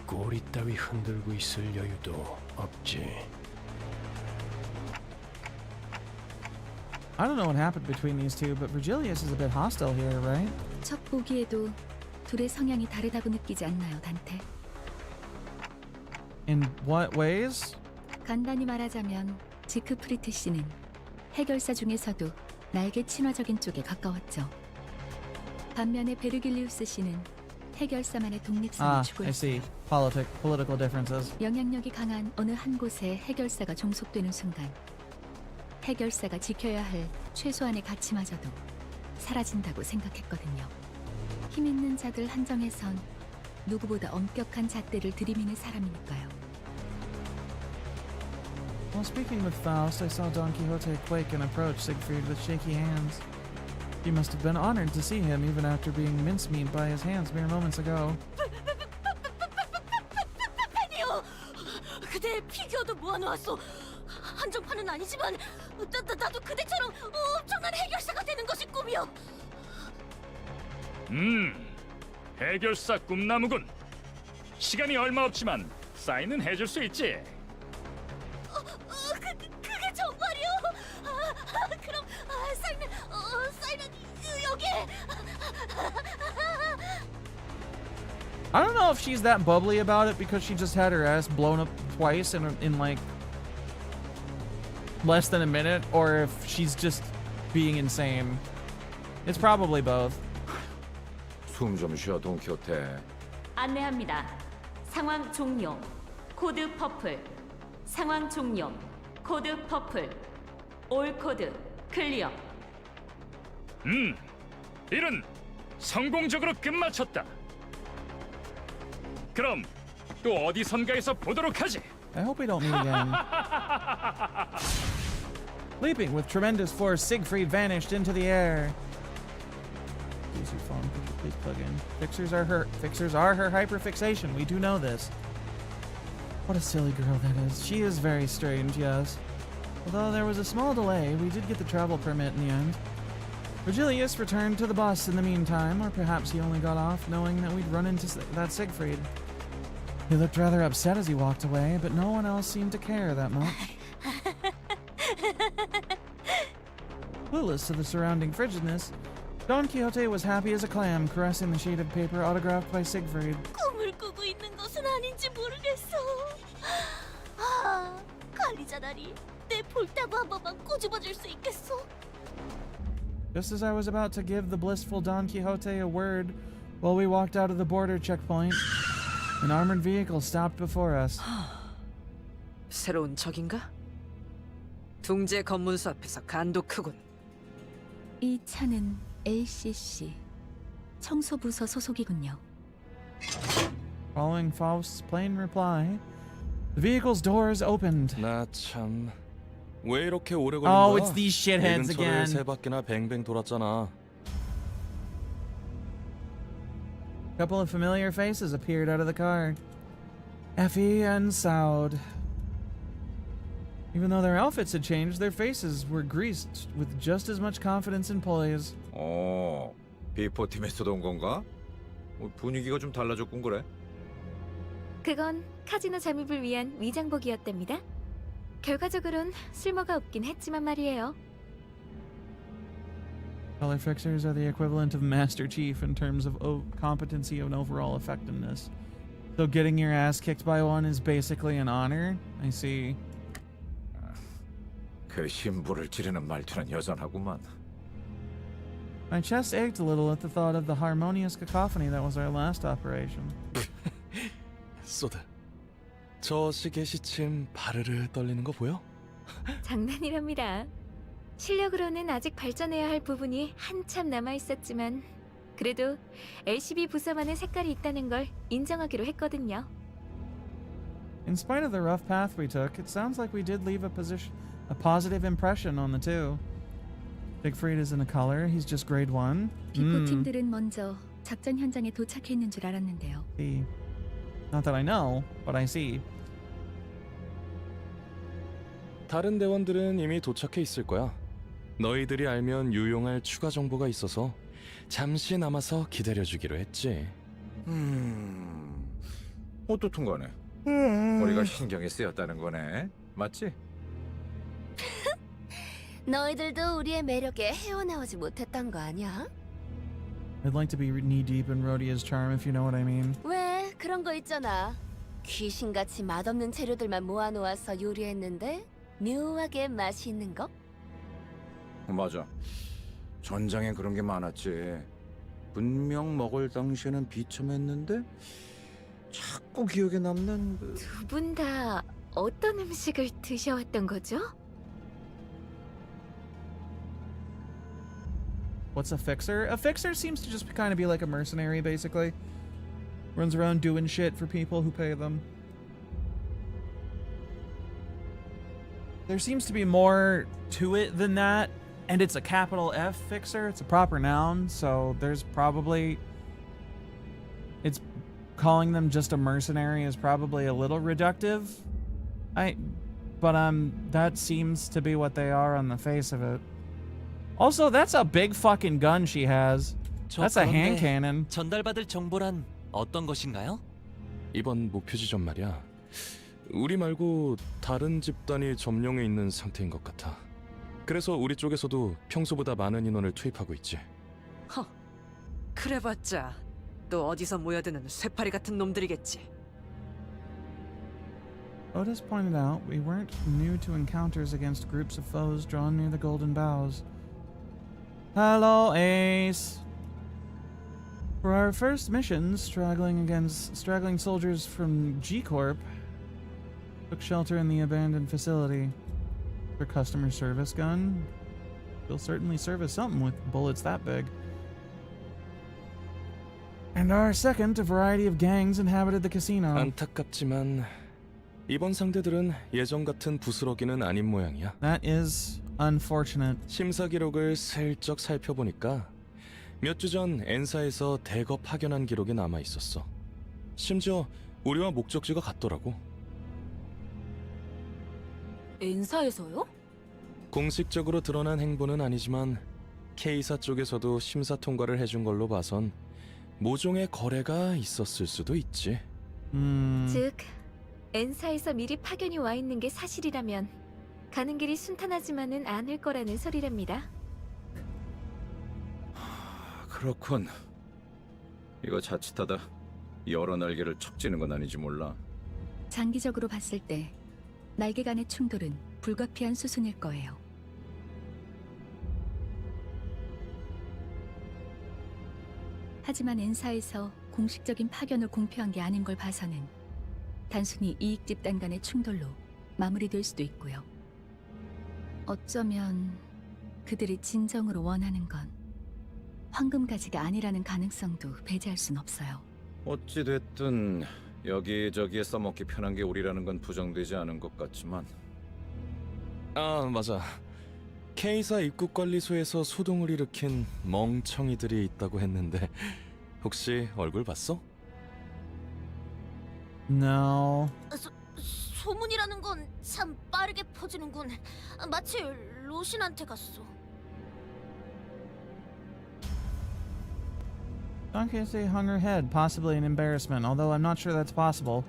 꼬리 따위 흔들고 있을 여유도 없지.
I don't know what happened between these two, but Virgilius is a bit hostile here, right?
첫 보기에도 둘의 성향이 다르다고 느끼지 않나요, 단테?
In what ways?
간단히 말하자면 지크프리트 씨는 해결사 중에서도 날개 친화적인 쪽에 가까웠죠. 반면에 베르길리우스 씨는 해결사만의 독립성을
I
추구했어요.
see. Political differences.
영향력이 강한 어느 한 곳에 해결사가 종속되는 순간 해결사가 지켜야 할 최소한의 가치마저도 사라진다고 생각했거든요. 힘 있는 자들 한정에선 누구보다 엄격한 잣대를 들이미는 사람이니까요.
While speaking with Faust, I saw Don Quixote quake and approach Siegfried with shaky hands. He must have been honored to see him even after being mincemeat by his hands mere moments ago.
팬이요. 그대 피규어도 모아놓았어. 한정판은 아니지만 나도 그대처럼 엄청난 해결사가 되는 것이 꿈이요.
해결사 꿈나무군. 시간이 얼마 없지만 사인은 해줄 수 있지.
그게 정말이요? 그럼 사인은 여기.
I don't know if she's that bubbly about it because she just had her ass blown up twice in like less than a minute, or if she's just being insane. It's probably both.
숨 좀 쉬어, 돈키호테.
안내합니다. 상황 종료. 코드 퍼플. 상황 종료. 코드 퍼플. 올 코드 클리어.
일은 성공적으로 끝마쳤다. 그럼 또 어디선가에서 보도록 하지.
I hope we don't meet again. Leaping with tremendous force, Siegfried vanished into the air. Use your phone, could you please plug in? Fixers are her hyperfixation. We do know this. What a silly girl that is. She is very strange, yes. Although there was a small delay, we did get the travel permit in the end. Virgilius returned to the bus in the meantime, or perhaps he only got off knowing that we'd run into that Siegfried. He looked rather upset as he walked away, but no one else seemed to care that much. Clueless to the surrounding frigidness, Don Quixote was happy as a clam, caressing the sheet of paper autographed by Siegfried.
꿈을 꾸고 있는 것은 아닌지 모르겠어. 관리자다리, 내 볼따구 한 번만 꼬집어줄 수 있겠어?
Just as I was about to give the blissful Don Quixote a word, while we walked out of the border checkpoint, an armored vehicle stopped before us.
새로운 적인가? 둥지의 검문소 앞에서 간도 크군.
이 차는 LCC 청소부서 소속이군요.
Following Faust's plain reply, the vehicle's doors opened.
나 참... 왜 이렇게 오래 걸린
Oh,
거야?
it's these shitheads
이 근처를
again.
세 바퀴나 뱅뱅 돌았잖아.
A couple of familiar faces appeared out of the car. Effie and Saud. Even though their outfits had changed, their faces were greased with just as much confidence and poise.
비포 팀에서도 온 건가? 분위기가 좀 달라졌군 그래.
그건 카지노 잠입을 위한 위장복이었답니다. 결과적으로는 쓸모가 없긴 했지만 말이에요.
Color fixers are the equivalent of Master Chief in terms of competency and overall effectiveness. So getting your ass kicked by one is basically an honor? I see.
그 심부를 찌르는 말투는 여전하구만.
My chest ached a little at the thought of the harmonious cacophony that was our last operation.
소드, 저 시계 시침 바르르 떨리는 거 보여?
장난이랍니다. 실력으로는 아직 발전해야 할 부분이 한참 남아 있었지만 그래도 LCB 부서만의 색깔이 있다는 걸 인정하기로 했거든요.
In spite of the rough path we took, it sounds like we did leave a positive impression on the two. Siegfried isn't a color, he's just grade 1.
비포 팀들은 먼저 작전 현장에 도착했는 줄 알았는데요.
See. Not that I know, but I see.
다른 대원들은 이미 도착해 있을 거야. 너희들이 알면 유용할 추가 정보가 있어서 잠시 남아서 기다려주기로 했지.
어떻든 간에 우리가 신경이 쓰였다는 거네. 맞지?
너희들도 우리의 매력에 헤어나오지 못했던 거 아니야?
I'd like to be knee-deep in Rhodia's charm, if you know what I mean.
왜 그런 거 있잖아. 귀신같이 맛없는 재료들만 모아놓아서 요리했는데 묘하게 맛이 있는 거?
맞아. 전장에 그런 게 많았지. 분명 먹을 당시에는 비참했는데 자꾸 기억에 남는 그...
두 분 다 어떤 음식을 드셔왔던 거죠?
What's a fixer? A fixer seems to just kind of be like a mercenary, basically. Runs around doing shit for people who pay them. There seems to be more to it than that, and it's a capital F fixer. It's a proper noun, so there's probably... It's calling them just a mercenary is probably a little reductive. But that seems to be what they are on the face of it. Also, that's a big fucking gun she has. That's a hand cannon.
전달받을 정보란 어떤 것인가요?
이번 목표 지점 말이야. 우리 말고 다른 집단이 점령해 있는 상태인 것 같아. 그래서 우리 쪽에서도 평소보다 많은 인원을 투입하고 있지.
허, 그래봤자 또 어디서 모여드는 쇠파리 같은 놈들이겠지.
Otis pointed out we weren't new to encounters against groups of foes drawn near the Golden Boughs. Hello, Ace. For our first mission, straggling soldiers from G-Corp took shelter in the abandoned facility. Their customer service gun will certainly service something with bullets that big. And our second, a variety of gangs inhabited the casino.
안타깝지만 이번 상대들은 예전 같은 부스러기는 아닌 모양이야.
That is unfortunate.
심사 기록을 슬쩍 살펴보니까 몇 주 전 엔사에서 대거 파견한 기록이 남아 있었어. 심지어 우리와 목적지가 같더라고.
엔사에서요?
공식적으로 드러난 행보는 아니지만 K사 쪽에서도 심사 통과를 해준 걸로 봐선 모종의 거래가 있었을 수도 있지.
즉, 엔사에서 미리 파견이 와 있는 게 사실이라면 가는 길이 순탄하지만은 않을 거라는 소리랍니다.
그렇군. 이거 자칫하다 여러 날개를 척지는 건 아닌지 몰라.
장기적으로 봤을 때 날개 간의 충돌은 불가피한 수순일 거예요. 하지만 엔사에서 공식적인 파견을 공표한 게 아닌 걸 봐서는 단순히 이익 집단 간의 충돌로 마무리될 수도 있고요. 어쩌면 그들이 진정으로 원하는 건 황금 가지가 아니라는 가능성도 배제할 순 없어요.
어찌 됐든 여기저기에 써먹기 편한 게 우리라는 건 부정되지 않은 것 같지만.
아, 맞아. K사 입국관리소에서 소동을 일으킨 멍청이들이 있다고 했는데 혹시 얼굴 봤어?
No.
소문이라는 건 참 빠르게 퍼지는군. 마치 로신한테 갔어.
Donkey hung her head, possibly in embarrassment, although I'm not sure that's possible.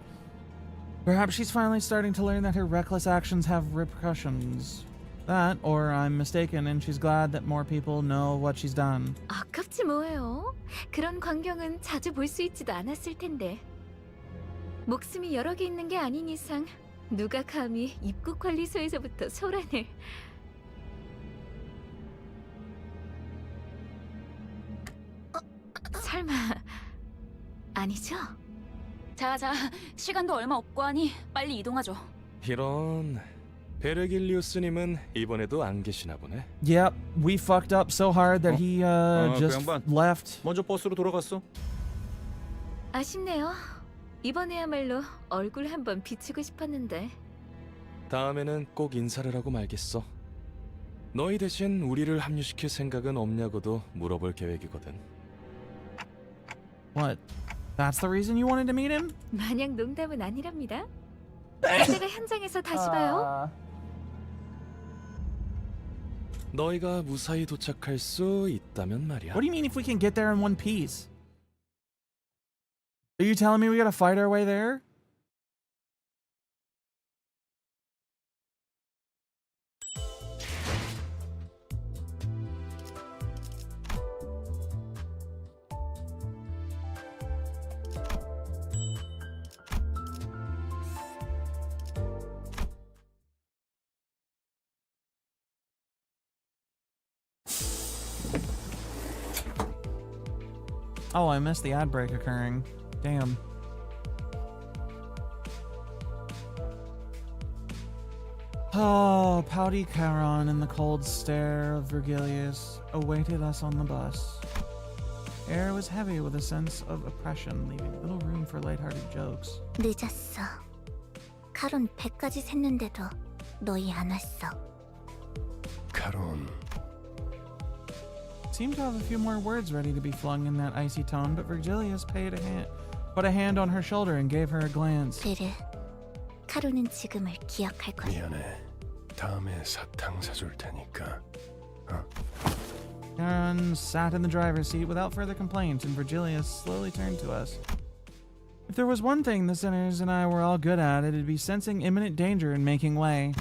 Perhaps she's finally starting to learn that her reckless actions have repercussions. That, or I'm mistaken and she's glad that more people know what she's done.
아깝지 뭐예요. 그런 광경은 자주 볼 수 있지도 않았을 텐데. 목숨이 여러 개 있는 게 아닌 이상 누가 감히 입국관리소에서부터 소란을... 설마 아니죠?
자자, 시간도 얼마 없고 하니 빨리 이동하죠.
이런 베르길리우스님은 이번에도 안 계시나 보네.
Yep, we fucked up so hard that he just
그 양반.
left.
먼저 버스로 돌아갔어.
아쉽네요. 이번에야말로 얼굴 한번 비추고 싶었는데.
다음에는 꼭 인사를 하고 말겠어. 너희 대신 우리를 합류시킬 생각은 없냐고도 물어볼 계획이거든.
What? That's the reason you wanted to meet him?
마냥 농담은 아니랍니다. 이따가 현장에서 다시 봐요.
너희가 무사히 도착할 수 있다면 말이야.
What do you mean if we can get there in one piece? Are you telling me we gotta fight our way there? Oh, I missed the ad break occurring. Damn. Oh, pouty Charon and the cold stare of Virgilius awaited us on the bus. Air was heavy with a sense of oppression, leaving little room for lighthearted jokes.
늦었어. 카론 100까지 샜는데도 너희 안 왔어.
카론.
Seemed to have a few more words ready to be flung in that icy tone, but Virgilius put a hand on her shoulder and gave her a glance.
베르, 카론은 지금을 기억할 거야.
미안해. 다음에 사탕 사줄 테니까.
Charon sat in the driver's seat without further complaint, and Virgilius slowly turned to us. If there was one thing the sinners and I were all good at, it'd be sensing imminent danger and making way.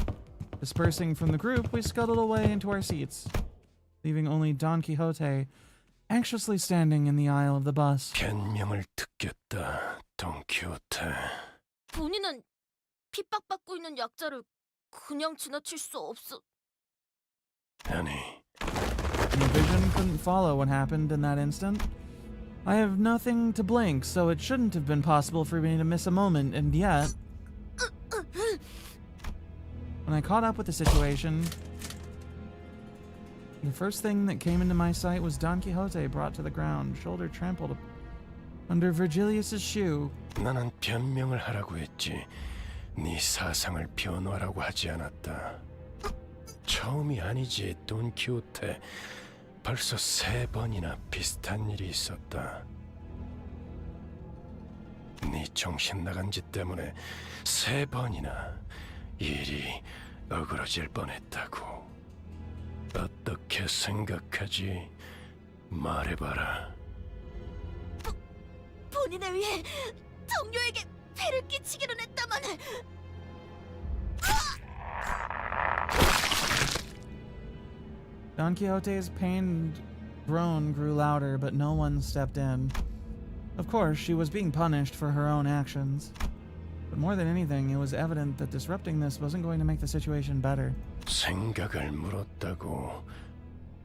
Dispersing from the group, we scuttled away into our seats, leaving only Don Quixote anxiously standing in the aisle of the bus.
변명을 듣겠다, 돈키호테.
본인은 핍박받고 있는 약자를 그냥 지나칠 수 없어.
아니,
My vision couldn't follow what happened in that instant. I have nothing to blink, so it shouldn't have been possible for me to miss a moment, and yet... When I caught up with the situation, the first thing that came into my sight was Don Quixote brought to the ground, shoulder trampled under Virgilius's shoe.
나는 변명을 하라고 했지. 네 사상을 변화라고 하지 않았다. 처음이 아니지, 돈키호테. 벌써 3번이나 비슷한 일이 있었다. 네 정신 나간 짓 때문에 3번이나 일이 어그러질 뻔했다고. 어떻게 생각하지? 말해봐라.
본인을 위해 동료에게 폐를 끼치기는 했다만.
Don Quixote's pained groan grew louder, but no one stepped in. Of course, she was being punished for her own actions. But more than anything, it was evident that disrupting this wasn't going to make the situation better.
생각을 물었다고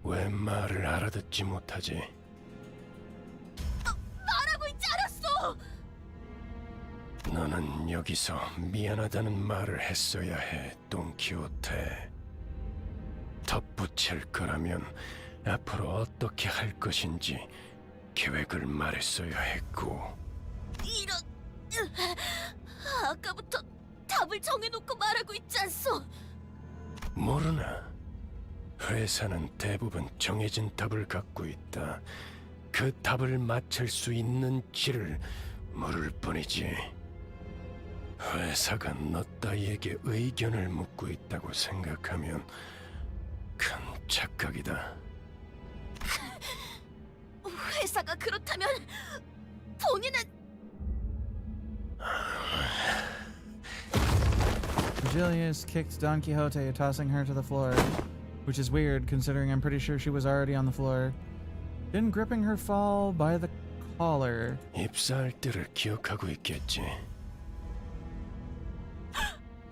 왜 말을 알아듣지 못하지?
말하고 있지 않았어.
너는 여기서 미안하다는 말을 했어야 해, 돈키호테. 덧붙일 거라면 앞으로 어떻게 할 것인지 계획을 말했어야 했고.
이런... 아까부터 답을 정해놓고 말하고 있지 않소?
모르나? 회사는 대부분 정해진 답을 갖고 있다. 그 답을 맞출 수 있는 길을 물을 뿐이지. 회사가 너 따위에게 의견을 묻고 있다고 생각하면 큰 착각이다.
회사가 그렇다면 본인은...
Virgilius kicked Don Quixote, tossing her to the floor, which is weird considering I'm pretty sure she was already on the floor, then gripping her fall by the collar.
입사할 때를 기억하고 있겠지.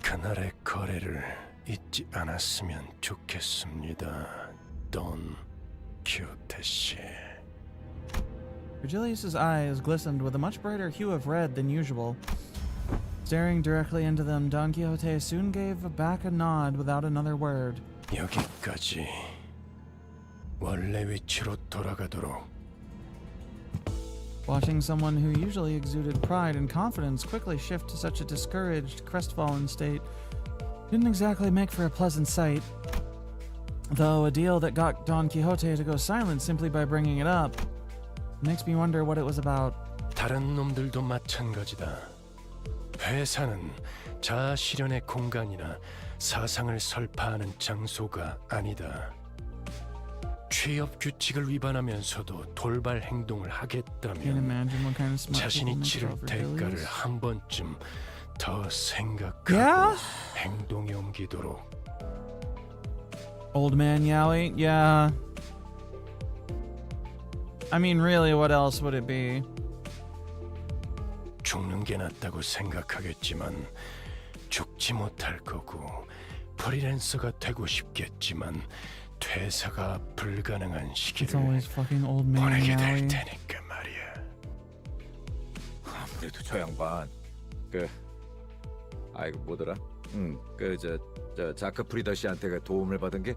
그날의 거래를 잊지 않았으면 좋겠습니다, 돈 키호테 씨.
Virgilius's eyes glistened with a much brighter hue of red than usual. Staring directly into them, Don Quixote soon gave back a nod without another word.
여기까지. 원래 위치로 돌아가도록.
Watching someone who usually exuded pride and confidence quickly shift to such a discouraged, crestfallen state didn't exactly make for a pleasant sight. Though a deal that got Don Quixote to go silent simply by bringing it up makes me wonder what it was about.
다른 놈들도 마찬가지다. 회사는 자아 실현의 공간이나 사상을 설파하는 장소가 아니다. 취업 규칙을 위반하면서도 돌발 행동을
Can't
하겠다면
imagine what kind of smart people
자신이
make
치를
over
대가를
Virgilius.
한 번쯤 더 생각하고
Yeah?
행동에 옮기도록.
Old man Yowie? Yeah. I mean, really, what else would it be?
죽는 게 낫다고 생각하겠지만 죽지 못할 거고 프리랜서가 되고 싶겠지만 퇴사가 불가능한
It's
시기를
always fucking old man
보내게 될
Yowie.
테니까 말이야.
아무래도 저 양반 아이고 뭐더라? 저 자크 프리더 씨한테 도움을 받은 게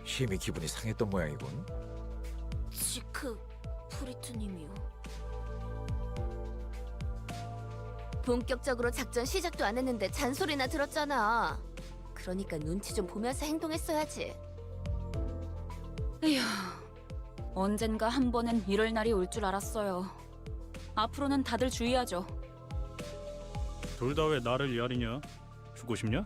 힘이 기분이 상했던 모양이군.
지크 프리트님이요.
본격적으로 작전 시작도 안 했는데 잔소리나 들었잖아. 그러니까 눈치 좀 보면서 행동했어야지.
에휴, 언젠가 한 번은 이럴 날이 올 줄 알았어요. 앞으로는 다들 주의하죠.
둘 다 왜 나를 야리냐? 죽고 싶냐?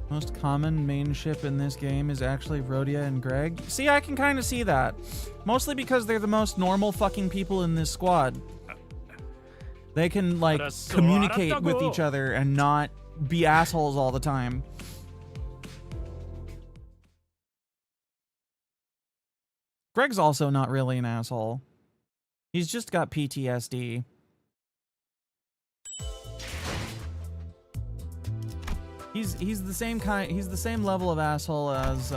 Most common main ship in this game is actually Rhodia and Greg. See, I can kind of see that. Mostly because they're the most normal fucking people in this squad. They can, like, communicate with each other and not be assholes all the time. Greg's also not really an asshole. He's just got PTSD. He's the same kind. He's the same level of asshole as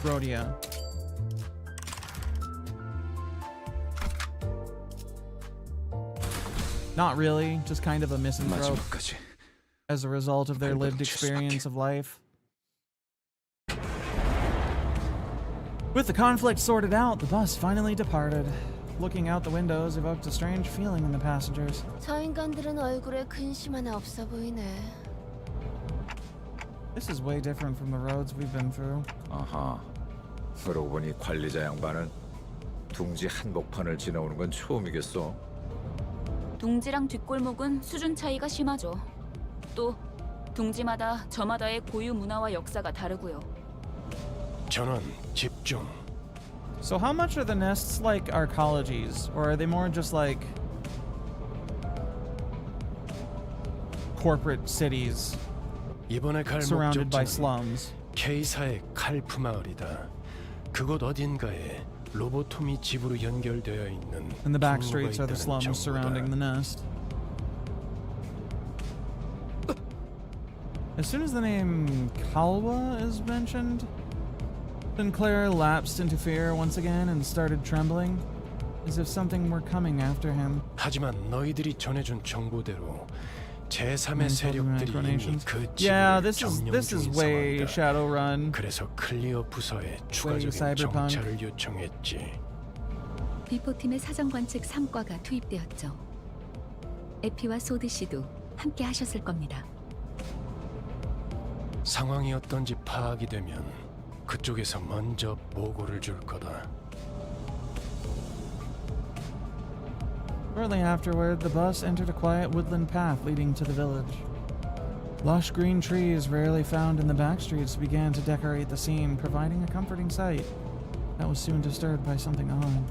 Rhodia. Not really, just kind of a misanthrope as a result of their lived experience of life. With the conflict sorted out, the bus finally departed. Looking out the windows evoked a strange feeling in the passengers.
저 인간들은 얼굴에 근심 하나 없어 보이네.
This is way different from the roads we've been through.
아하. 그러고 보니 관리자 양반은 둥지 한복판을 지나오는 건 처음이겠어.
둥지랑 뒷골목은 수준 차이가 심하죠. 또 둥지마다 저마다의 고유 문화와 역사가 다르고요.
전원 집중.
So how much are the nests like arcologies, or are they more just like corporate cities
이번에 갈
surrounded by
목적지는
slums?
K사의 칼프 마을이다. 그곳 어딘가에 로보톰이 집으로 연결되어 있는
And the back
경로가
streets are the
있다는
slums surrounding the
정보다.
nest. As soon as the name Kalwa is mentioned, Sinclair lapsed into fear once again and started trembling, as if something were coming after him.
하지만 너희들이 전해준 정보대로 제3의 세력들이 이미 그
Yeah,
지구를
this
점령
is
중인
way
상황이다.
Shadowrun.
그래서 클리어 부서에 추가적인
cyberpunk.
정찰을 요청했지.
비포팀의 사정관 측 3과가 투입되었죠. 에피와 소드 씨도 함께 하셨을 겁니다.
상황이 어떤지 파악이 되면 그쪽에서 먼저 보고를 줄 거다.
Shortly afterward, the bus entered a quiet woodland path leading to the village. Lush green trees rarely found in the back streets began to decorate the scene, providing a comforting sight that was soon disturbed by something odd.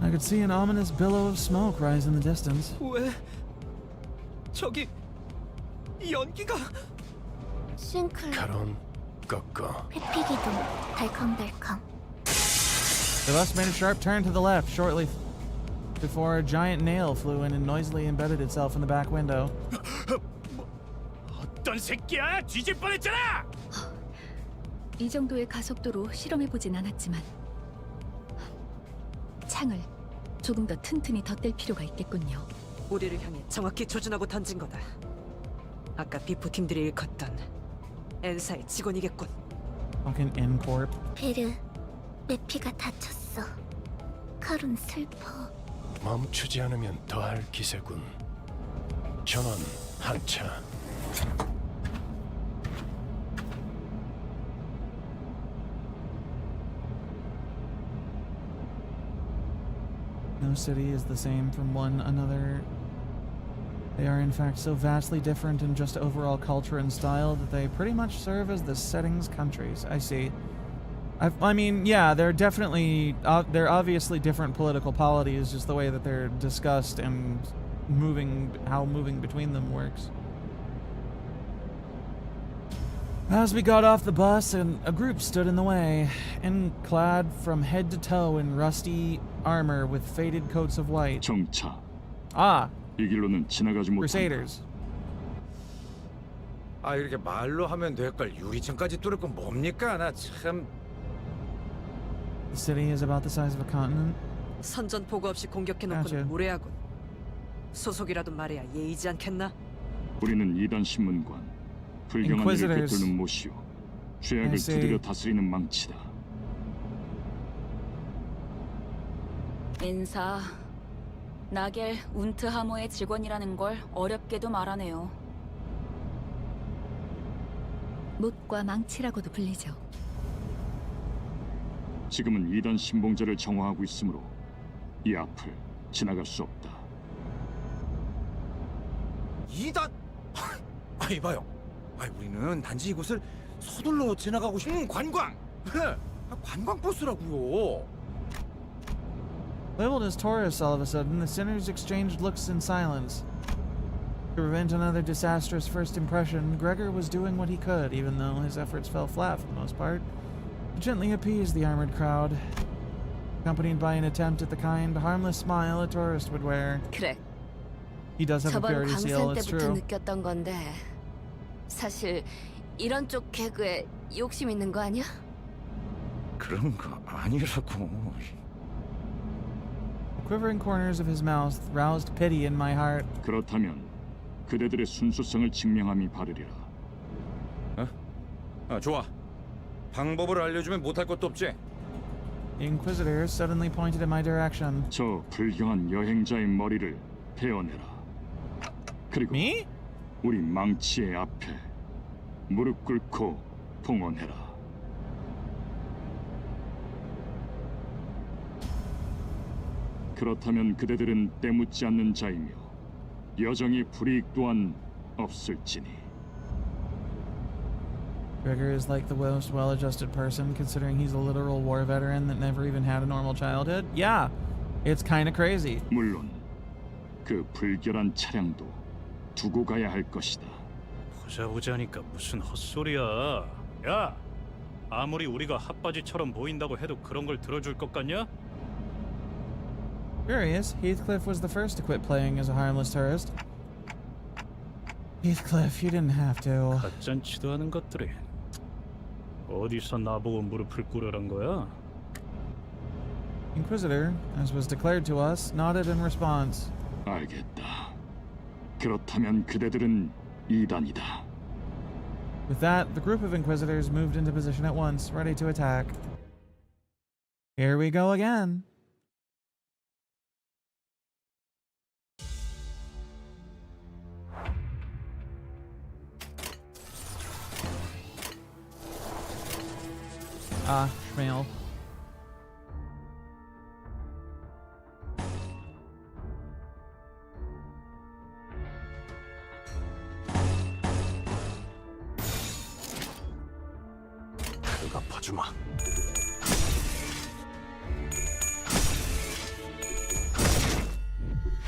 I could see an ominous billow of smoke rise in the distance.
왜? 저기 연기가
싱클.
카론 꺾어.
회피기도 덜컹덜컹.
The bus made a sharp turn to the left shortly before a giant nail flew in and noisily embedded itself in the back window.
어떤 새끼야? 뒤질 뻔했잖아.
이 정도의 가속도로 실험해보진 않았지만 창을 조금 더 튼튼히 덧댈 필요가 있겠군요.
우리를 향해 정확히 조준하고 던진 거다. 아까 비포 팀들이 일컫던 엔사의 직원이겠군.
Fucking N-Corp.
베르, 메피가 다쳤어. 카룬 슬퍼.
멈추지 않으면 더할 기세군. 전원 한차.
No city is the same from one another. They are in fact so vastly different in just overall culture and style that they pretty much serve as the setting's countries. I see. I mean, yeah, they're definitely, they're obviously different political polities, just the way that they're discussed and how moving between them works. As we got off the bus, and a group stood in the way, and clad from head to toe in rusty armor with faded coats of white.
정차.
Ah,
이 길로는 지나가지 못한다.
Crusaders.
아 이렇게 말로 하면 될 걸 유리창까지 뚫을 건 뭡니까? 나 참.
The city is about the size of a continent.
선전 보고 없이 공격해놓고는
Gotcha.
무례하군. 소속이라도 말해야 예의지 않겠나?
우리는 이단 신문관. 불경한 일을
Inquisitors.
꿰뚫는 못이요. 죄악을
I see.
두드려 다스리는 망치다.
인사. 나겔 운트하모의 직원이라는 걸 어렵게도 말하네요.
못과 망치라고도 불리죠.
지금은 이단 신봉자를 정화하고 있으므로 이 앞을 지나갈 수 없다.
이단. 아 이봐요. 아 우리는 단지 이곳을 서둘러 지나가고 싶은 관광. 관광 버스라고요.
Labeled as tourists all of a sudden, the sinners exchanged looks in silence. To prevent another disastrous first impression, Gregor was doing what he could, even though his efforts fell flat for the most part, to gently appease the armored crowd, accompanied by an attempt at the kind, harmless smile a tourist would wear.
그래.
He does have a
저번
purity seal,
광산
it's
때부터
true.
느꼈던 건데 사실 이런 쪽 개그에 욕심 있는 거 아니야?
그런 거 아니라고.
The quivering corners of his mouth roused pity in my heart.
그렇다면 그대들의 순수성을 증명함이 바르리라.
아 좋아. 방법을 알려주면 못할 것도 없지.
The Inquisitor suddenly pointed in my direction.
저 불경한 여행자의 머리를 베어내라. 그리고
Me?
우리 망치의 앞에 무릎 꿇고 봉헌해라. 그렇다면 그대들은 때묻지 않는 자이며 여정의 불이익 또한 없을지니.
Gregor is like the most well-adjusted person, considering he's a literal war veteran that never even had a normal childhood. Yeah, it's kind of crazy.
물론 그 불결한 차량도 두고 가야 할 것이다.
보자보자니까 무슨 헛소리야. 야, 아무리 우리가 핫바지처럼 보인다고 해도 그런 걸 들어줄 것 같냐?
Curious, Heathcliff was the first to quit playing as a harmless tourist. Heathcliff, you didn't have to.
갓잔치도 하는 것들이 어디서 나보고 무릎을 꿇으란 거야?
Inquisitor, as was declared to us, nodded in response.
알겠다. 그렇다면 그대들은 이단이다.
With that, the group of Inquisitors moved into position at once, ready to attack. Here we go again. Ah, Schmail.
그가 봐주마.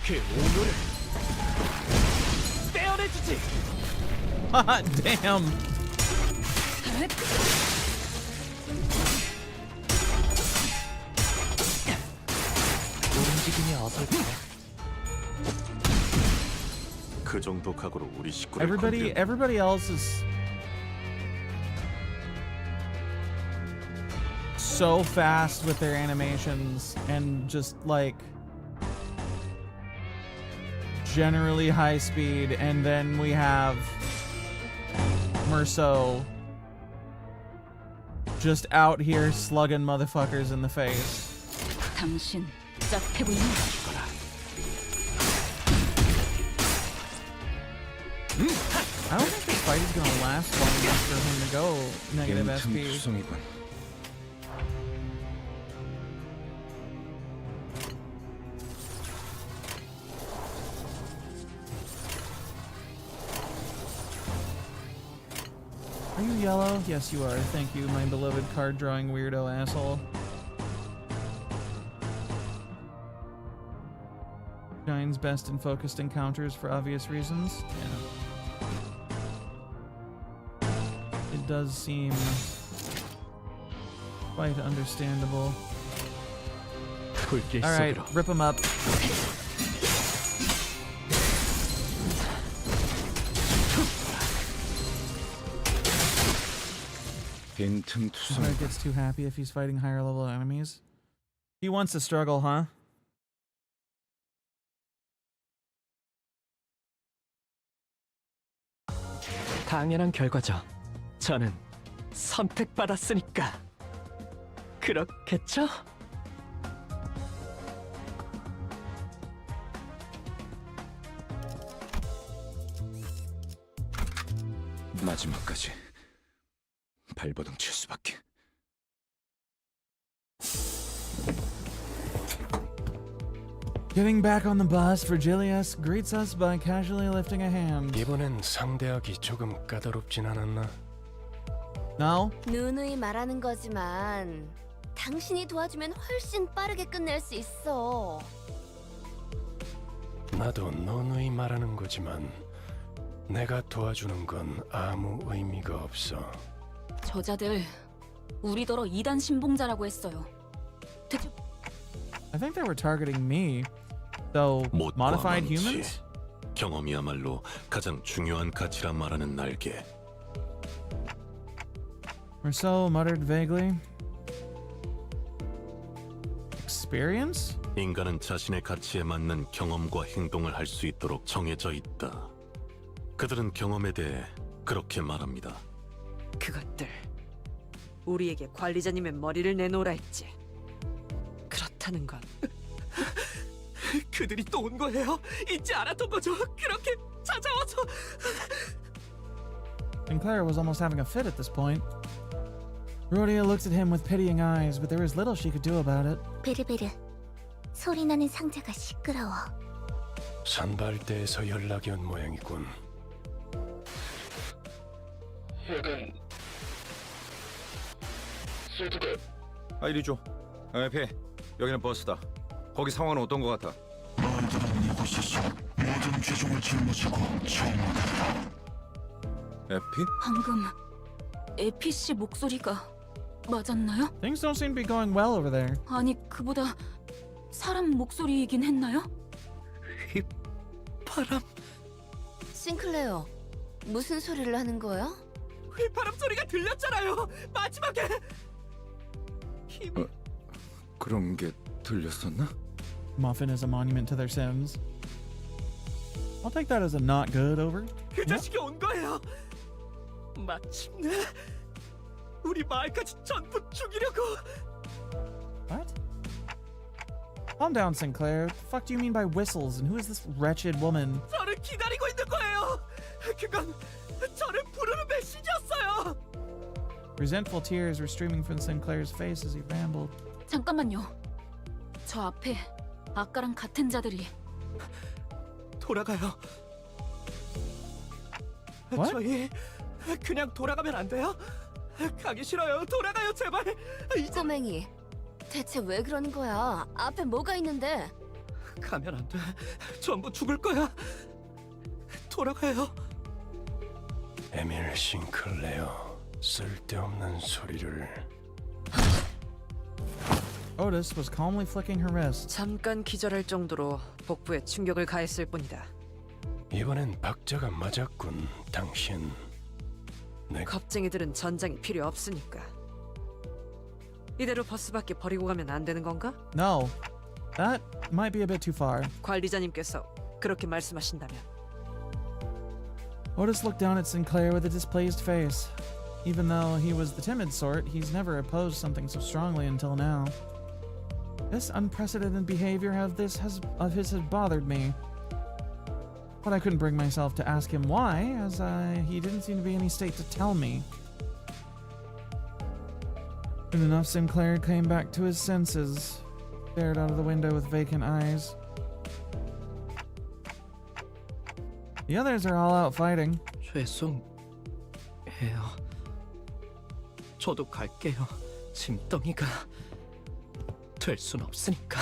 그 오늘을 떼어내주지.
Haha, damn.
움직임이 어설퍼.
그 정도 각오로 우리 식구를 건드려.
Everybody else is so fast with their animations and just like generally high speed, and then we have Merceau just out here slugging motherfuckers in the face.
당신 짝패고 있는 거라.
I don't think this fight is gonna last long enough for him to go negative SP.
투성이군.
Are you yellow? Yes, you are. Thank you, my beloved card drawing weirdo asshole. Shines best in focused encounters for obvious reasons. Yeah. It does seem quite understandable. Alright, rip him up.
빈틈 투성.
He gets too happy if he's fighting higher level enemies. He wants to struggle, huh?
당연한 결과죠. 저는 선택받았으니까. 그렇겠죠?
마지막까지 발버둥 칠 수밖에.
Getting back on the bus, Virgilius greets us by casually lifting a hand.
이번엔 상대하기 조금 까다롭진 않았나?
No?
누누이 말하는 거지만 당신이 도와주면 훨씬 빠르게 끝낼 수 있어.
나도 누누이 말하는 거지만 내가 도와주는 건 아무 의미가 없어.
저자들 우리더러 2단 신봉자라고 했어요. 대체
I think they were targeting me. So, modified humans?
경험이야말로 가장 중요한 가치라 말하는 날개.
Merceau muttered vaguely. Experience?
인간은 자신의 가치에 맞는 경험과 행동을 할 수 있도록 정해져 있다. 그들은 경험에 대해 그렇게 말합니다.
그것들 우리에게 관리자님의 머리를 내놓으라 했지. 그렇다는 건
그들이 또 온 거예요? 잊지 않았던 거죠? 그렇게 찾아와서.
Sinclair was almost having a fit at this point. Rhodia looked at him with pitying eyes, but there was little she could do about it.
베르베르, 소리나는 상자가 시끄러워.
선발대에서 연락이 온 모양이군.
아, 이리 줘. 에피, 여기는 버스다. 거기 상황은 어떤 것 같아?
너희들은 이곳에서 모든 죄종을 짊어지고 청와대다.
에피?
방금 에피 씨 목소리가 맞았나요?
Things don't seem to be going well over there.
아니 그보다 사람 목소리이긴 했나요?
휘파람.
싱클레어, 무슨 소리를 하는 거야?
휘파람 소리가 들렸잖아요. 마지막에.
그런 게 들렸었나?
Muffin is a monument to their sins. I'll take that as a not good over.
그 자식이 온 거예요. 마침내 우리 마을까지 전부 죽이려고.
What? Calm down, Sinclair. What the fuck do you mean by whistles? And who is this wretched woman?
저를 기다리고 있는 거예요. 그건 저를 부르는 메시지였어요.
Resentful tears were streaming from Sinclair's face as he rambled.
잠깐만요. 저 앞에 아까랑 같은 자들이.
돌아가요.
What?
저희 그냥 돌아가면 안 돼요? 가기 싫어요. 돌아가요, 제발.
꼬맹이, 대체 왜 그러는 거야? 앞에 뭐가 있는데?
가면 안 돼. 전부 죽을 거야. 돌아가요.
에밀 싱클레어, 쓸데없는 소리를.
Otis was calmly flicking her wrist.
잠깐 기절할 정도로 복부에 충격을 가했을 뿐이다.
이번엔 박자가 맞았군. 당신.
겁쟁이들은 전장이 필요 없으니까. 이대로 버스 밖에 버리고 가면 안 되는 건가?
No, that might be a bit too far.
관리자님께서 그렇게 말씀하신다면.
Otis looked down at Sinclair with a displeased face. Even though he was the timid sort, he's never opposed something so strongly until now. This unprecedented behavior of his has bothered me. But I couldn't bring myself to ask him why, as he didn't seem to be in any state to tell me. Soon enough, Sinclair came back to his senses, stared out of the window with vacant eyes. The others are all out fighting.
죄송해요. 저도 갈게요. 짐덩이가 될 순 없으니까.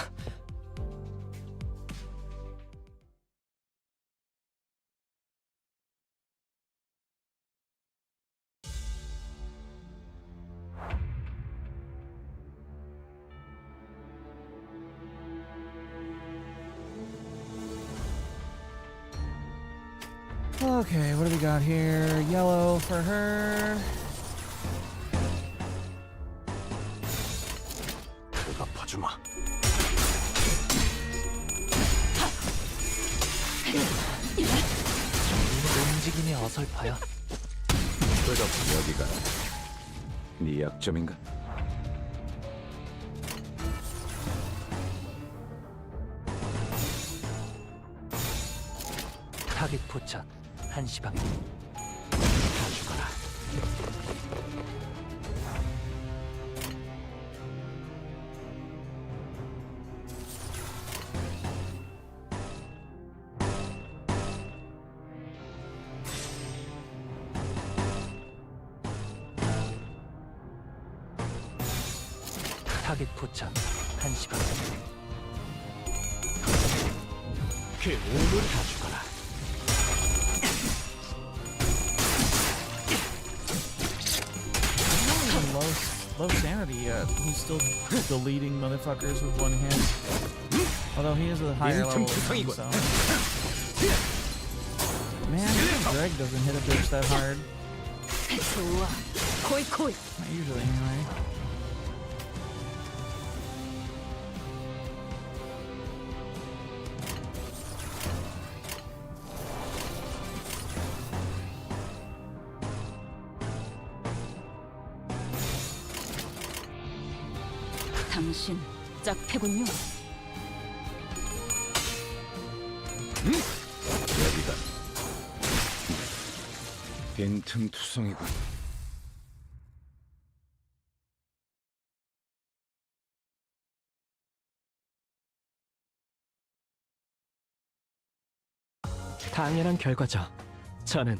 Okay, what do we got here? Yellow for her.
대답하지마.
움직임이 어설퍼요.
여기가 네 약점인가?
타깃 포착 1시 방향. 다 죽어라. 타깃 포착 1시 방향.
그 오물 다 죽어라.
Low sanity yet. He's still deleting motherfuckers with one hand. Although he is a higher level than him, so. Man, even Greg doesn't hit a bitch that hard. Not usually, anyway.
당신 짝패군요.
여기가 빈틈투성이군.
당연한 결과죠. 저는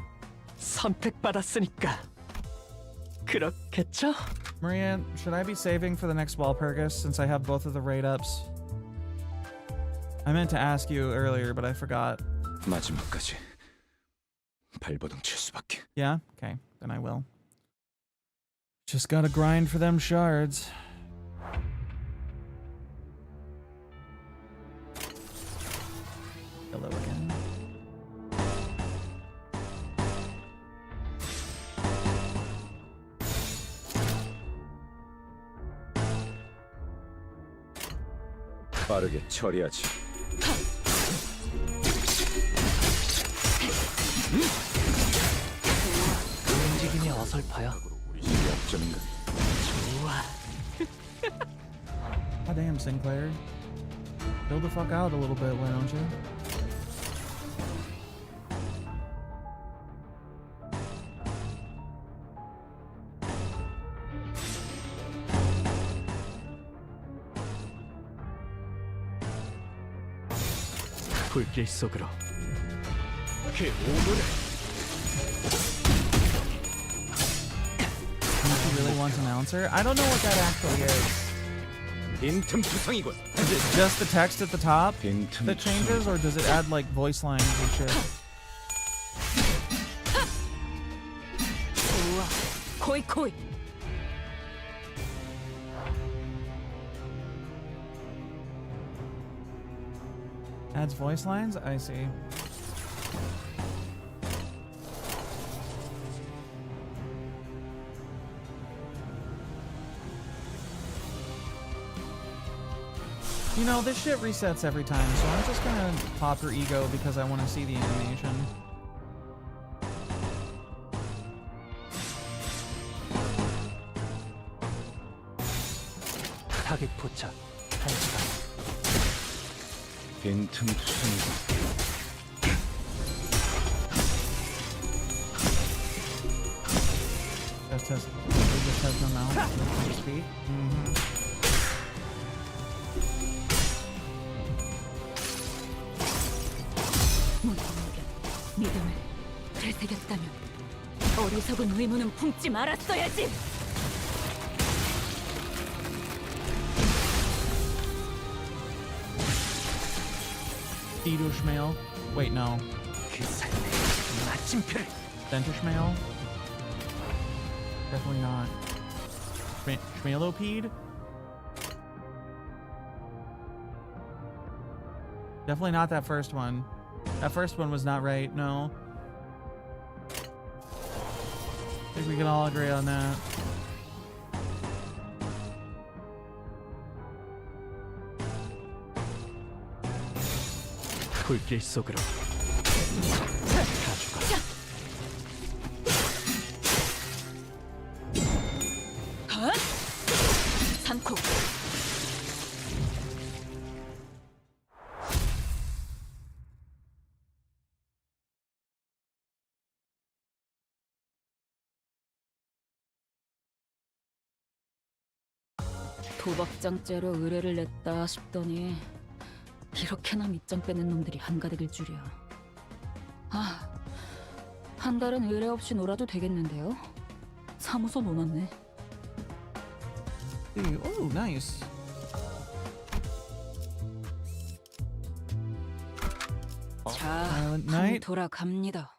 선택받았으니까. 그렇겠죠?
Maria, should I be saving for the next Walpurgis since I have both of the raid ups? I meant to ask you earlier, but I forgot.
마지막까지 발버둥 칠 수밖에.
Yeah? Okay, then I will. Just gotta grind for them shards. Hello again.
빠르게 처리하지.
움직임이 어설퍼요.
약점인가?
좋아.
God damn, Sinclair. Chill the fuck out a little bit, why don't you?
불길 속으로 그 오물을.
If you really want an announcer? I don't know what that actually is.
빈틈투성이군.
Is it just the text at the top that changes, or does it add like voice lines and shit?
코이.
Adds voice lines? I see. You know, this shit resets every time, so I'm just gonna pop her ego because I want to see the animation.
타겟 포착 1시간.
빈틈 투성이다.
Just has no mouth. Speed.
믿음을 되새겼다면 어리석은 의무는 품지 말았어야지.
Schmail. Wait, no. Schmail? Definitely not. Schmalopede? Definitely not that first one. That first one was not right, no. I think we can all agree on that.
불길 속으로
산코. 도박장죄로 의뢰를 냈다 싶더니 이렇게나 밑장 빼는 놈들이 한가득일 줄이야. 아, 한 달은 의뢰 없이 놀아도 되겠는데요? 사무소 놓았네.
Oh, nice.
자, 한 돌아갑니다.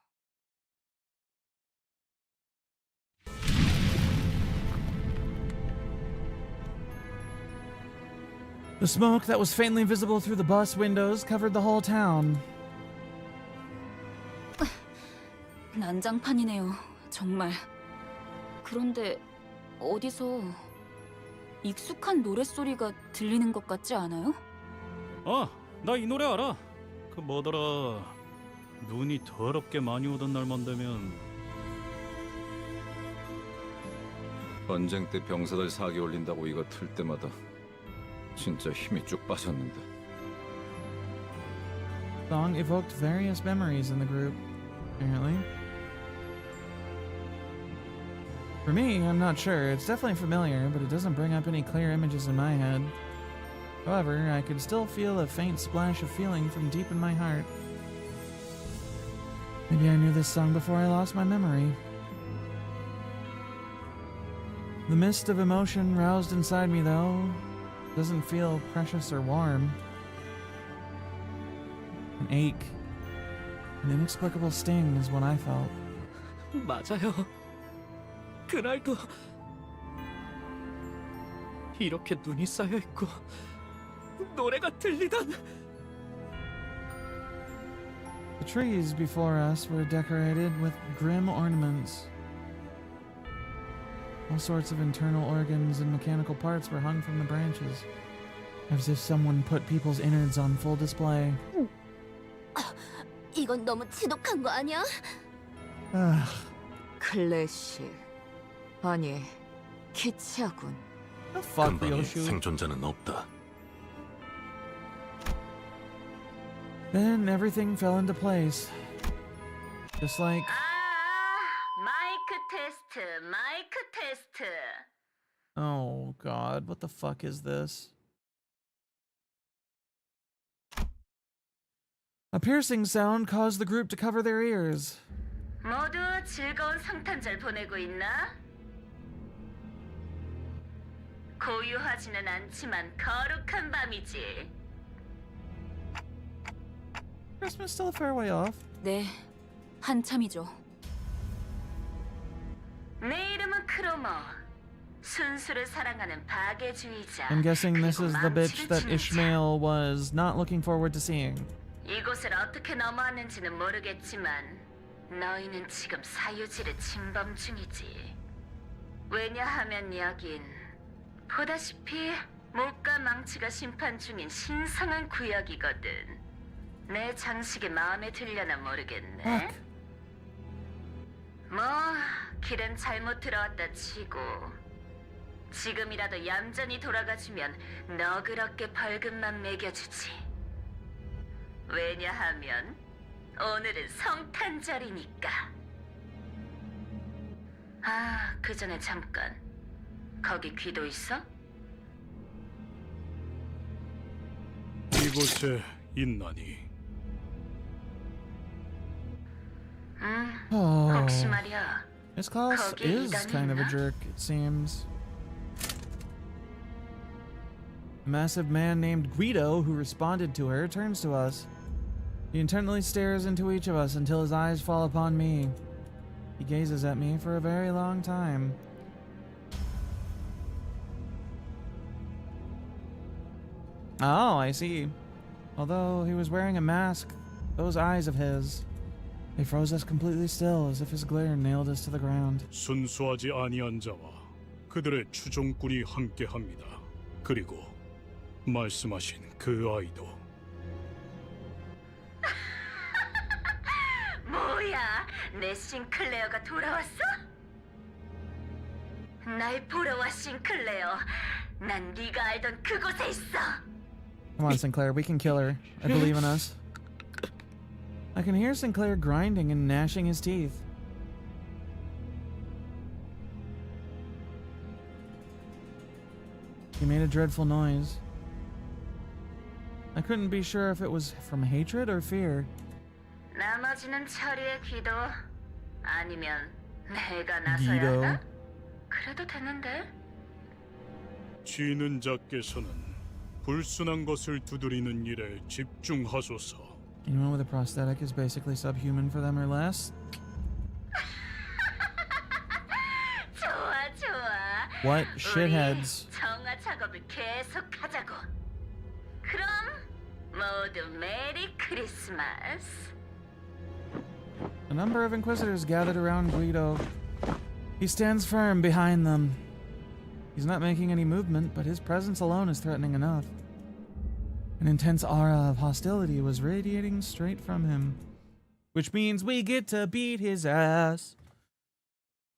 The smoke that was faintly visible through the bus windows covered the whole town.
난장판이네요, 정말. 그런데 어디서 익숙한 노랫소리가 들리는 것 같지 않아요?
나 이 노래 알아. 그 뭐더라. 눈이 더럽게 많이 오던 날만 되면
전쟁 때 병사들 사기 올린다고 이거 틀 때마다 진짜 힘이 쭉 빠졌는데.
Song evoked various memories in the group, apparently. For me, I'm not sure. It's definitely familiar, but it doesn't bring up any clear images in my head. However, I could still feel a faint splash of feeling from deep in my heart. Maybe I knew this song before I lost my memory. The mist of emotion roused inside me, though, doesn't feel precious or warm. An ache, an inexplicable sting is what I felt.
맞아요. 그날도 이렇게 눈이 쌓여 있고 노래가 들리던.
The trees before us were decorated with grim ornaments. All sorts of internal organs and mechanical parts were hung from the branches, as if someone put people's innards on full display.
이건 너무 지독한 거 아니야?
클래식. 아니, 키치하군.
근방에 생존자는 없다.
Then everything fell into place. Just like...
마이크 테스트.
Oh god, what the fuck is this? A piercing sound caused the group to cover their ears.
모두 즐거운 성탄절 보내고 있나? 고요하지는 않지만 거룩한 밤이지.
Christmas still a fair way off.
네, 한참이죠.
내 이름은 크로머. 순수를 사랑하는 파괴주의자.
I'm guessing this is the bitch that Ishmael was not looking forward to seeing.
이곳을 어떻게 넘어왔는지는 모르겠지만 너희는 지금 사유지를 침범 중이지. 왜냐하면 여긴 보다시피
목과 망치가 심판 중인 신성한 구역이거든. 내 장식이 마음에 들려나 모르겠네. 뭐 길은 잘못 들어왔다 치고 지금이라도 얌전히 돌아가주면 너그럽게 벌금만 매겨주지. 왜냐하면 오늘은 성탄절이니까. 아, 그 전에 잠깐. 거기 귀도 있어?
이곳에 있나니?
혹시 말이야.
This Klaus is kind of a jerk, it seems. A massive man named Guido, who responded to her, turns to us. He intently stares into each of us until his eyes fall upon me. He gazes at me for a very long time. Oh, I see. Although he was wearing a mask, those eyes of his, they froze us completely still, as if his glare nailed us to the ground.
순수하지 아니한 자와 그들의 추종꾼이 함께합니다. 그리고 말씀하신 그 아이도
뭐야, 내 싱클레어가 돌아왔어? 날 보러 와, 싱클레어. 난 네가 알던 그곳에 있어.
Come on, Sinclair, we can kill her. I believe in us. I can hear Sinclair grinding and gnashing his teeth. He made a dreadful noise. I couldn't be sure if it was from hatred or fear.
나머지는 처리의 기도 아니면 내가 나서야 하나? 그래도 되는데.
지는 자께서는 불순한 것을 두드리는 일에 집중하소서.
Anyone with a prosthetic is basically subhuman for them or less.
좋아, 좋아.
What shitheads?
정화 작업을 계속하자고. 그럼 모두 메리 크리스마스.
A number of Inquisitors gathered around Guido. He stands firm behind them. He's not making any movement, but his presence alone is threatening enough. An intense aura of hostility was radiating straight from him, which means we get to beat his ass.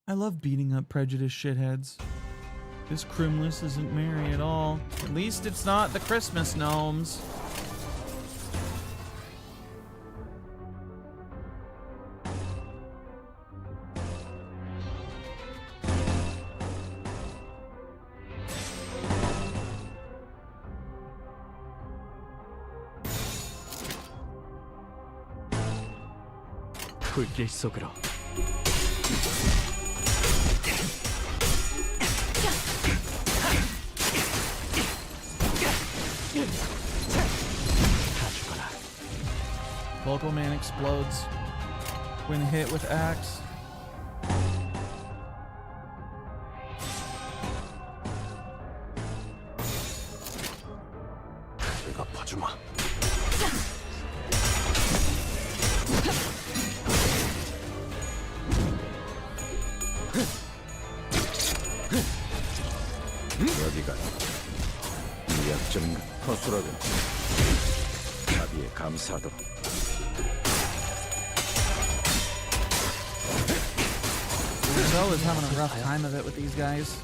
I love beating up prejudiced shitheads. This Crimless isn't merry at all. At least it's not the Christmas gnomes.
불길 속으로.
Vocal Man explodes when hit with axe.
내가 봐주마.
여기가 위약점인가? 허술하군. 자비에 감사하도록.
Zoe is having a rough time of it with these guys.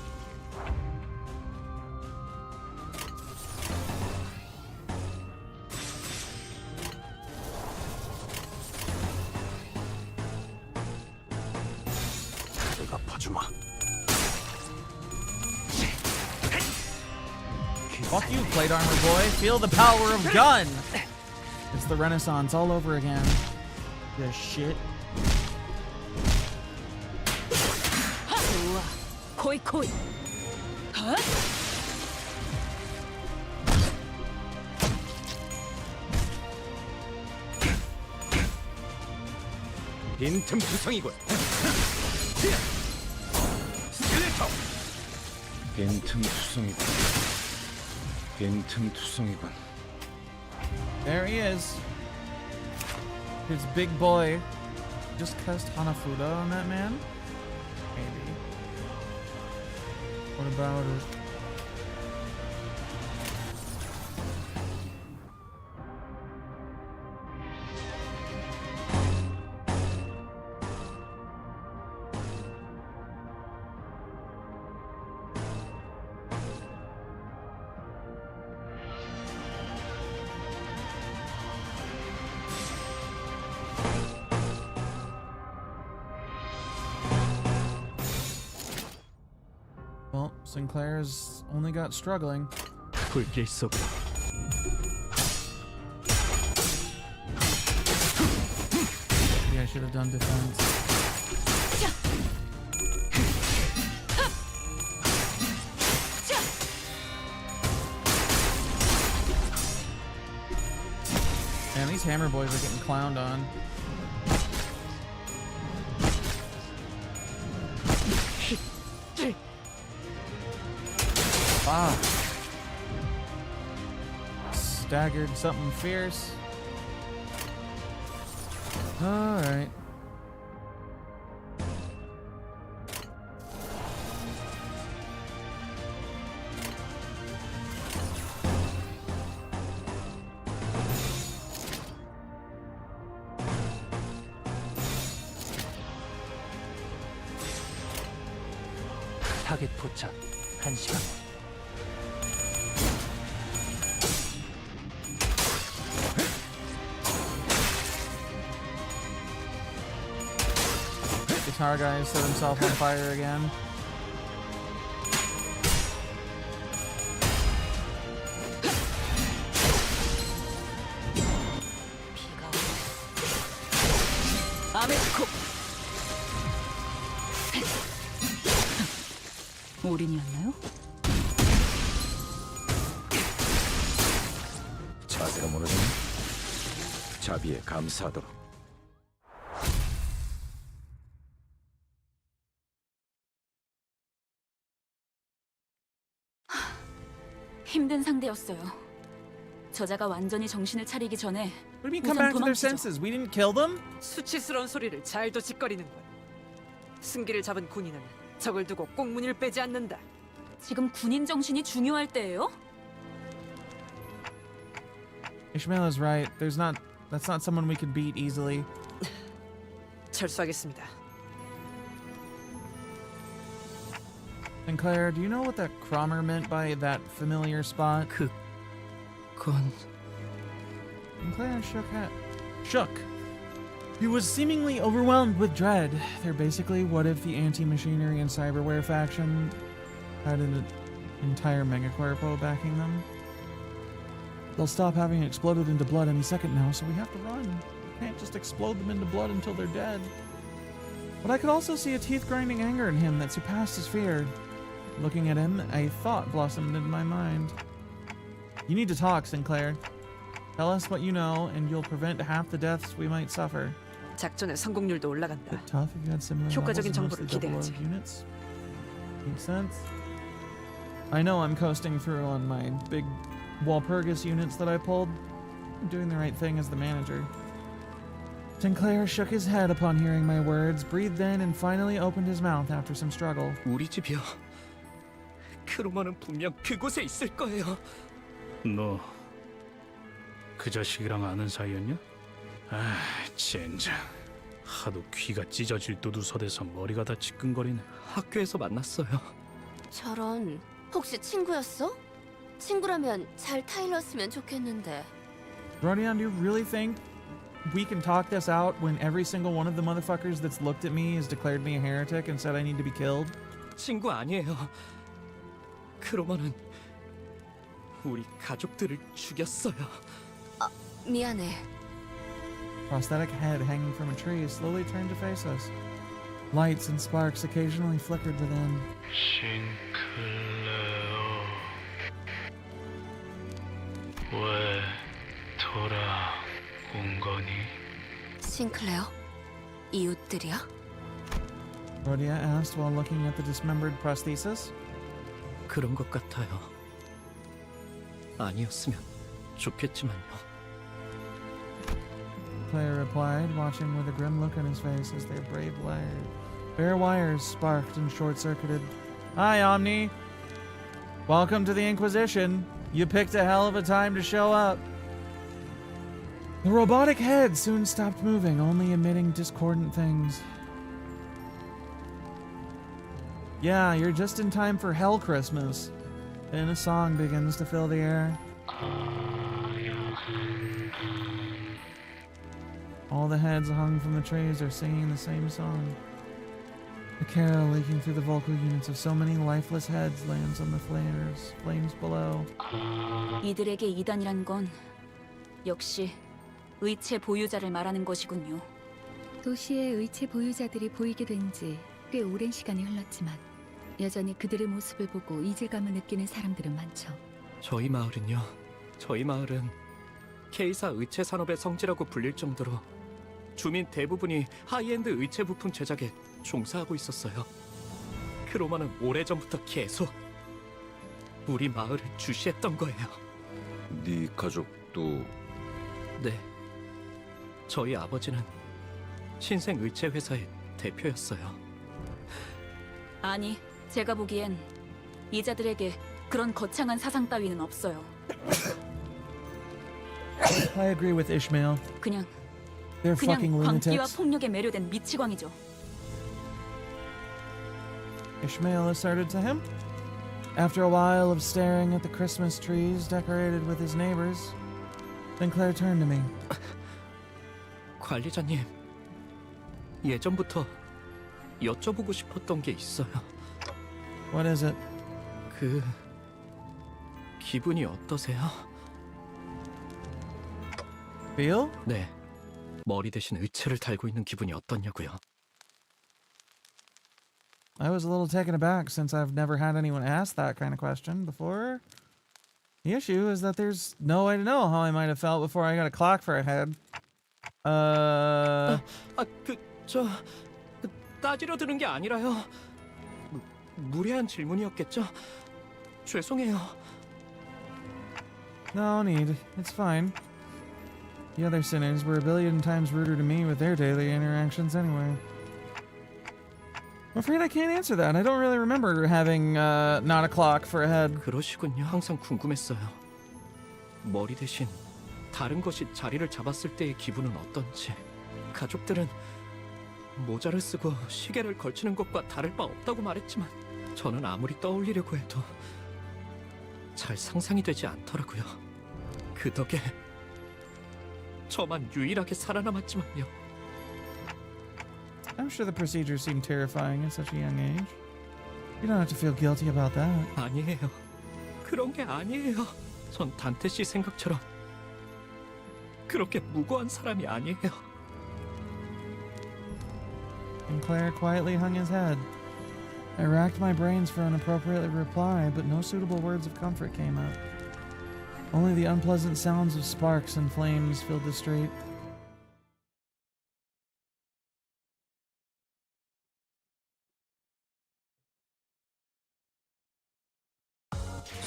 내가 봐주마.
Fuck you, plate armor boy. Feel the power of gun. It's the Renaissance all over again. This shit.
코이 코이.
빈틈투성이군. 스켈레터. 빈틈투성이군. 빈틈투성이군.
There he is. His big boy. Just cast Hanafuda on that man? Maybe. What about it? Sinclair's only got struggling.
불길 속으로.
Maybe I should have done defense. Man, these hammer boys are getting clowned on. Ah. Staggered something fierce. Alright.
타겟 포착 1시간.
Guitar guy set himself on fire again.
올인이었나요?
자세가 무너지네. 자비에 감사하도록.
힘든 상대였어요. 저자가 완전히 정신을 차리기 전에
What do you mean come back to their
도망치죠.
senses? We didn't kill them?
수치스러운 소리를 잘도 짓거리는군. 승기를 잡은 군인은 적을 두고 꽁무니를 빼지 않는다.
지금 군인 정신이 중요할 때예요?
Ishmael is right. That's not someone we could beat easily.
철수하겠습니다.
Sinclair, do you know what that Cromer meant by that familiar spot?
그건
Sinclair shook. He was seemingly overwhelmed with dread. They're basically what if the anti-machinery and cyberware faction had an entire megacorpo backing them? They'll stop having exploded into blood any second now, so we have to run. We can't just explode them into blood until they're dead. But I could also see a teeth-grinding anger in him that surpassed his fear. Looking at him, a thought blossomed in my mind. You need to talk, Sinclair. Tell us what you know, and you'll prevent half the deaths we might suffer.
작전의 성공률도 올라간다.
Bit tough if you had similar levels
효과적인
and
정보를
mostly double
기대하지.
of units. Makes sense. I know I'm coasting through on my big Walpurgis units that I pulled. I'm doing the right thing as the manager. Sinclair shook his head upon hearing my words, breathed in, and finally opened his mouth after some struggle.
우리 집이요. 크로마는 분명 그곳에 있을 거예요.
너 그 자식이랑 아는 사이였냐? 아, 젠장. 하도 귀가 찢어질 듯우서대서 머리가 다 지끈거리네.
학교에서 만났어요.
저런, 혹시 친구였어? 친구라면 잘 타일렀으면 좋겠는데.
Rodion, do you really think we can talk this out when every single one of the motherfuckers that's looked at me has declared me a heretic and said I need to be killed?
친구 아니에요. 크로마는 우리 가족들을 죽였어요.
미안해.
Prosthetic head hanging from a tree slowly turned to face us. Lights and sparks occasionally flickered within.
싱클레어 왜 돌아온 거니?
싱클레어? 이웃들이야?
Rhodia asked while looking at the dismembered prosthesis.
그런 것 같아요. 아니었으면 좋겠지만요.
Claire replied, watching with a grim look on his face as their bare wires sparked and short-circuited. Hi, Omni! Welcome to the Inquisition. You picked a hell of a time to show up. The robotic head soon stopped moving, only emitting discordant things. Yeah, you're just in time for Hell Christmas. Then a song begins to fill the air. All the heads hung from the trees are singing the same song. The carol leaking through the vocal units of so many lifeless heads lands on the flames below.
이들에게 이단이란 건 역시 의체 보유자를 말하는 것이군요.
도시의 의체 보유자들이 보이게 된 지 꽤 오랜 시간이 흘렀지만 여전히 그들의 모습을 보고 이질감을 느끼는 사람들은 많죠.
저희 마을은 K사 의체 산업의 성지라고 불릴 정도로 주민 대부분이 하이엔드 의체 부품 제작에 종사하고 있었어요. 크로마는 오래전부터 계속 우리 마을을 주시했던 거예요.
네 가족도...
네. 저희 아버지는 신생 의체 회사의 대표였어요.
아니, 제가 보기엔 이자들에게 그런 거창한 사상 따위는 없어요.
I agree with Ishmael.
그냥
They're fucking
광기와
lunatics.
폭력에 매료된 미치광이죠.
Ishmael asserted to him. After a while of staring at the Christmas trees decorated with his neighbors, Sinclair turned to me.
관리자님, 예전부터 여쭤보고 싶었던 게 있어요.
What is it?
기분이 어떠세요?
Feel?
네, 머리 대신 의체를 달고 있는 기분이 어떠냐고요.
I was a little taken aback since I've never had anyone ask that kind of question before. The issue is that there's no way to know how I might have felt before I got a clock for a head.
따지려 드는 게 아니라요. 무례한 질문이었겠죠? 죄송해요.
No need. It's fine. The other sinners were a billion times ruder to me with their daily interactions anyway. I'm afraid I can't answer that. I don't really remember having not a clock for a head.
그러시군요. 항상 궁금했어요. 머리 대신 다른 것이 자리를 잡았을 때의 기분은 어떤지. 가족들은 모자를 쓰고 시계를 걸치는 것과 다를 바 없다고 말했지만 저는 아무리 떠올리려고 해도 잘 상상이 되지 않더라고요. 그 덕에 저만 유일하게 살아남았지만요.
I'm sure the procedures seem terrifying at such a young age. You don't have to feel guilty about that.
아니에요. 그런 게 아니에요. 전 단테 씨 생각처럼 그렇게 무고한 사람이 아니에요.
Sinclair quietly hung his head. I racked my brains for an appropriate reply, but no suitable words of comfort came out. Only the unpleasant sounds of sparks and flames filled the street.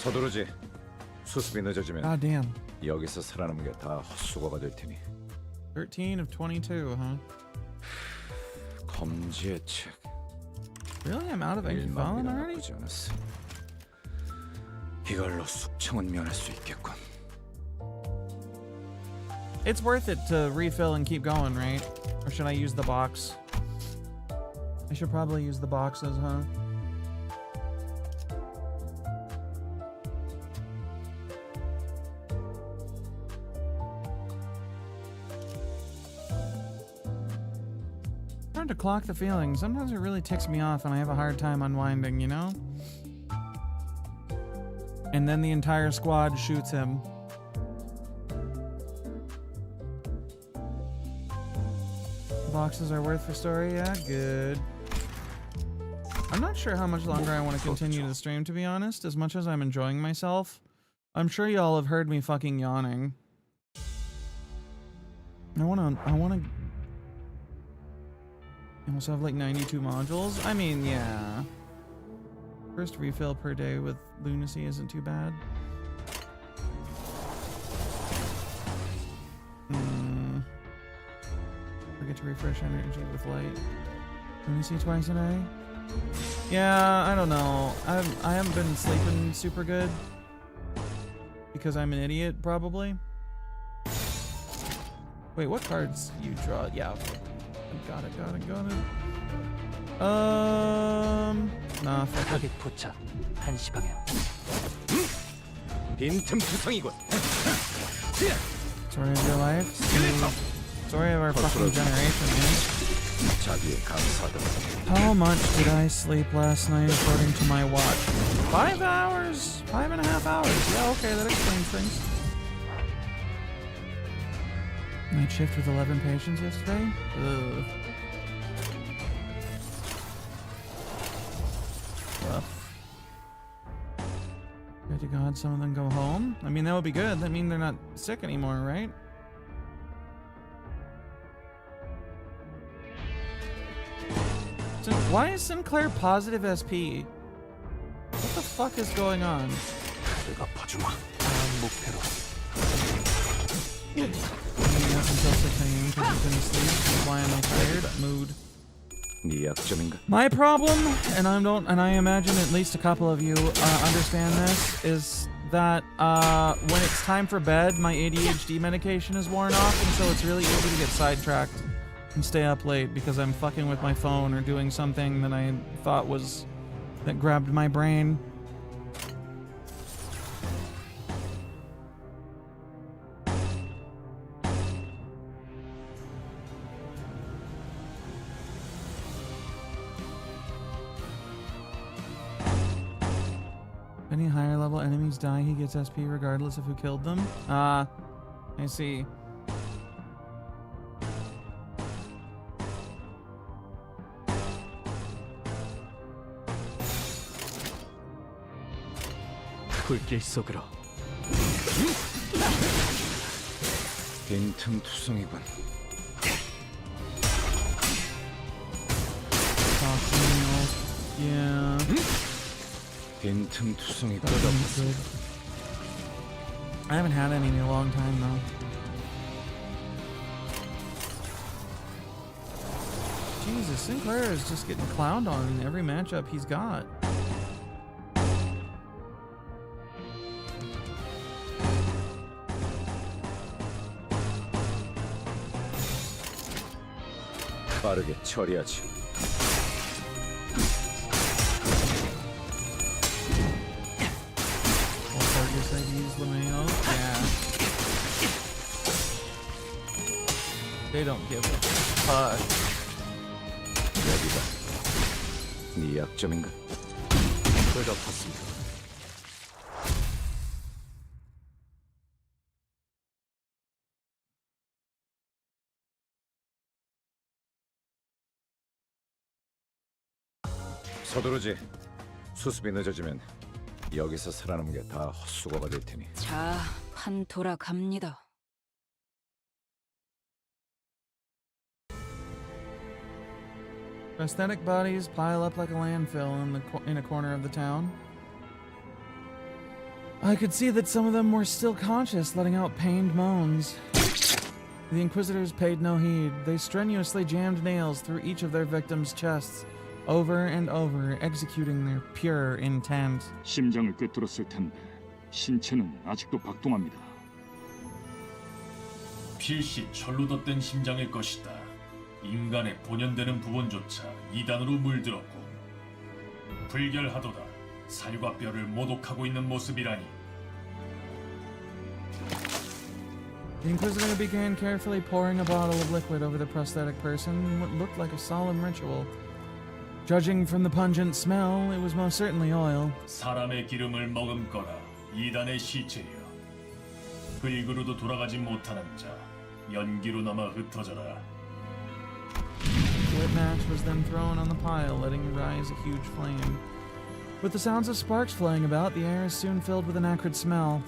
서두르지. 수습이 늦어지면
God damn.
여기서 살아남은 게 다 헛수고가 될 테니.
13 of 22, huh?
검지의 책.
Really? I'm out of ink fallen already?
나쁘지 않았어. 이걸로 숙청은 면할 수 있겠군.
It's worth it to refill and keep going, right? Or should I use the box? I should probably use the boxes, huh? Hard to clock the feelings. Sometimes it really ticks me off and I have a hard time unwinding, you know? And then the entire squad shoots him. Boxes are worth for story? Yeah, good. I'm not sure how much longer I want to continue the stream, to be honest. As much as I'm enjoying myself, I'm sure y'all have heard me fucking yawning. I wanna I also have like 92 modules. I mean, yeah. First refill per day with lunacy isn't too bad. Forget to refresh energy with light. Lunacy twice a day? Yeah, I don't know. I haven't been sleeping super good. Because I'm an idiot, probably. Wait, what cards you draw? Yeah, okay. Got it. Nah, fuck it.
타겟 포착 1시 방향.
빈틈투성이군.
Story of your life. story of our fucking generation, man.
자비에 감사하다.
How much did I sleep last night according to my watch? 5 hours? 5.5 hours. Yeah, okay, that explains things. Night shift with 11 patients yesterday? Ugh. Rough. Pray to God some of them go home. I mean, that would be good. That means they're not sick anymore, right? So why is Sinclair positive SP? What the fuck is going on? Until 6 a.m. because I've been asleep. Why am I tired? Mood.
네 약점인가?
My problem, and I imagine at least a couple of you understand this, is that when it's time for bed, my ADHD medication is worn off, and so it's really easy to get sidetracked and stay up late because I'm fucking with my phone or doing something that I thought that grabbed my brain. Any higher level enemies die, he gets SP regardless of who killed them. I see.
불길 속으로.
빈틈투성이군.
Yeah.
빈틈투성이군.
I haven't had any in a long time though. Jesus, Sinclair is just getting clowned on in every matchup he's got.
빠르게 처리하지.
Yeah. They don't give a fuck.
여기가 네 약점인가?
그렇습니다.
서두르지. 수습이 늦어지면 여기서 살아남은 게 다 헛수고가 될 테니.
자, 판 돌아갑니다.
Prosthetic bodies pile up like a landfill in a corner of the town. I could see that some of them were still conscious, letting out pained moans. The Inquisitors paid no heed. They strenuously jammed nails through each of their victims' chests, over and over, executing their pure intent.
심장을 꿰뚫었을 텐데 신체는 아직도 박동합니다.
필시 철로 덧댄 심장일 것이다. 인간의 본연되는 부분조차 이단으로 물들었고 불결하도다. 살과 뼈를 모독하고 있는 모습이라니.
The Inquisitor began carefully pouring a bottle of liquid over the prosthetic person in what looked like a solemn ritual. Judging from the pungent smell, it was most certainly oil.
사람의 기름을 머금거라. 이단의 시체여. 불구로도 돌아가지 못하는 자. 연기로 남아 흩어져라.
The lit match was then thrown on the pile, letting rise a huge flame. With the sounds of sparks flying about, the air is soon filled with an acrid smell.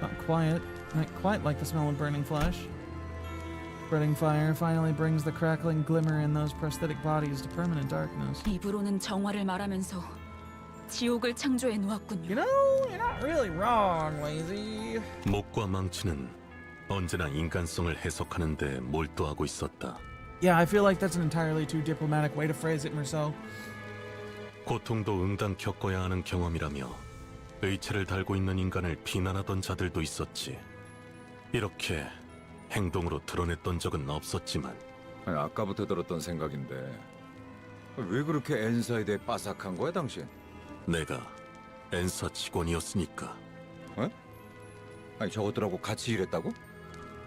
Not quite like the smell of burning flesh. Spreading fire finally brings the crackling glimmer in those prosthetic bodies to permanent darkness.
입으로는 정화를 말하면서 지옥을 창조해 놓았군요.
You know, you're not really wrong, Lazy.
목과 망치는 언제나 인간성을 해석하는 데 몰두하고 있었다.
Yeah, I feel like that's an entirely too diplomatic way to phrase it, Merceau.
고통도 응당 겪어야 하는 경험이라며 의체를 달고 있는 인간을 비난하던 자들도 있었지. 이렇게 행동으로 드러냈던 적은 없었지만.
아니, 아까부터 들었던 생각인데 왜 그렇게 엔사에 대해 빠삭한 거야, 당신?
내가 엔사 직원이었으니까.
어? 아니, 저것들하고 같이 일했다고?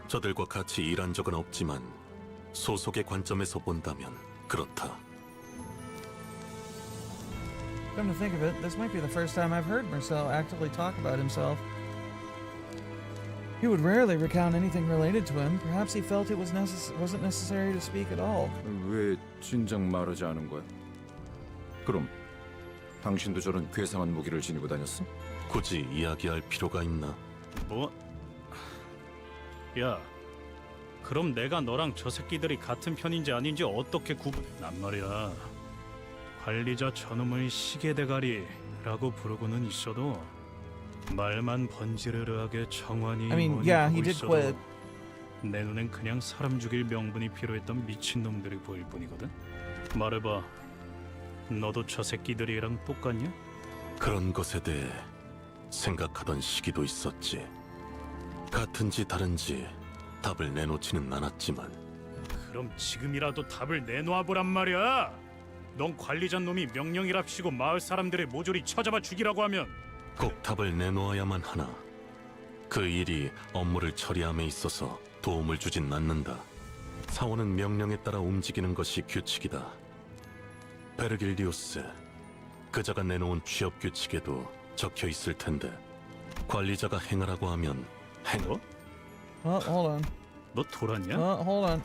저들과 같이 일한 적은 없지만 소속의 관점에서 본다면 그렇다.
Come to think of it, this might be the first time I've heard Marcel actively talk about himself. He would rarely recount anything related to him. Perhaps he felt it wasn't necessary to speak at all.
왜 진작 말하지 않은 거야? 그럼 당신도 저런 괴상한 무기를 지니고 다녔어?
굳이 이야기할 필요가 있나?
뭐? 야, 그럼 내가 너랑 저 새끼들이 같은 편인지 아닌지 어떻게 난 말이야. 관리자 저놈을 시계대가리라고 부르고는 있어도 말만 번지르르하게 정환이
I mean, yeah, he did quit.
내 눈엔 그냥 사람 죽일 명분이 필요했던 미친놈들이 보일 뿐이거든. 말해봐, 너도 저 새끼들이랑 똑같냐?
그런 것에 대해 생각하던 시기도 있었지. 같은지 다른지 답을 내놓지는 않았지만.
그럼 지금이라도 답을 내놓아보란 말이야. 넌 관리자 놈이 명령이랍시고 마을 사람들의 모조리 쳐잡아 죽이라고 하면
꼭 답을 내놓아야만 하나. 그 일이 업무를 처리함에 있어서 도움을 주진 않는다. 사원은 명령에 따라 움직이는 것이 규칙이다. 베르길리우스, 그자가 내놓은 취업 규칙에도 적혀 있을 텐데 관리자가 행하라고 하면 행어?
Hold on.
너 돌았냐?
Hold on.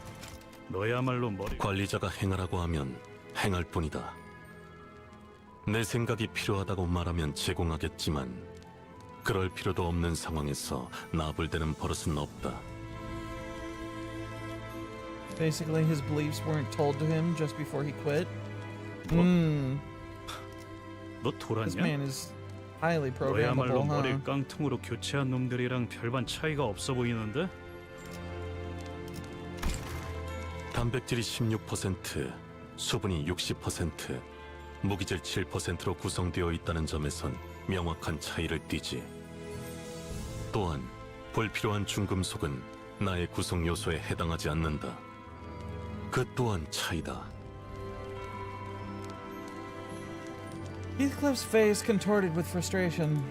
너야말로 머리.
관리자가 행하라고 하면 행할 뿐이다. 내 생각이 필요하다고 말하면 제공하겠지만 그럴 필요도 없는 상황에서 나불대는 버릇은 없다.
Basically, his beliefs weren't told to him just before he quit.
너
This
돌았냐?
man is highly
너야말로
programmable,
머리를
huh?
깡통으로 교체한 놈들이랑 별반 차이가 없어 보이는데?
단백질이 16%, 수분이 60%, 무기질 7%로 구성되어 있다는 점에선 명확한 차이를 띠지. 또한 불필요한 중금속은 나의 구성 요소에 해당하지 않는다. 그 또한 차이다.
Heathcliff's face contorted with frustration.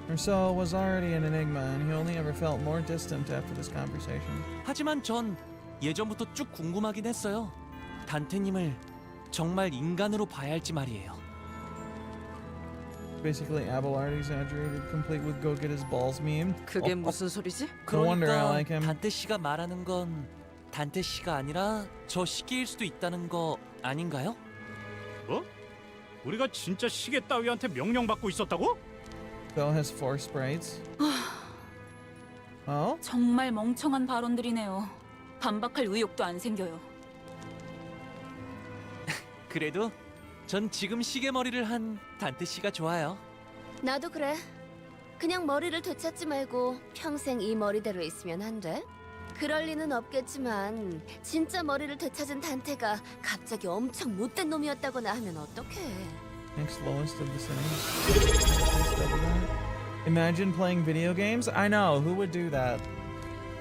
Marcel was already an enigma, and he only ever felt more distant after this conversation.
하지만 전 예전부터 쭉 궁금하긴 했어요. 단테님을 정말 인간으로 봐야 할지 말이에요.
Basically, Abelard exaggerated, complete with "go get his balls" meme.
그게 무슨 소리지?
No wonder I
그러니까
like him.
단테 씨가 말하는 건 단테 씨가 아니라 저 시계일 수도 있다는 거 아닌가요?
뭐? 우리가 진짜 시계 따위한테 명령받고 있었다고?
Bell has 4 sprites. Oh?
정말 멍청한 발언들이네요. 반박할 의욕도 안 생겨요.
그래도 전 지금 시계머리를 한 단테 씨가 좋아요.
나도 그래. 그냥 머리를 되찾지 말고 평생 이 머리대로 있으면 안 돼? 그럴 리는 없겠지만 진짜 머리를 되찾은 단테가 갑자기 엄청 못된 nom이었다거나 하면 어떡해.
Next lowest of the same. Imagine playing video games? I know, who would do that?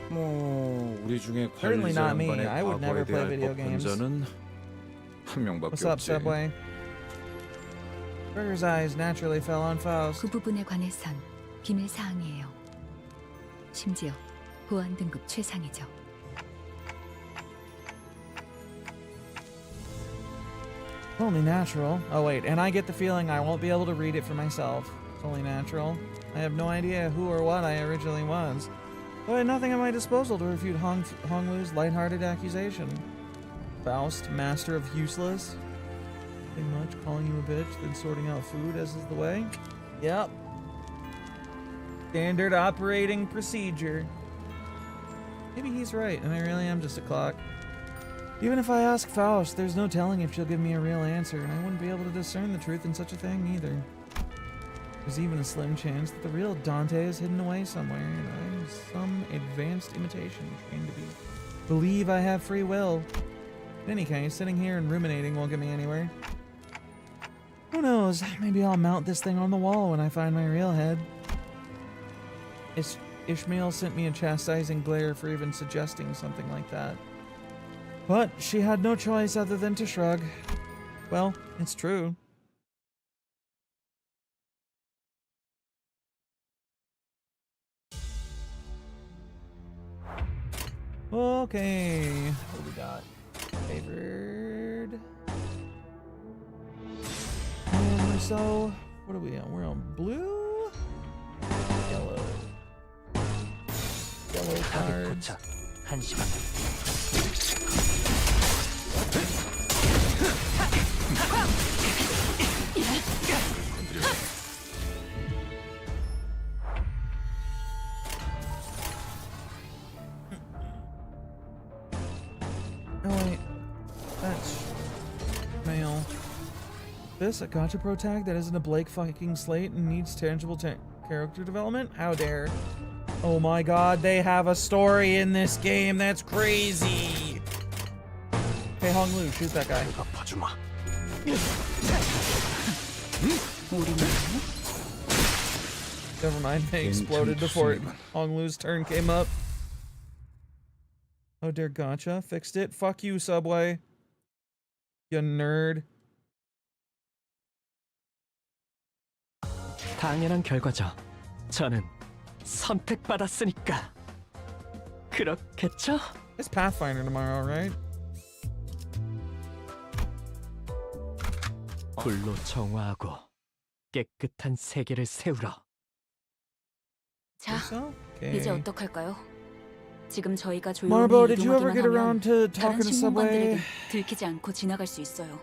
뭐 우리 중에
Certainly
관리자
not me.
양반의
I would never
과거에
play
대할
video games.
법관자는 한 명밖에
What's up,
없지.
Subway? Burger's eyes naturally fell on Faust.
그 부분에 관해선 비밀 사항이에요. 심지어 보안 등급 최상이죠.
Only natural. Oh wait, and I get the feeling I won't be able to read it for myself. It's only natural. I have no idea who or what I originally was. Though I had nothing at my disposal to refute Honglu's lighthearted accusation. Faust, master of useless. Nothing much, calling you a bitch, then sorting out food as is the way. Yep. Standard operating procedure. Maybe he's right, and I really am just a clock. Even if I ask Faust, there's no telling if she'll give me a real answer, and I wouldn't be able to discern the truth in such a thing either. There's even a slim chance that the real Dante is hidden away somewhere, and I'm some advanced imitation trained to believe I have free will. In any case, sitting here and ruminating won't get me anywhere. Who knows? Maybe I'll mount this thing on the wall when I find my real head. Ishmael sent me a chastising glare for even suggesting something like that. But she had no choice other than to shrug. Well, it's true. Okay, what do we got? Favored. And so, what are we on? We're on blue, yellow, yellow cards.
1시간.
Oh wait, that's mail. This a gotcha pro tag that isn't a Blake fucking slate and needs tangible character development? How dare. Oh my god, they have a story in this game, that's crazy! Hey Hong Lu, shoot that guy. Never mind, they exploded before Hong Lu's turn came up. Oh dear, gotcha. Fixed it. Fuck you, Subway. You nerd.
당연한 결과죠. 저는 선택받았으니까. 그렇겠죠?
It's Pathfinder tomorrow, right?
불로 정화하고 깨끗한 세계를 세우러.
자,
Okay.
이제 어떡할까요? 지금 저희가
Marbo,
조용히
did you ever
이동하기만
get around to
하면
talking
다른
to Subway?
신문관들에게 들키지 않고 지나갈 수 있어요.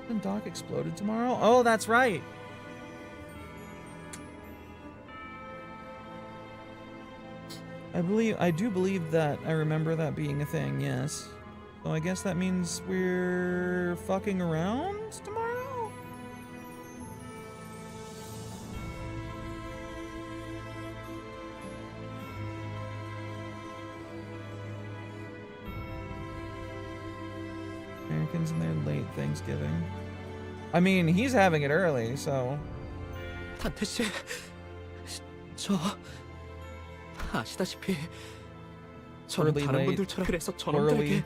Isn't Doc exploded tomorrow? Oh, that's right. I do believe that I remember that being a thing, yes. So I guess that means we're fucking around tomorrow? Americans and their late Thanksgiving. I mean, he's having it early, so.
단테 씨, 저 아시다시피 저는
Early,
다른
late,
분들처럼 그래서
early.
저놈들에게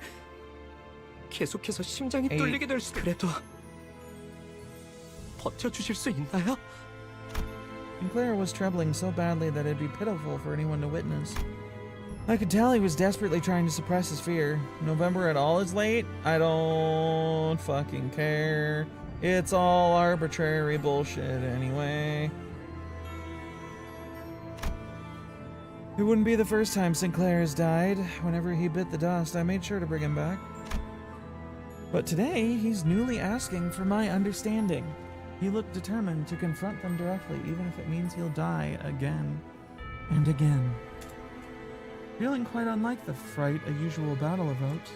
계속해서 심장이
Eight.
뚫리게 될 수. 그래도 버텨주실 수 있나요?
Sinclair was troubling so badly that it'd be pitiful for anyone to witness. I could tell he was desperately trying to suppress his fear. November at all is late? I don't fucking care. It's all arbitrary bullshit anyway. It wouldn't be the first time Sinclair has died. Whenever he bit the dust, I made sure to bring him back. But today, he's newly asking for my understanding. He looked determined to confront them directly, even if it means he'll die again and again. Feeling quite unlike the fright a usual battle evokes.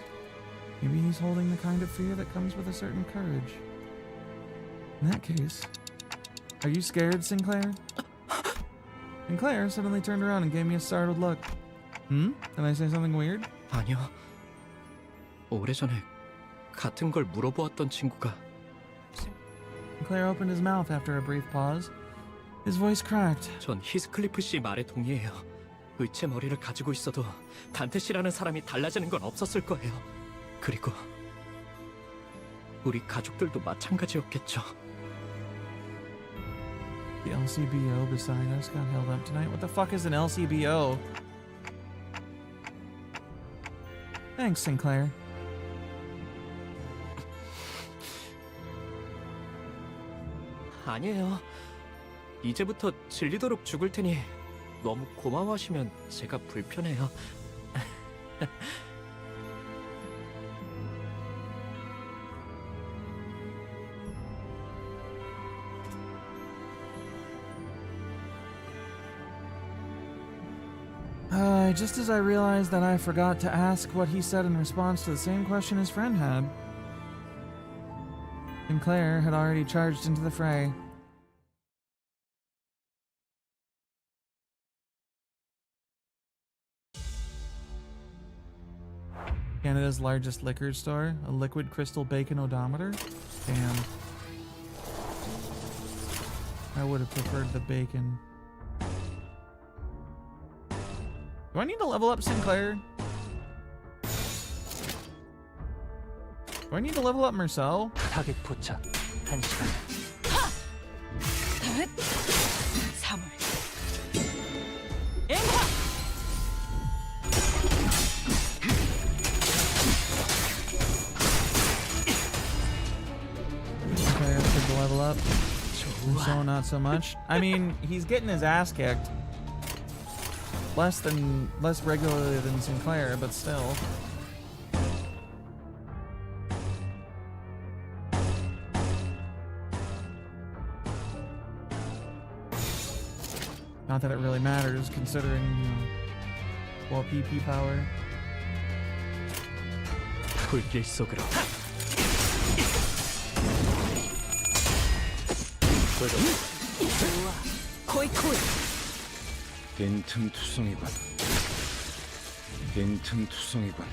Maybe he's holding the kind of fear that comes with a certain courage. In that case, are you scared, Sinclair? Sinclair suddenly turned around and gave me a startled look. Did I say something weird?
아니요. 오래전에 같은 걸 물어보았던 친구가.
Sinclair opened his mouth after a brief pause. His voice cracked.
전 히스클리프 씨 말에 동의해요. 의체 머리를 가지고 있어도 단테 씨라는 사람이 달라지는 건 없었을 거예요. 그리고 우리 가족들도 마찬가지였겠죠.
The LCBO beside us got held up tonight. What the fuck is an LCBO? Thanks, Sinclair.
아니에요. 이제부터 질리도록 죽을 테니 너무 고마워하시면 제가 불편해요.
Just as I realized that I forgot to ask what he said in response to the same question his friend had. Sinclair had already charged into the fray. Canada's largest liquor store, a liquid crystal bacon odometer? Damn. I would have preferred the bacon. Do I need to level up Sinclair? Do I need to level up Marcel?
타겟 포착 1시간.
3월. 엠파!
up. And so not so much. I mean, he's getting his ass kicked. Less regularly than Sinclair, but still. Not that it really matters, considering, you know, well, PP power.
불길 속으로.
좋아. 코이코이.
빈틈투성이군. 빈틈투성이군.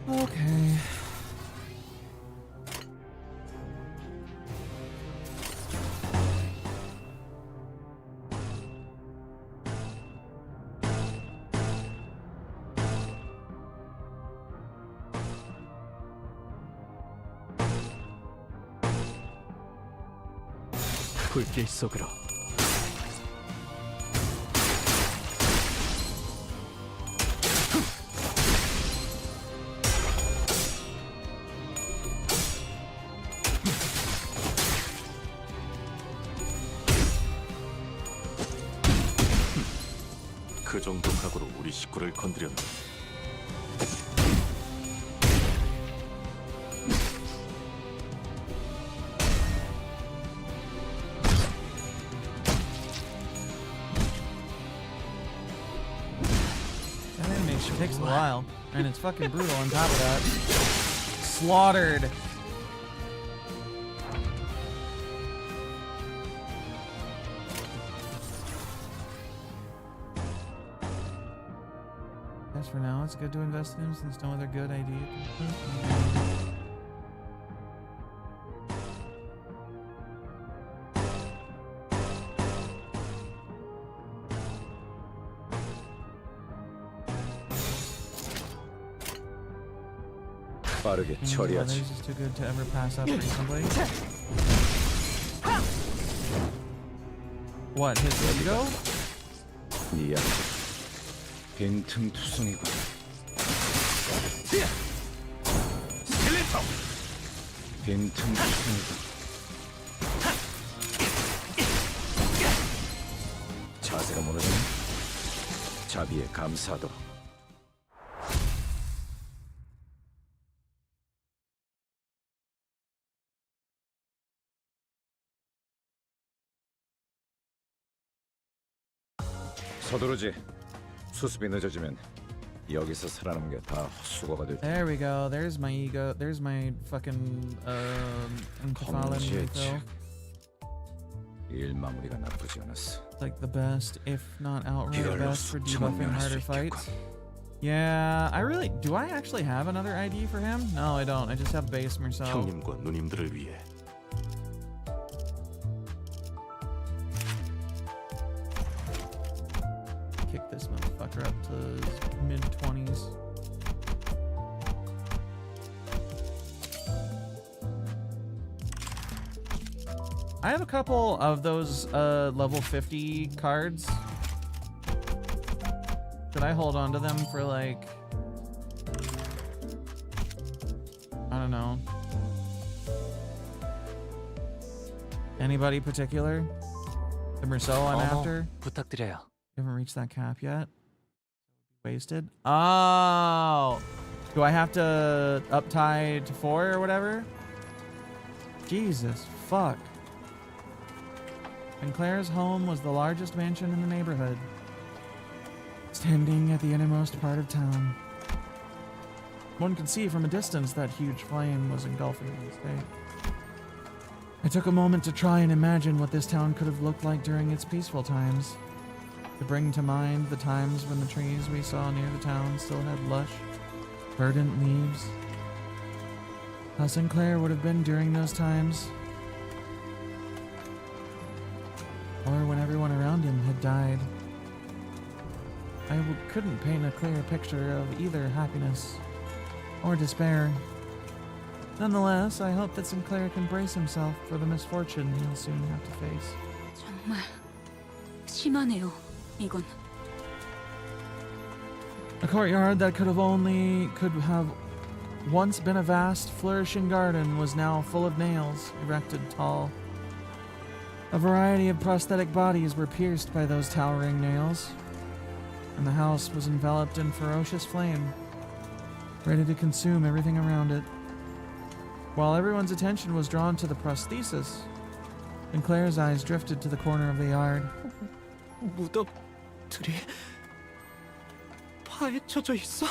Okay.
불길 속으로.
그 정도 각오로 우리 식구를 건드렸네.
That animation takes a while, and it's fucking brutal on top of that. Slaughtered. As for now, it's good to invest in him since no other good idea.
빠르게 처리하지.
Others is too good to ever pass up recently. What, his ego?
네 약점. 빈틈투성이군.
스켈레톤.
빈틈투성이군. 자세가 무너지네. 자비에 감사도. 서두르지. 수습이 늦어지면 여기서 살아남은 게 다 헛수고가 될 테니.
There we go. There's my ego. There's my fucking
검지의 책. 일 마무리가 나쁘지 않았어.
Like the best, if not outright
이걸로
best, for
수천만
debuffing
명할 수
harder
있겠군.
fights. Yeah, do I actually have another ID for him? No, I don't. I just have base Merceau.
형님과 누님들을 위해.
Kick this motherfucker up to his mid-20s. I have a couple of those level 50 cards. Should I hold on to them for like, I don't know. Anybody particular? The Merceau I'm after?
부탁드려요.
You haven't reached that cap yet? Wasted? Oh! Do I have to up tie to 4 or whatever? Jesus, fuck. Sinclair's home was the largest mansion in the neighborhood, standing at the innermost part of town. One could see from a distance that huge flame was engulfing the estate. I took a moment to try and imagine what this town could have looked like during its peaceful times, to bring to mind the times when the trees we saw near the town still had lush, verdant leaves. How Sinclair would have been during those times, or when everyone around him had died. I couldn't paint a clear picture of either happiness or despair. Nonetheless, I hope that Sinclair can brace himself for the misfortune he'll soon have to face.
정말 심하네요. 이건.
A courtyard that could have once been a vast, flourishing garden was now full of nails, erected tall. A variety of prosthetic bodies were pierced by those towering nails, and the house was enveloped in ferocious flame, ready to consume everything around it. While everyone's attention was drawn to the prosthesis, and Claire's eyes drifted to the corner of the yard.
무덤들이 파헤쳐져 있어?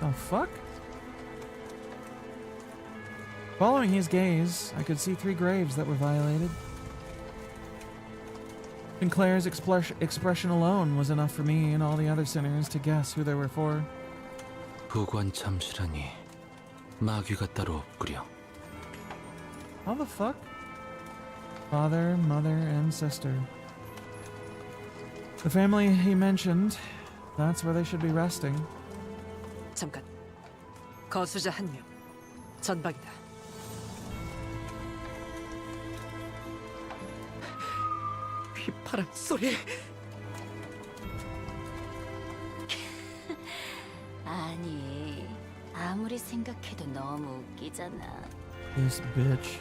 The fuck? Following his gaze, I could see 3 graves that were violated. And Claire's expression alone was enough for me and all the other sinners to guess who they were for.
부관 참시라니 마귀가 따로 없구려.
How the fuck? Father, mother, and sister. The family he mentioned, that's where they should be resting.
잠깐. 거수자 1명. 전방이다.
휘파람 소리.
아니, 아무리 생각해도 너무 웃기잖아.
This bitch.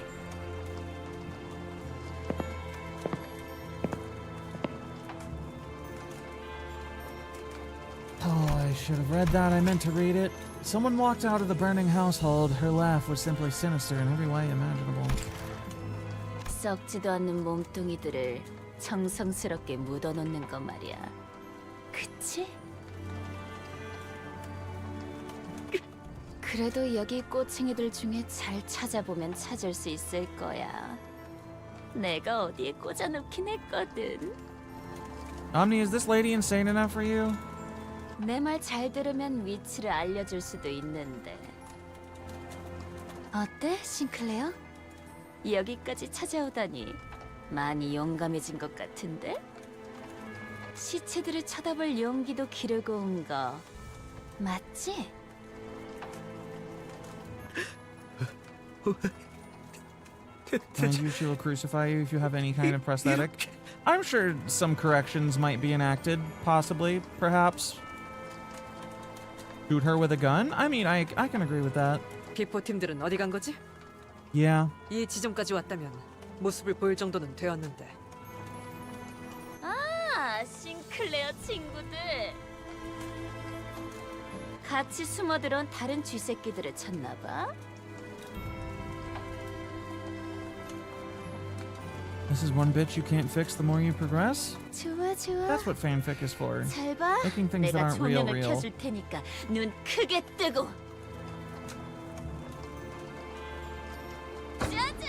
Oh, I should have read that. I meant to read it. Someone walked out of the burning household. Her laugh was simply sinister in every way imaginable.
썩지도 않는 몸뚱이들을 정성스럽게 묻어놓는 거 말이야. 그치? 그래도 여기 꼬챙이들 중에 잘 찾아보면 찾을 수 있을 거야. 내가 어디에 꽂아놓긴 했거든.
Omni, is this lady insane enough for you?
내 말 잘 들으면 위치를 알려줄 수도 있는데. 어때, 싱클레어? 여기까지 찾아오다니 많이 용감해진 것 같은데? 시체들을 쳐다볼 용기도 기르고 온 거 맞지?
And you, she will crucify you if you have any kind of prosthetic. I'm sure some corrections might be enacted, possibly, perhaps. Shoot her with a gun? I mean, I can agree with that.
비포팀들은 어디 간 거지?
Yeah.
이 지점까지 왔다면 모습을 보일 정도는 되었는데.
아, 싱클레어 친구들. 같이 숨어들어온 다른 쥐새끼들을 찾나 봐.
This is one bitch you can't fix the more you progress?
좋아, 좋아.
That's what fanfic is for.
잘 봐.
Making things that
내가
aren't real
조명을
real.
켜줄 테니까 눈 크게 뜨고. 짜잔!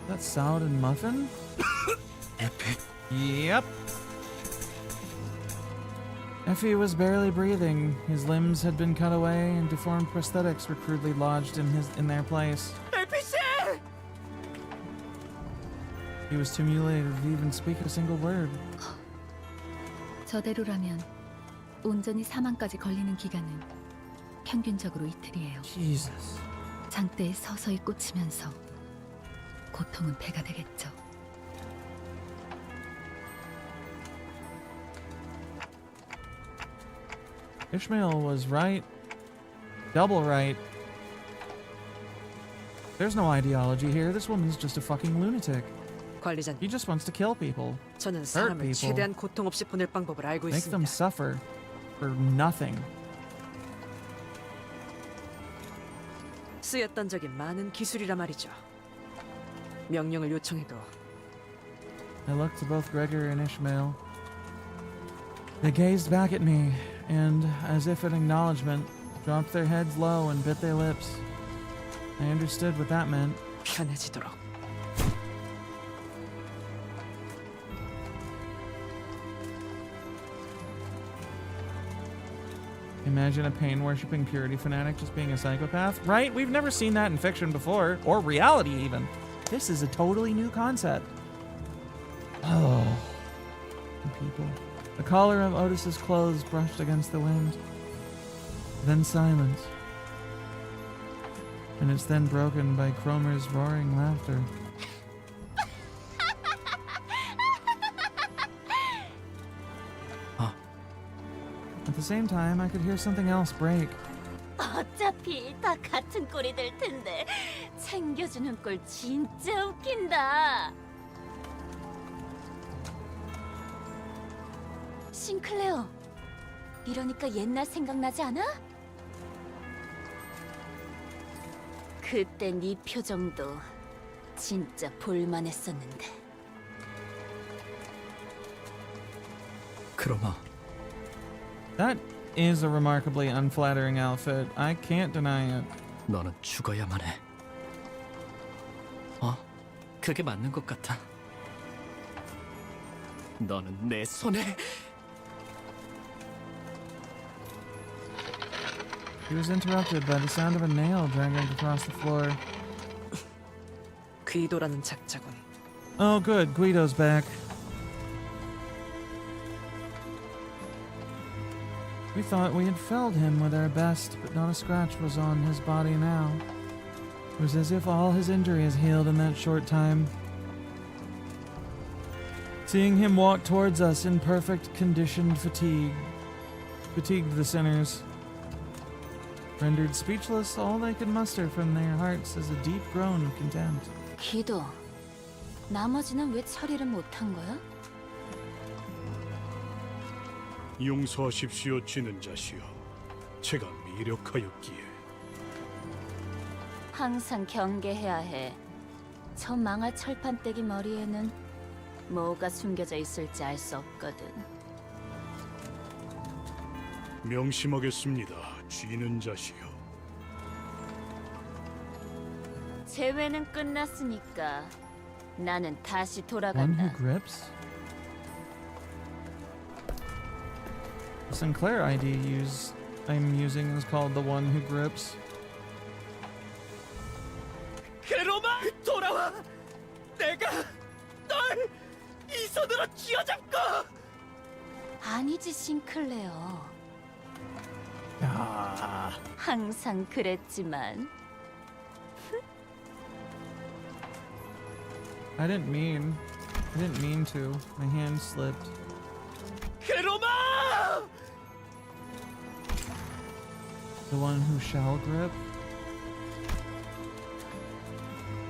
That salad and muffin? Yep. Effie was barely breathing. His limbs had been cut away, and deformed prosthetics were crudely lodged in their place. He was too mutilated to even speak a single word.
저대로라면 온전히 사망까지 걸리는 기간은 평균적으로 이틀이에요.
Jesus.
장대에 서서히 꽂히면서 고통은 배가 되겠죠.
Ishmael was right. Double right. There's no ideology here. This woman's just a fucking lunatic.
관리자님.
He just wants to kill people.
저는
Hurt
사람을
people.
최대한 고통 없이 보낼 방법을 알고
Make them
있습니다.
suffer for nothing.
쓰였던 적이 많은 기술이라 말이죠. 명령을 요청해도
I looked to both Gregor and Ishmael. They gazed back at me, and, as if in acknowledgement, dropped their heads low and bit their lips. I understood what that meant.
편해지도록.
Imagine a pain-worshipping purity fanatic just being a psychopath. Right? We've never seen that in fiction before, or reality even. This is a totally new concept. Oh. People. The collar of Otis's clothes brushed against the wind. Then silence. And it's then broken by Cromer's roaring laughter. At the same time, I could hear something else break.
어차피 다 같은 꼴이 될 텐데 챙겨주는 꼴 진짜 웃긴다. 싱클레어, 이러니까 옛날 생각나지 않아? 그때 네 표정도 진짜 볼만했었는데.
크로마,
That is a remarkably unflattering outfit. I can't deny it.
너는 죽어야만 해. 그게 맞는 것 같아. 너는 내 손에.
He was interrupted by the sound of a nail dragging across the floor.
귀도라는 작자군.
Oh, good. Guido's back. We thought we had felled him with our best, but not a scratch was on his body now. It was as if all his injuries healed in that short time. Seeing him walk towards us in perfect conditioned fatigue fatigued the sinners. Rendered speechless, all they could muster from their hearts is a deep groan of contempt.
기도, 나머지는 왜 처리를 못한 거야?
용서하십시오, 쥐는 자시여. 제가 미력하였기에.
항상 경계해야 해. 저 망할 철판떼기 머리에는 뭐가 숨겨져 있을지 알 수 없거든.
명심하겠습니다, 쥐는 자시여.
재회는 끝났으니까 나는 다시
One
돌아간다.
who grips? The Sinclair ID I'm using is called the one who grips.
크로마, 돌아와. 내가 널 이 손으로 쥐어잡고.
아니지, 싱클레어.
Ah.
항상 그랬지만.
I didn't mean to. My hand slipped.
크로마!
The one who shall grip?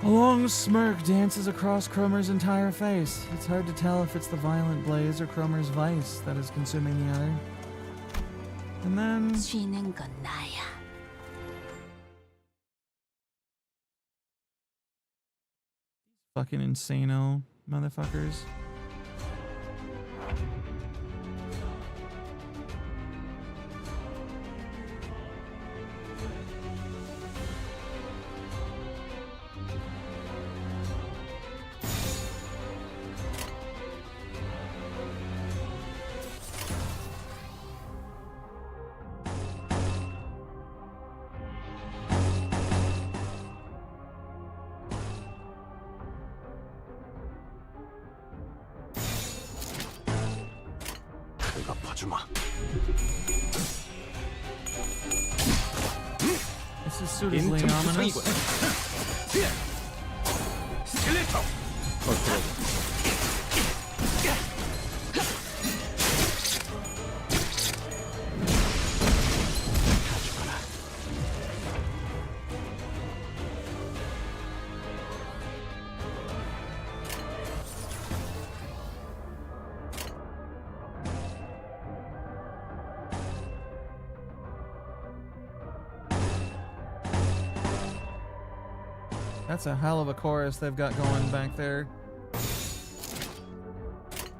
A long smirk dances across Cromer's entire face. It's hard to tell if it's the violent blaze or Cromer's vice that is consuming the other. And then...
쥐는 건 나야.
Fucking insano motherfuckers. This is suitably ominous. That's a hell of a chorus they've got going back there.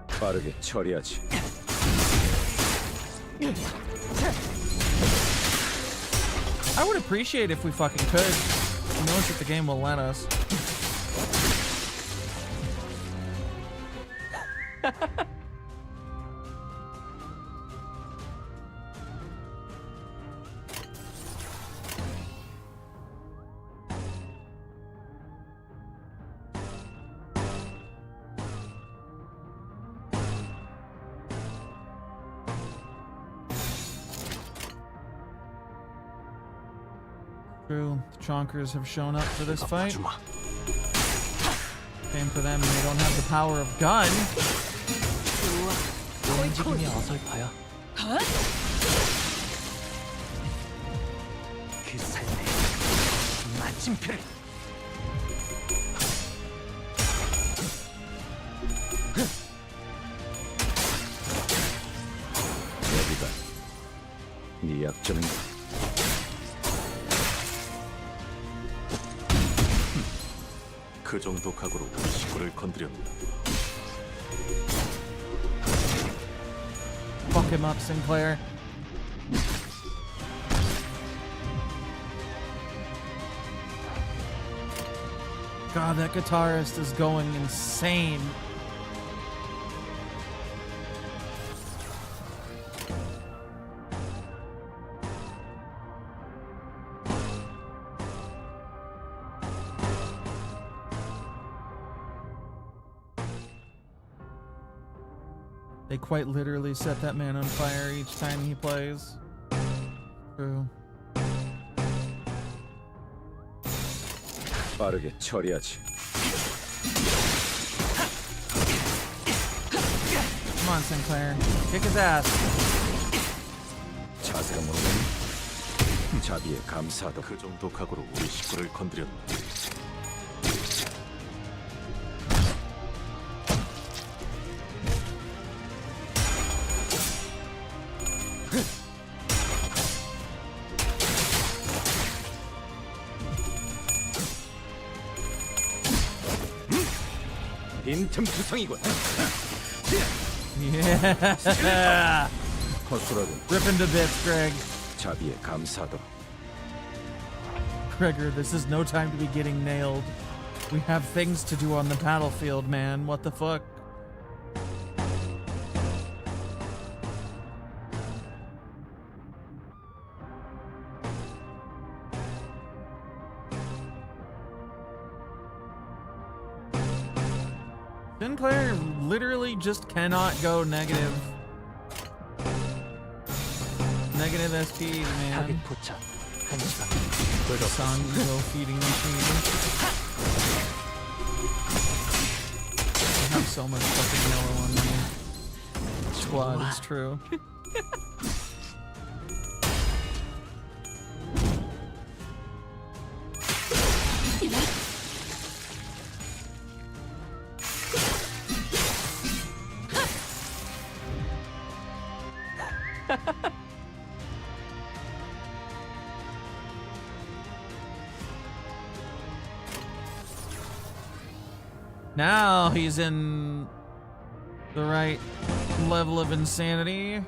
빠르게 처리하지.
I would appreciate if we fucking could. Who knows if the game will let us. True, the Chonkers have shown up for this fight. Shame for them, they don't have the power of gun.
움직임이 어설퍼요. 그 삶의 마침표를.
여기가 네 약점인가?
그 정도 각오로 우리 식구를 건드렸다.
Fuck him up, Sinclair. God, that guitarist is going insane. They quite literally set that man on fire each time he plays. True.
빠르게 처리하지.
Come on, Sinclair. Kick his ass.
자세가 모르겠니? 자비에 감사하다.
그 정도 각오로 우리 식구를 건드렸다.
빈틈투성이군.
Yeah.
허술하군.
Rip him to bits, Greg.
자비에 감사하다.
Gregor, this is no time to be getting nailed. We have things to do on the battlefield, man. What the fuck? Sinclair literally just cannot go negative. Negative SP, man. Sun go feeding machine. I have so much fucking yellow on me. Squad, it's true. Now he's in the right level of insanity.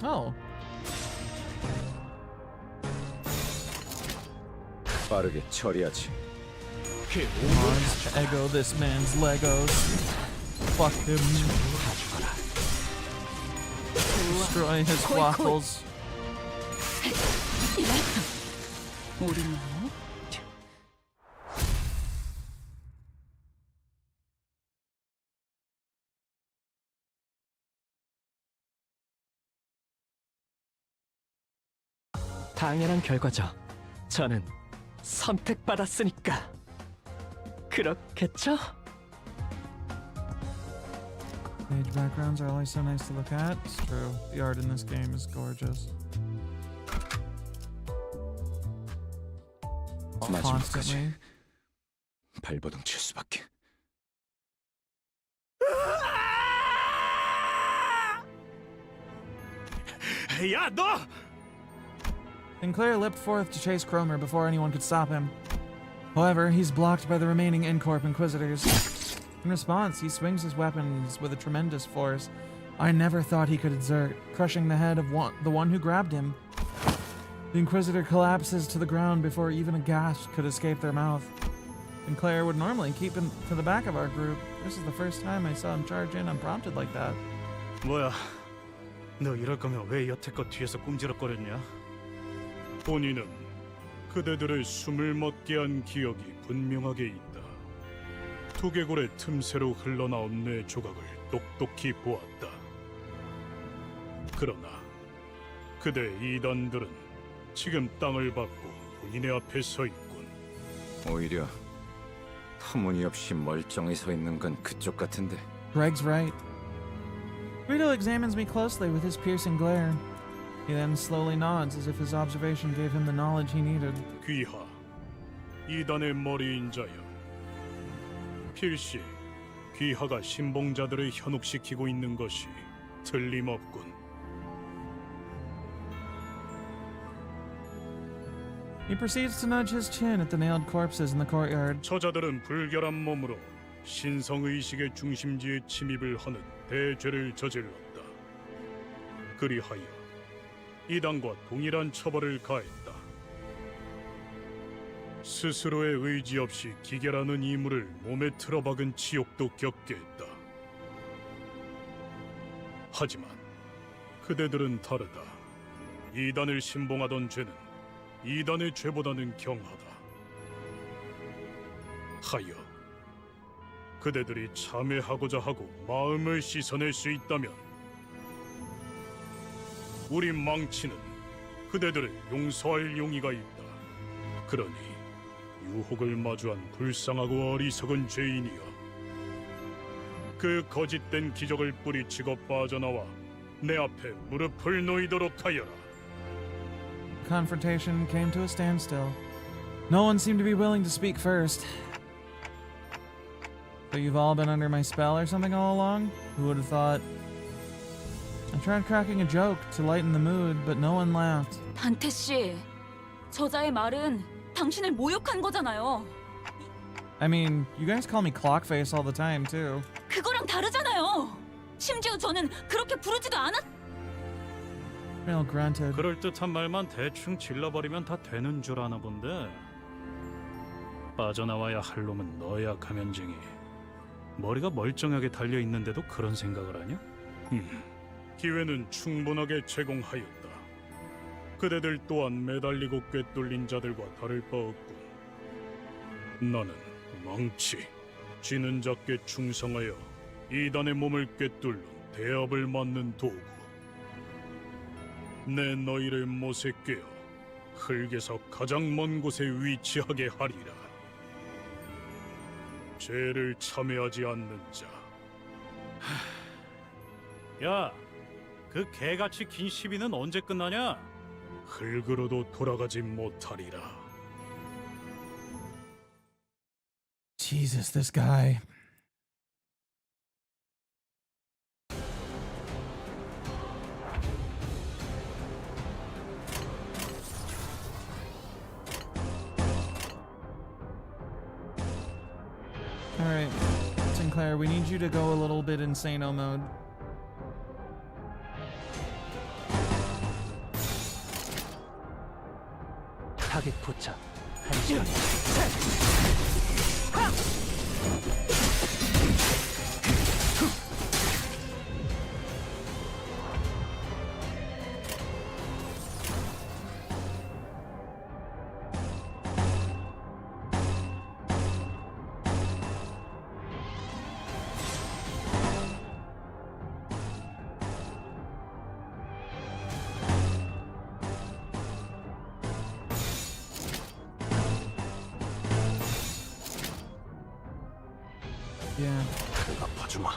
Oh.
빠르게 처리하지.
Let's ego this man's Legos. Fuck him. Destroy his waffles.
당연한 결과죠. 저는 선택받았으니까. 그렇겠죠?
Page backgrounds are always so nice to look at. It's true. The art in this game is gorgeous. Constantly.
발버둥 칠 수밖에.
야, 너!
Sinclair leapt forth to chase Cromer before anyone could stop him. However, he's blocked by the remaining N-Corp Inquisitors. In response, he swings his weapons with a tremendous force I never thought he could exert, crushing the head of the one who grabbed him. The Inquisitor collapses to the ground before even a gasp could escape their mouth. Sinclair would normally keep him to the back of our group. This is the first time I saw him charge in unprompted like that.
뭐야? 너 이럴 거면 왜 여태껏 뒤에서 꿈지럭거렸냐? 본인은 그대들의 숨을 멎게 한 기억이 분명하게 있다. 두개골의 틈새로 흘러나온 내 조각을 똑똑히 보았다. 그러나 그대 이단들은 지금 땅을 받고 본인의 앞에 서 있군.
오히려 터무니없이 멀쩡히 서 있는 건 그쪽 같은데.
Greg's right. Rito examines me closely with his piercing glare. He then slowly nods as if his observation gave him the knowledge he needed.
귀하, 이단의 머리인자여. 필시 귀하가 신봉자들을 현혹시키고 있는 것이 틀림없군.
He proceeds to nudge his chin at the nailed corpses in the courtyard.
저자들은 불결한 몸으로 신성의식의 중심지에 침입을 하는 대죄를 저질렀다. 그리하여 이단과 동일한 처벌을 가했다. 스스로의 의지 없이 기결하는 이물을 몸에 틀어박은 치욕도 겪게 했다. 하지만 그대들은 다르다. 이단을 신봉하던 죄는 이단의 죄보다는 경하다. 하여 그대들이 참회하고자 하고 마음을 씻어낼 수 있다면 우리 망치는 그대들을 용서할 용의가 있다. 그러니 유혹을 마주한 불쌍하고 어리석은 죄인이여, 그 거짓된 기적을 뿌리치고 빠져나와 내 앞에 무릎을 놓이도록 하여라.
Confrontation came to a standstill. No one seemed to be willing to speak first. So you've all been under my spell or something all along? Who would have thought? I tried cracking a joke to lighten the mood, but no one laughed.
단테 씨, 저자의 말은 당신을 모욕한 거잖아요.
I mean, you guys call me Clockface all the time, too.
그거랑 다르잖아요. 심지어 저는 그렇게 부르지도 않았.
Real grunted.
그럴듯한 말만 대충 질러버리면 다 되는 줄 아나 본데, 빠져나와야 할 놈은 너야, 가면쟁이. 머리가 멀쩡하게 달려있는데도 그런 생각을 하냐? 기회는 충분하게 제공하였다. 그대들 또한 매달리고 꿰뚫린 자들과 다를 바 없군. 나는 망치, 쥐는 자께 충성하여 이단의 몸을 꿰뚫는 대업을 맡는 도구. 내 너희를 못에 꿰어 흙에서 가장 먼 곳에 위치하게 하리라. 죄를 참회하지 않는 자. 야, 그 개같이 긴 시비는 언제 끝나냐? 흙으로도 돌아가지 못하리라.
Jesus, this guy. Alright, Sinclair, we need you to go a little bit insano mode.
타겟 포착 1시간.
Yeah.
아파주마.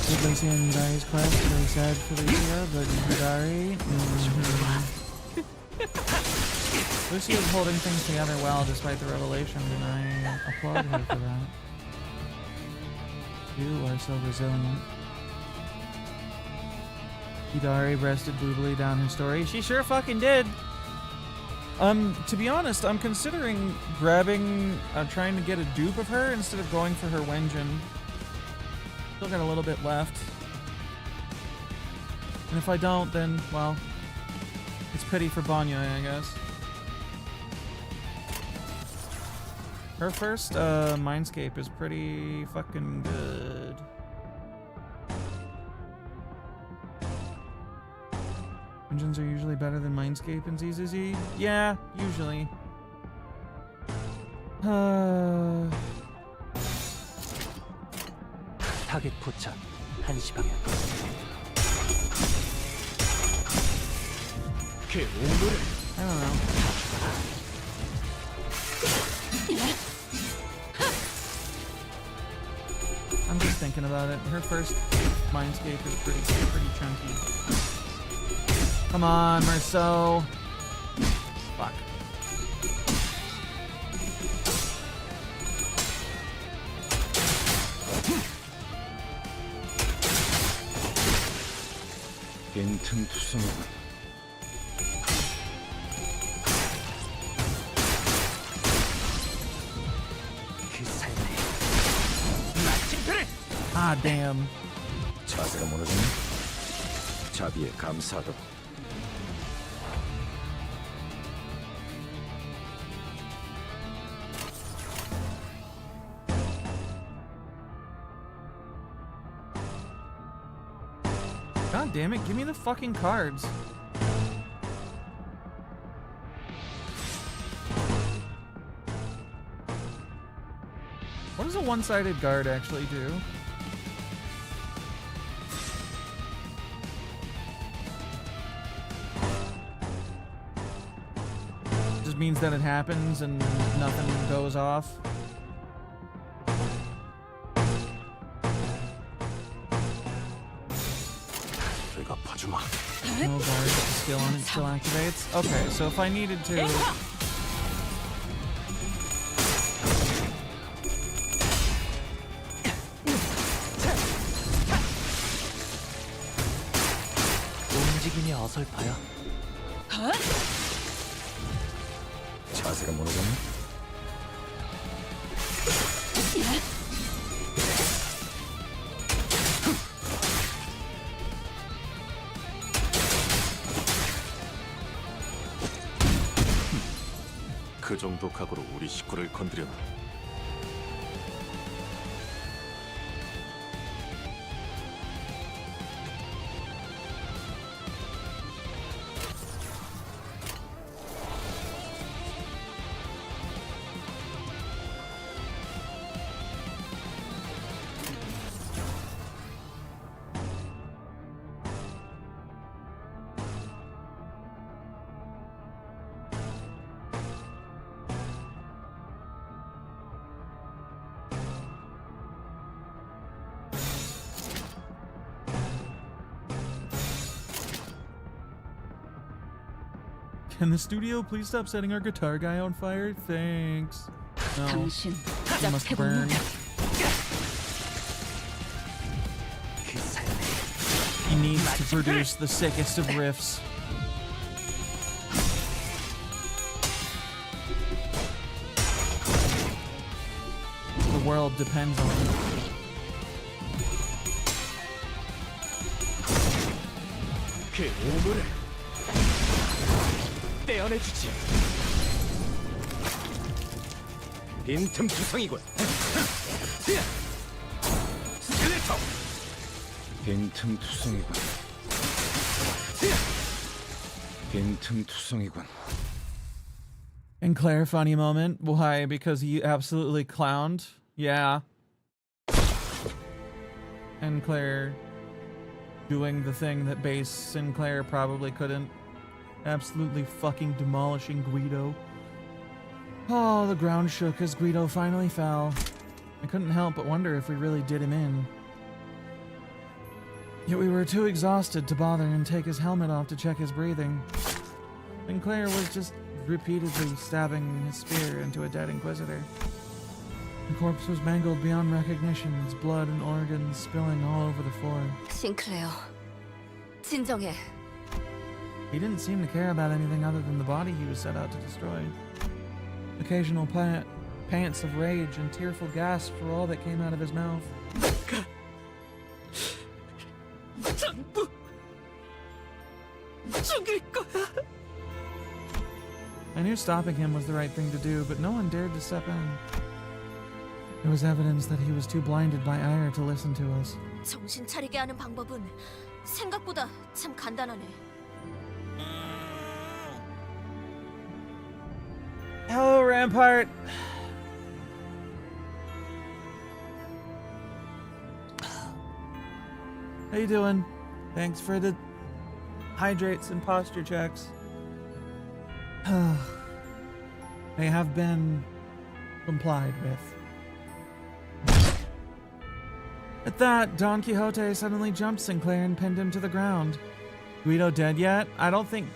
Did they see in Hidari's quest? They said Felicia, but Hidari. Lucy is holding things together well despite the revelations, and I applaud her for that. You are so resilient. Hidari breasted boobily down her story. She sure fucking did. To be honest, I'm considering grabbing, trying to get a dupe of her instead of going for her Wenjin. Still got a little bit left. And if I don't, then, well, it's pity for Banya, I guess. Her first, Mindscape is pretty fucking good. Engines are usually better than Mindscape in ZZZ? Yeah, usually.
타겟 포착 1시 방향.
걔 오늘은
I don't know. I'm just thinking about it. Her first Mindscape is pretty chunky. Come on, Marceau. Fuck.
빈틈투성이군.
그 삶에 마침표를.
Ah, damn.
자세가 무너지네. 자비에 감사하다.
God damn it, give me the fucking cards. What does a one-sided guard actually do? Just means that it happens and nothing goes off. No guard, but the skill on it still activates. Okay, so if I needed to...
움직임이 어설퍼요.
자세가 무너졌네.
그 정도 각오로 우리 식구를 건드려라.
Can the studio please stop setting our guitar guy on fire? Thanks. No.
당신
He must burn. He needs to produce the sickest of riffs. The world depends on it.
걔 오늘은 떼어내주지.
빈틈투성이군. 스켈레터. 빈틈투성이군. 빈틈투성이군.
And Claire, funny moment. Why? Because he absolutely clowned? Yeah. And Claire doing the thing that base Sinclair probably couldn't. Absolutely fucking demolishing Guido. Oh, the ground shook as Guido finally fell. I couldn't help but wonder if we really did him in. Yet we were too exhausted to bother and take his helmet off to check his breathing. Sinclair was just repeatedly stabbing his spear into a dead Inquisitor. The corpse was mangled beyond recognition, its blood and organs spilling all over the floor.
싱클레어, 진정해.
He didn't seem to care about anything other than the body he was set out to destroy. Occasional pants of rage and tearful gasps were all that came out of his mouth. I knew stopping him was the right thing to do, but no one dared to step in. There was evidence that he was too blinded by ire to listen to us.
정신 차리게 하는 방법은 생각보다 참 간단하네.
Hello, Rampart. How you doing? Thanks for the hydrates and posture checks. They have been complied with. At that, Don Quixote suddenly jumped Sinclair and pinned him to the ground. Guido dead yet? I don't think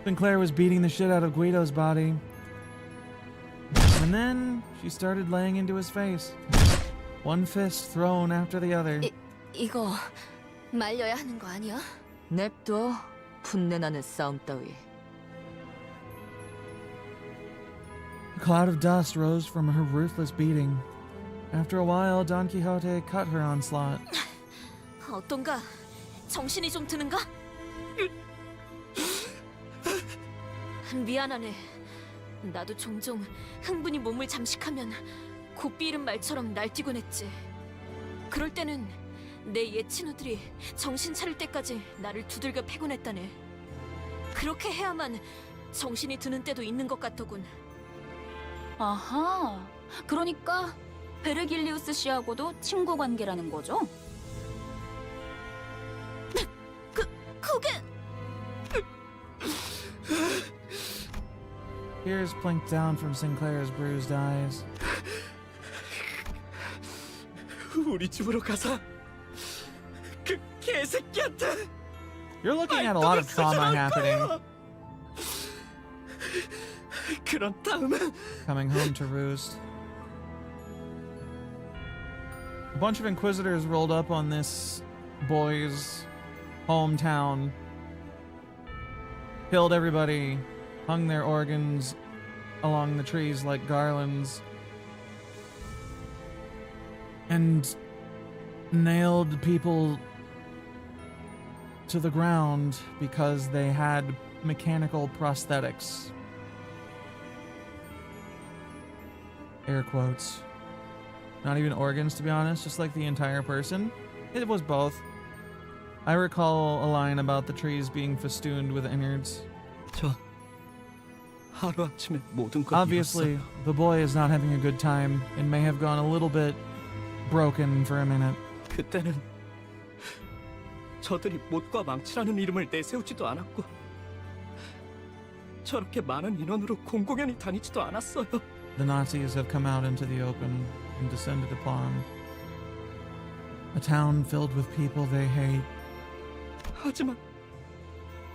Sinclair was beating the shit out of Guido's body. And then she started laying into his face. One fist thrown after the other.
이거 말려야 하는 거 아니야?
냅둬. 분내나는 싸움 따위.
A cloud of dust rose from her ruthless beating. After a while, Don Quixote cut her onslaught.
어떤가? 정신이 좀 드는가? 미안하네. 나도 종종 흥분이 몸을 잠식하면 곱비 잃은 말처럼 날뛰곤 했지. 그럴 때는 내 옛 친구들이 정신 차릴 때까지 나를 두들겨 패곤 했다네. 그렇게 해야만 정신이 드는 때도 있는 것 같더군.
아하, 그러니까 베르길리우스 씨하고도 친구 관계라는 거죠?
그게...
Tears blinked down from Sinclair's bruised eyes.
우리 집으로 가서 그 개새끼한테.
You're looking at a lot of trauma happening.
그런 다음은
Coming home to roost. A bunch of inquisitors rolled up on this boy's hometown, killed everybody, hung their organs along the trees like garlands, and nailed people to the ground because they had mechanical prosthetics. Air quotes. Not even organs, to be honest, just like the entire person. It was both. I recall a line about the trees being festooned with innards.
하루아침에 모든 걸
Obviously, the boy is not having a good time and may have gone a little bit broken for a minute.
그때는 저들이 못과 망치라는 이름을 내세우지도 않았고 저렇게 많은 인원으로 공공연히 다니지도 않았어요.
The Nazis have come out into the open and descended upon a town filled with people they hate.
하지만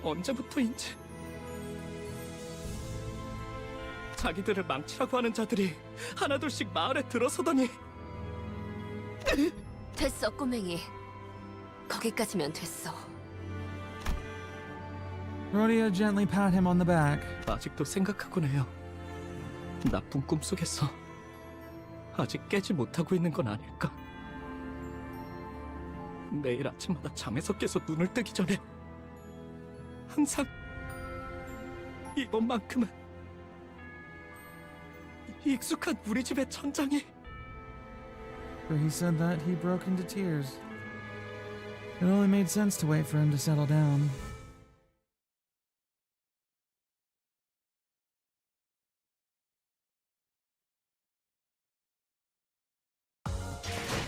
언제부터인지 자기들을 망치라고 하는 자들이 하나둘씩 마을에 들어서더니
됐어, 꼬맹이. 거기까지면 됐어.
Rhodia gently pat him on the back.
아직도 생각하곤 해요. 나쁜 꿈 속에서 아직 깨지 못하고 있는 건 아닐까? 매일 아침마다 잠에서 깨서 눈을 뜨기 전에 항상 이번만큼은 익숙한 우리 집의 천장이
After he said that, he broke into tears. It only made sense to wait for him to settle down.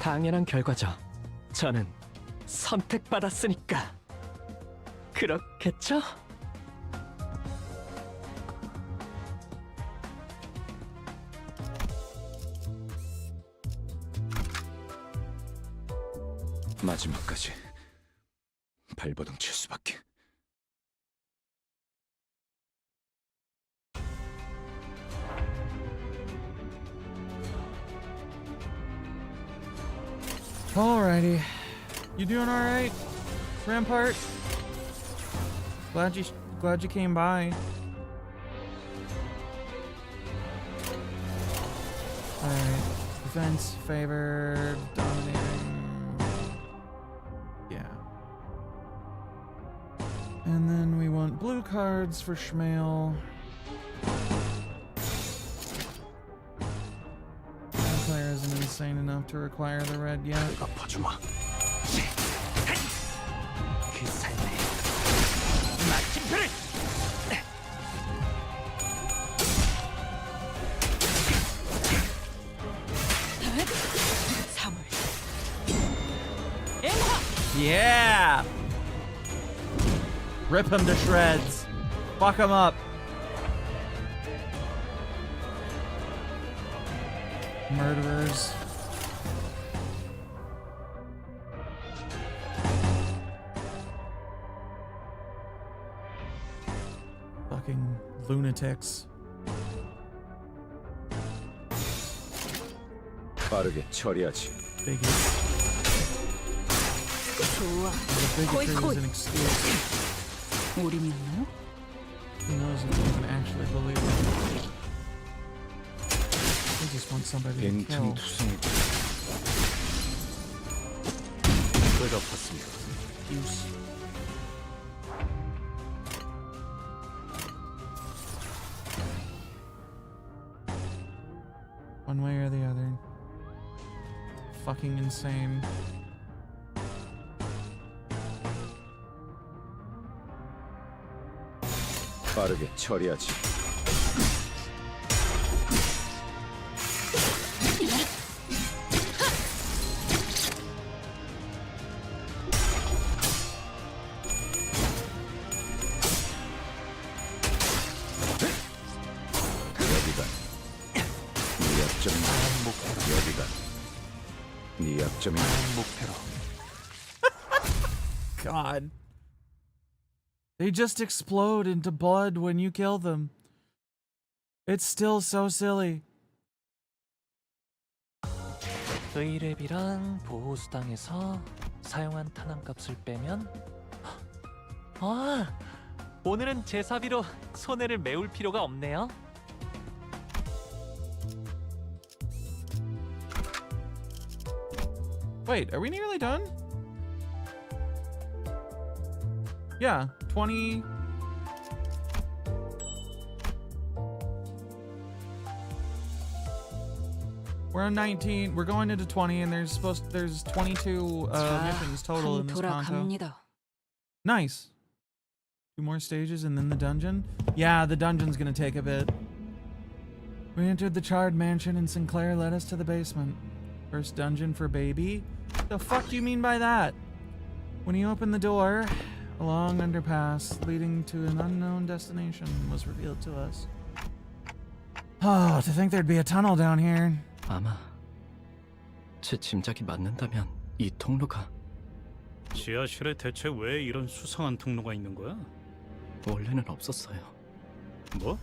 당연한 결과죠. 저는 선택받았으니까. 그렇겠죠?
마지막까지 발버둥 칠 수밖에.
Alrighty. You doing alright, Rampart? Glad you came by. Alright. Defense, favored, dominating. Yeah. And then we want blue cards for Schmail. Player isn't insane enough to require the red yet.
그 삶의 마침표를! 사물
Yeah! Rip him to shreds. Fuck him up. Murderers. Fucking lunatics.
빠르게 처리하지.
좋아.
Bigotry is an excuse.
우리 믿나요?
Who knows if you can actually believe it? They just want somebody to kill. Use. One way or the other. Fucking insane.
빠르게 처리하지. 여기가 네 약점이다. 여기가 네 약점이다. 목표로.
God. They just explode into blood when you kill them. It's still so silly.
의뢰비랑 보호수당에서 사용한 탄환값을 빼면 오늘은 제사비로 손해를 메울 필요가 없네요.
Wait, are we nearly done? Yeah, 20. We're on 19. We're going into 20, and there's 22 missions total in this Canto. Nice. 2 more stages and then the dungeon. Yeah, the dungeon's gonna take a bit. We entered the charred mansion, and Sinclair led us to the basement. First dungeon for baby. The fuck do you mean by that? When he opened the door, a long underpass leading to an unknown destination was revealed to us. Oh, to think there'd be a tunnel down here.
아마 제 짐작이 맞는다면 이 통로가
지하실에 대체 왜 이런 수상한 통로가 있는 거야?
원래는 없었어요.
뭐?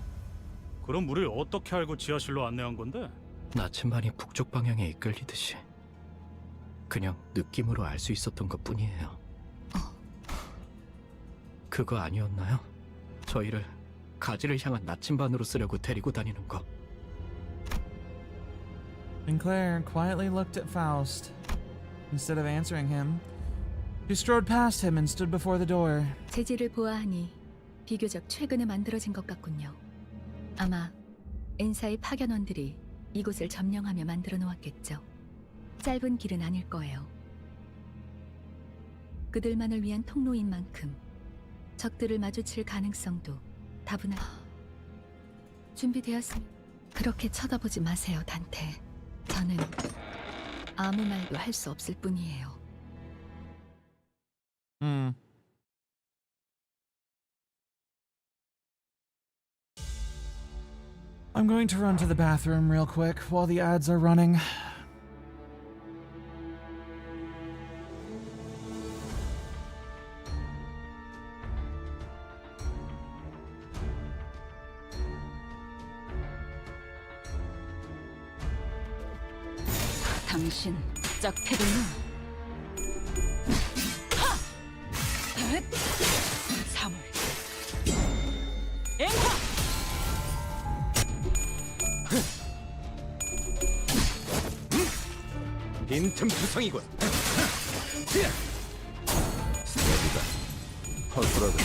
그럼 우릴 어떻게 알고 지하실로 안내한 건데?
나침반이 북쪽 방향에 이끌리듯이 그냥 느낌으로 알 수 있었던 것뿐이에요. 그거 아니었나요? 저희를 가지를 향한 나침반으로 쓰려고 데리고 다니는 거.
Sinclair quietly looked at Faust. Instead of answering him, she strode past him and stood before the door.
재질을 보아하니 비교적 최근에 만들어진 것 같군요. 아마 엔사의 파견원들이 이곳을 점령하며 만들어 놓았겠죠. 짧은 길은 아닐 거예요. 그들만을 위한 통로인 만큼 적들을 마주칠 가능성도 다분한. 준비되었습니다. 그렇게 쳐다보지 마세요, 단테. 저는 아무 말도 할 수 없을 뿐이에요.
I'm going to run to the bathroom real quick while the ads are running.
당신 짝패들은 사물 앵화
빈틈투성이군. 여기가 헐프라군.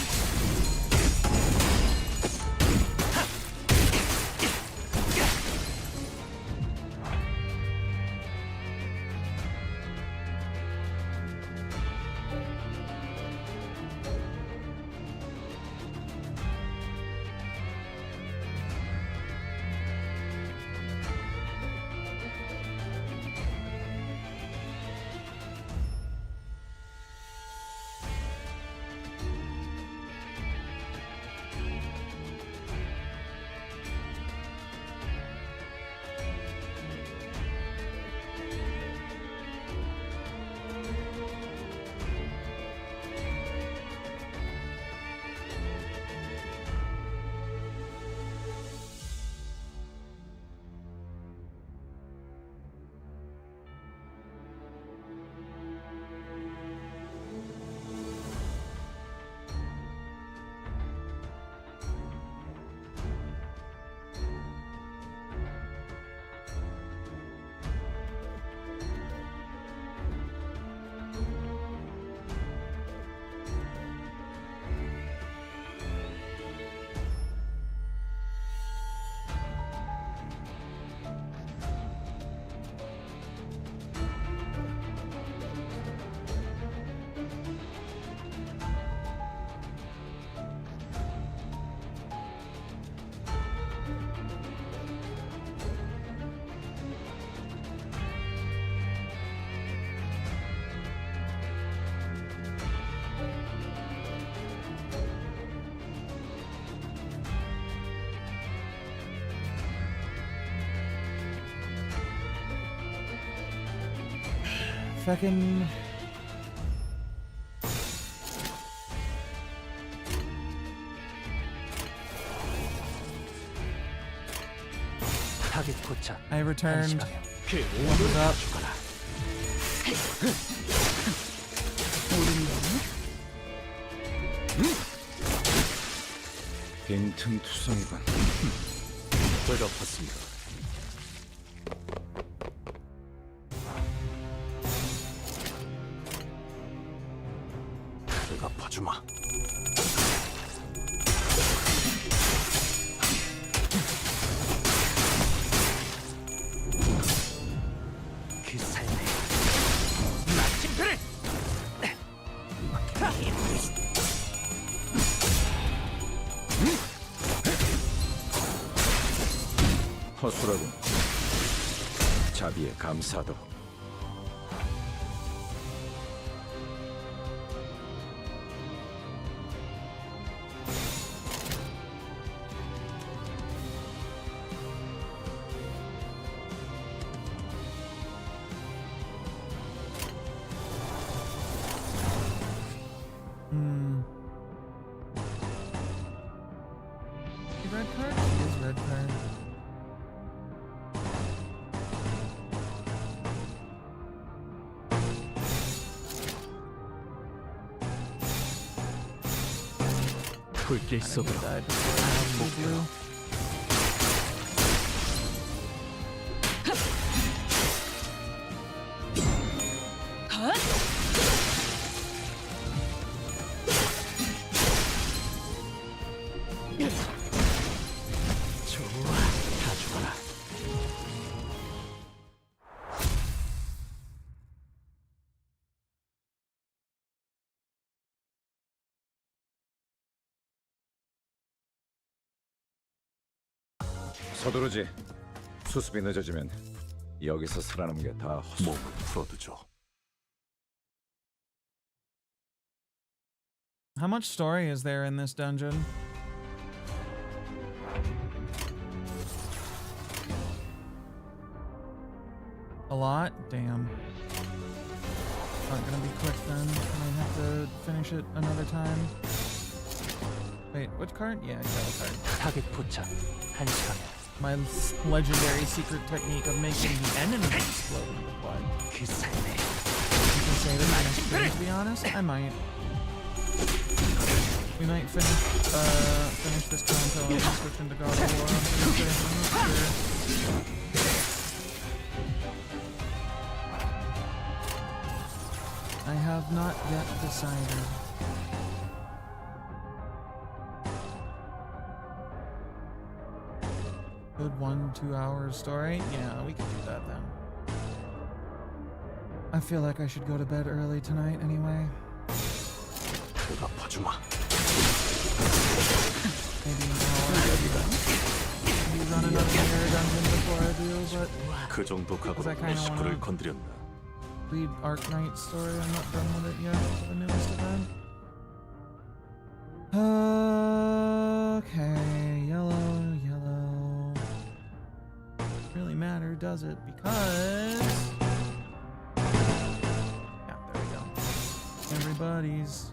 Fucking.
타겟 포착.
I returned.
그
What's
오도를
up?
주거라.
빈틈투성이군.
배가 팠습니다. 배가 파주마.
그 삶에 마침표를.
허술하군. 자비에 감사도.
Red card is red card.
불길 속으로
blue.
좋아, 다 죽어라.
서두르지. 수습이 늦어지면 여기서 살아남은 게 다 헛.
몸을 풀어두죠.
How much story is there in this dungeon? A lot? Damn. Not gonna be quick then. Might have to finish it another time. Wait, which card? Yeah, yellow card.
타겟 포착. 한 시간.
My legendary secret technique of making the enemy explode with blood.
그 삶에.
You can say that next game, to be honest. I might. We might finish this Canto and switch into God of War on Thursday. I'm not sure. I have not yet decided. Good 1-2 hour story? Yeah, we can do that then. I feel like I should go to bed early tonight anyway.
배가 파주마.
Maybe an hour. Maybe run another mirror dungeon before I do, but
그 정도 각오로
I
내
kinda
식구를
wanna
건드렸나.
read Arknight story. I'm not done with it yet for the newest event. Okay, yellow, yellow. Really matter, does it? Because yeah, there we go. Everybody's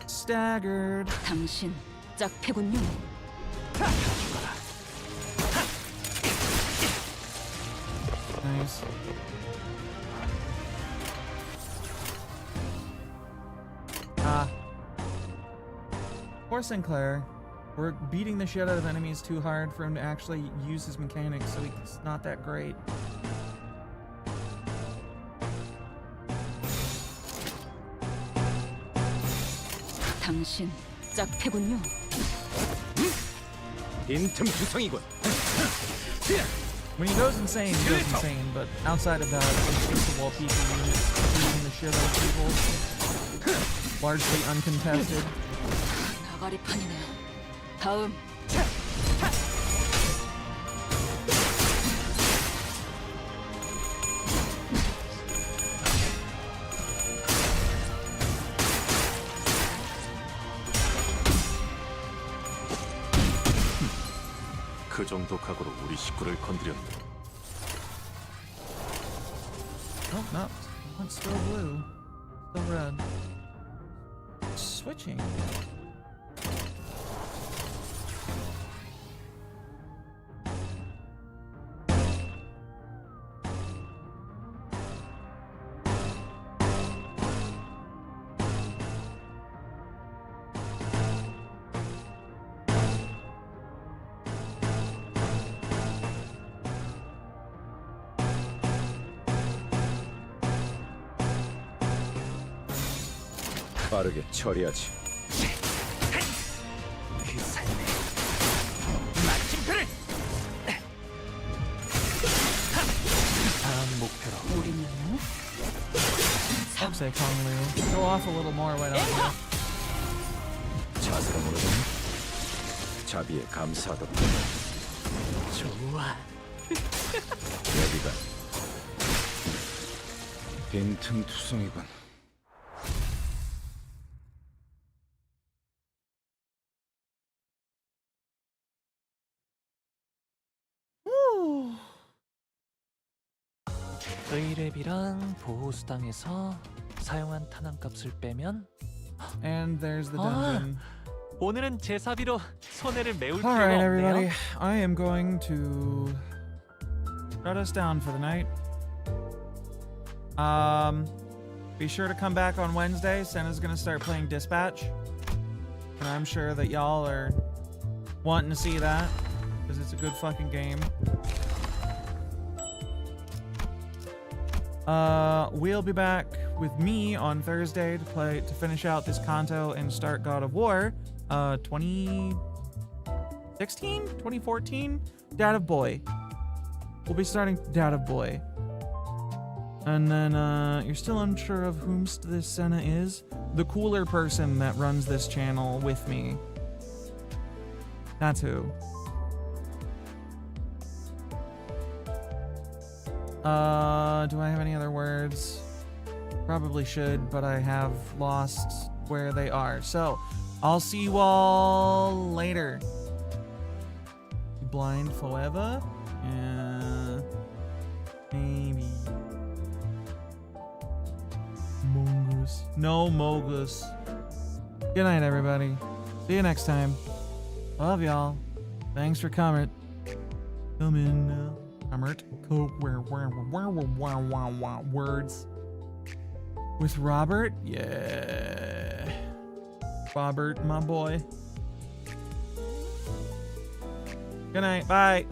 staggered.
당신 짝패군요.
Nice. Poor Sinclair. We're beating the shit out of enemies too hard for him to actually use his mechanics, so he's not that great.
당신 짝패군요.
빈틈투성이군.
When he goes insane, he goes insane, but outside of that, it's just the wall peeking units beating the shit out of people. Largely uncontested.
나가리판이네. 다음.
그 정도 각오로 우리 식구를 건드렸네.
Oh, no. What's still blue? Still red. Switching.
빠르게 처리하지.
그 삶의 마침표를 다음 목표로
우리는
I'd say Kong Liu. Go off a little more, why don't you?
자세가 모르더니 자비에 감사하다.
좋아.
여기가 빈틈투성이군.
의뢰비랑 보호수당에서 사용한 탄환값을 빼면
And there's the dungeon.
오늘은 제 사비로 손해를 메울 필요가
Alright, everybody.
없네요.
I am going to shut us down for the night. Be sure to come back on Wednesday. Senna's gonna start playing Dispatch. And I'm sure that y'all are wanting to see that. Because it's a good fucking game. We'll be back with me on Thursday to finish out this Canto and start God of War. 2016? 2014? Dad of Boy. We'll be starting Dad of Boy. And then, you're still unsure of whom this Senna is? The cooler person that runs this channel with me. That's who. Do I have any other words? Probably should, but I have lost where they are. So, I'll see you all later. Blind forever? Yeah. Maybe. Mongoose. No Mogus. Good night, everybody. See you next time. Love y'all. Thanks for coming. Come in now. Words with Robert. Yeah, Robert, my boy. Good night. Bye.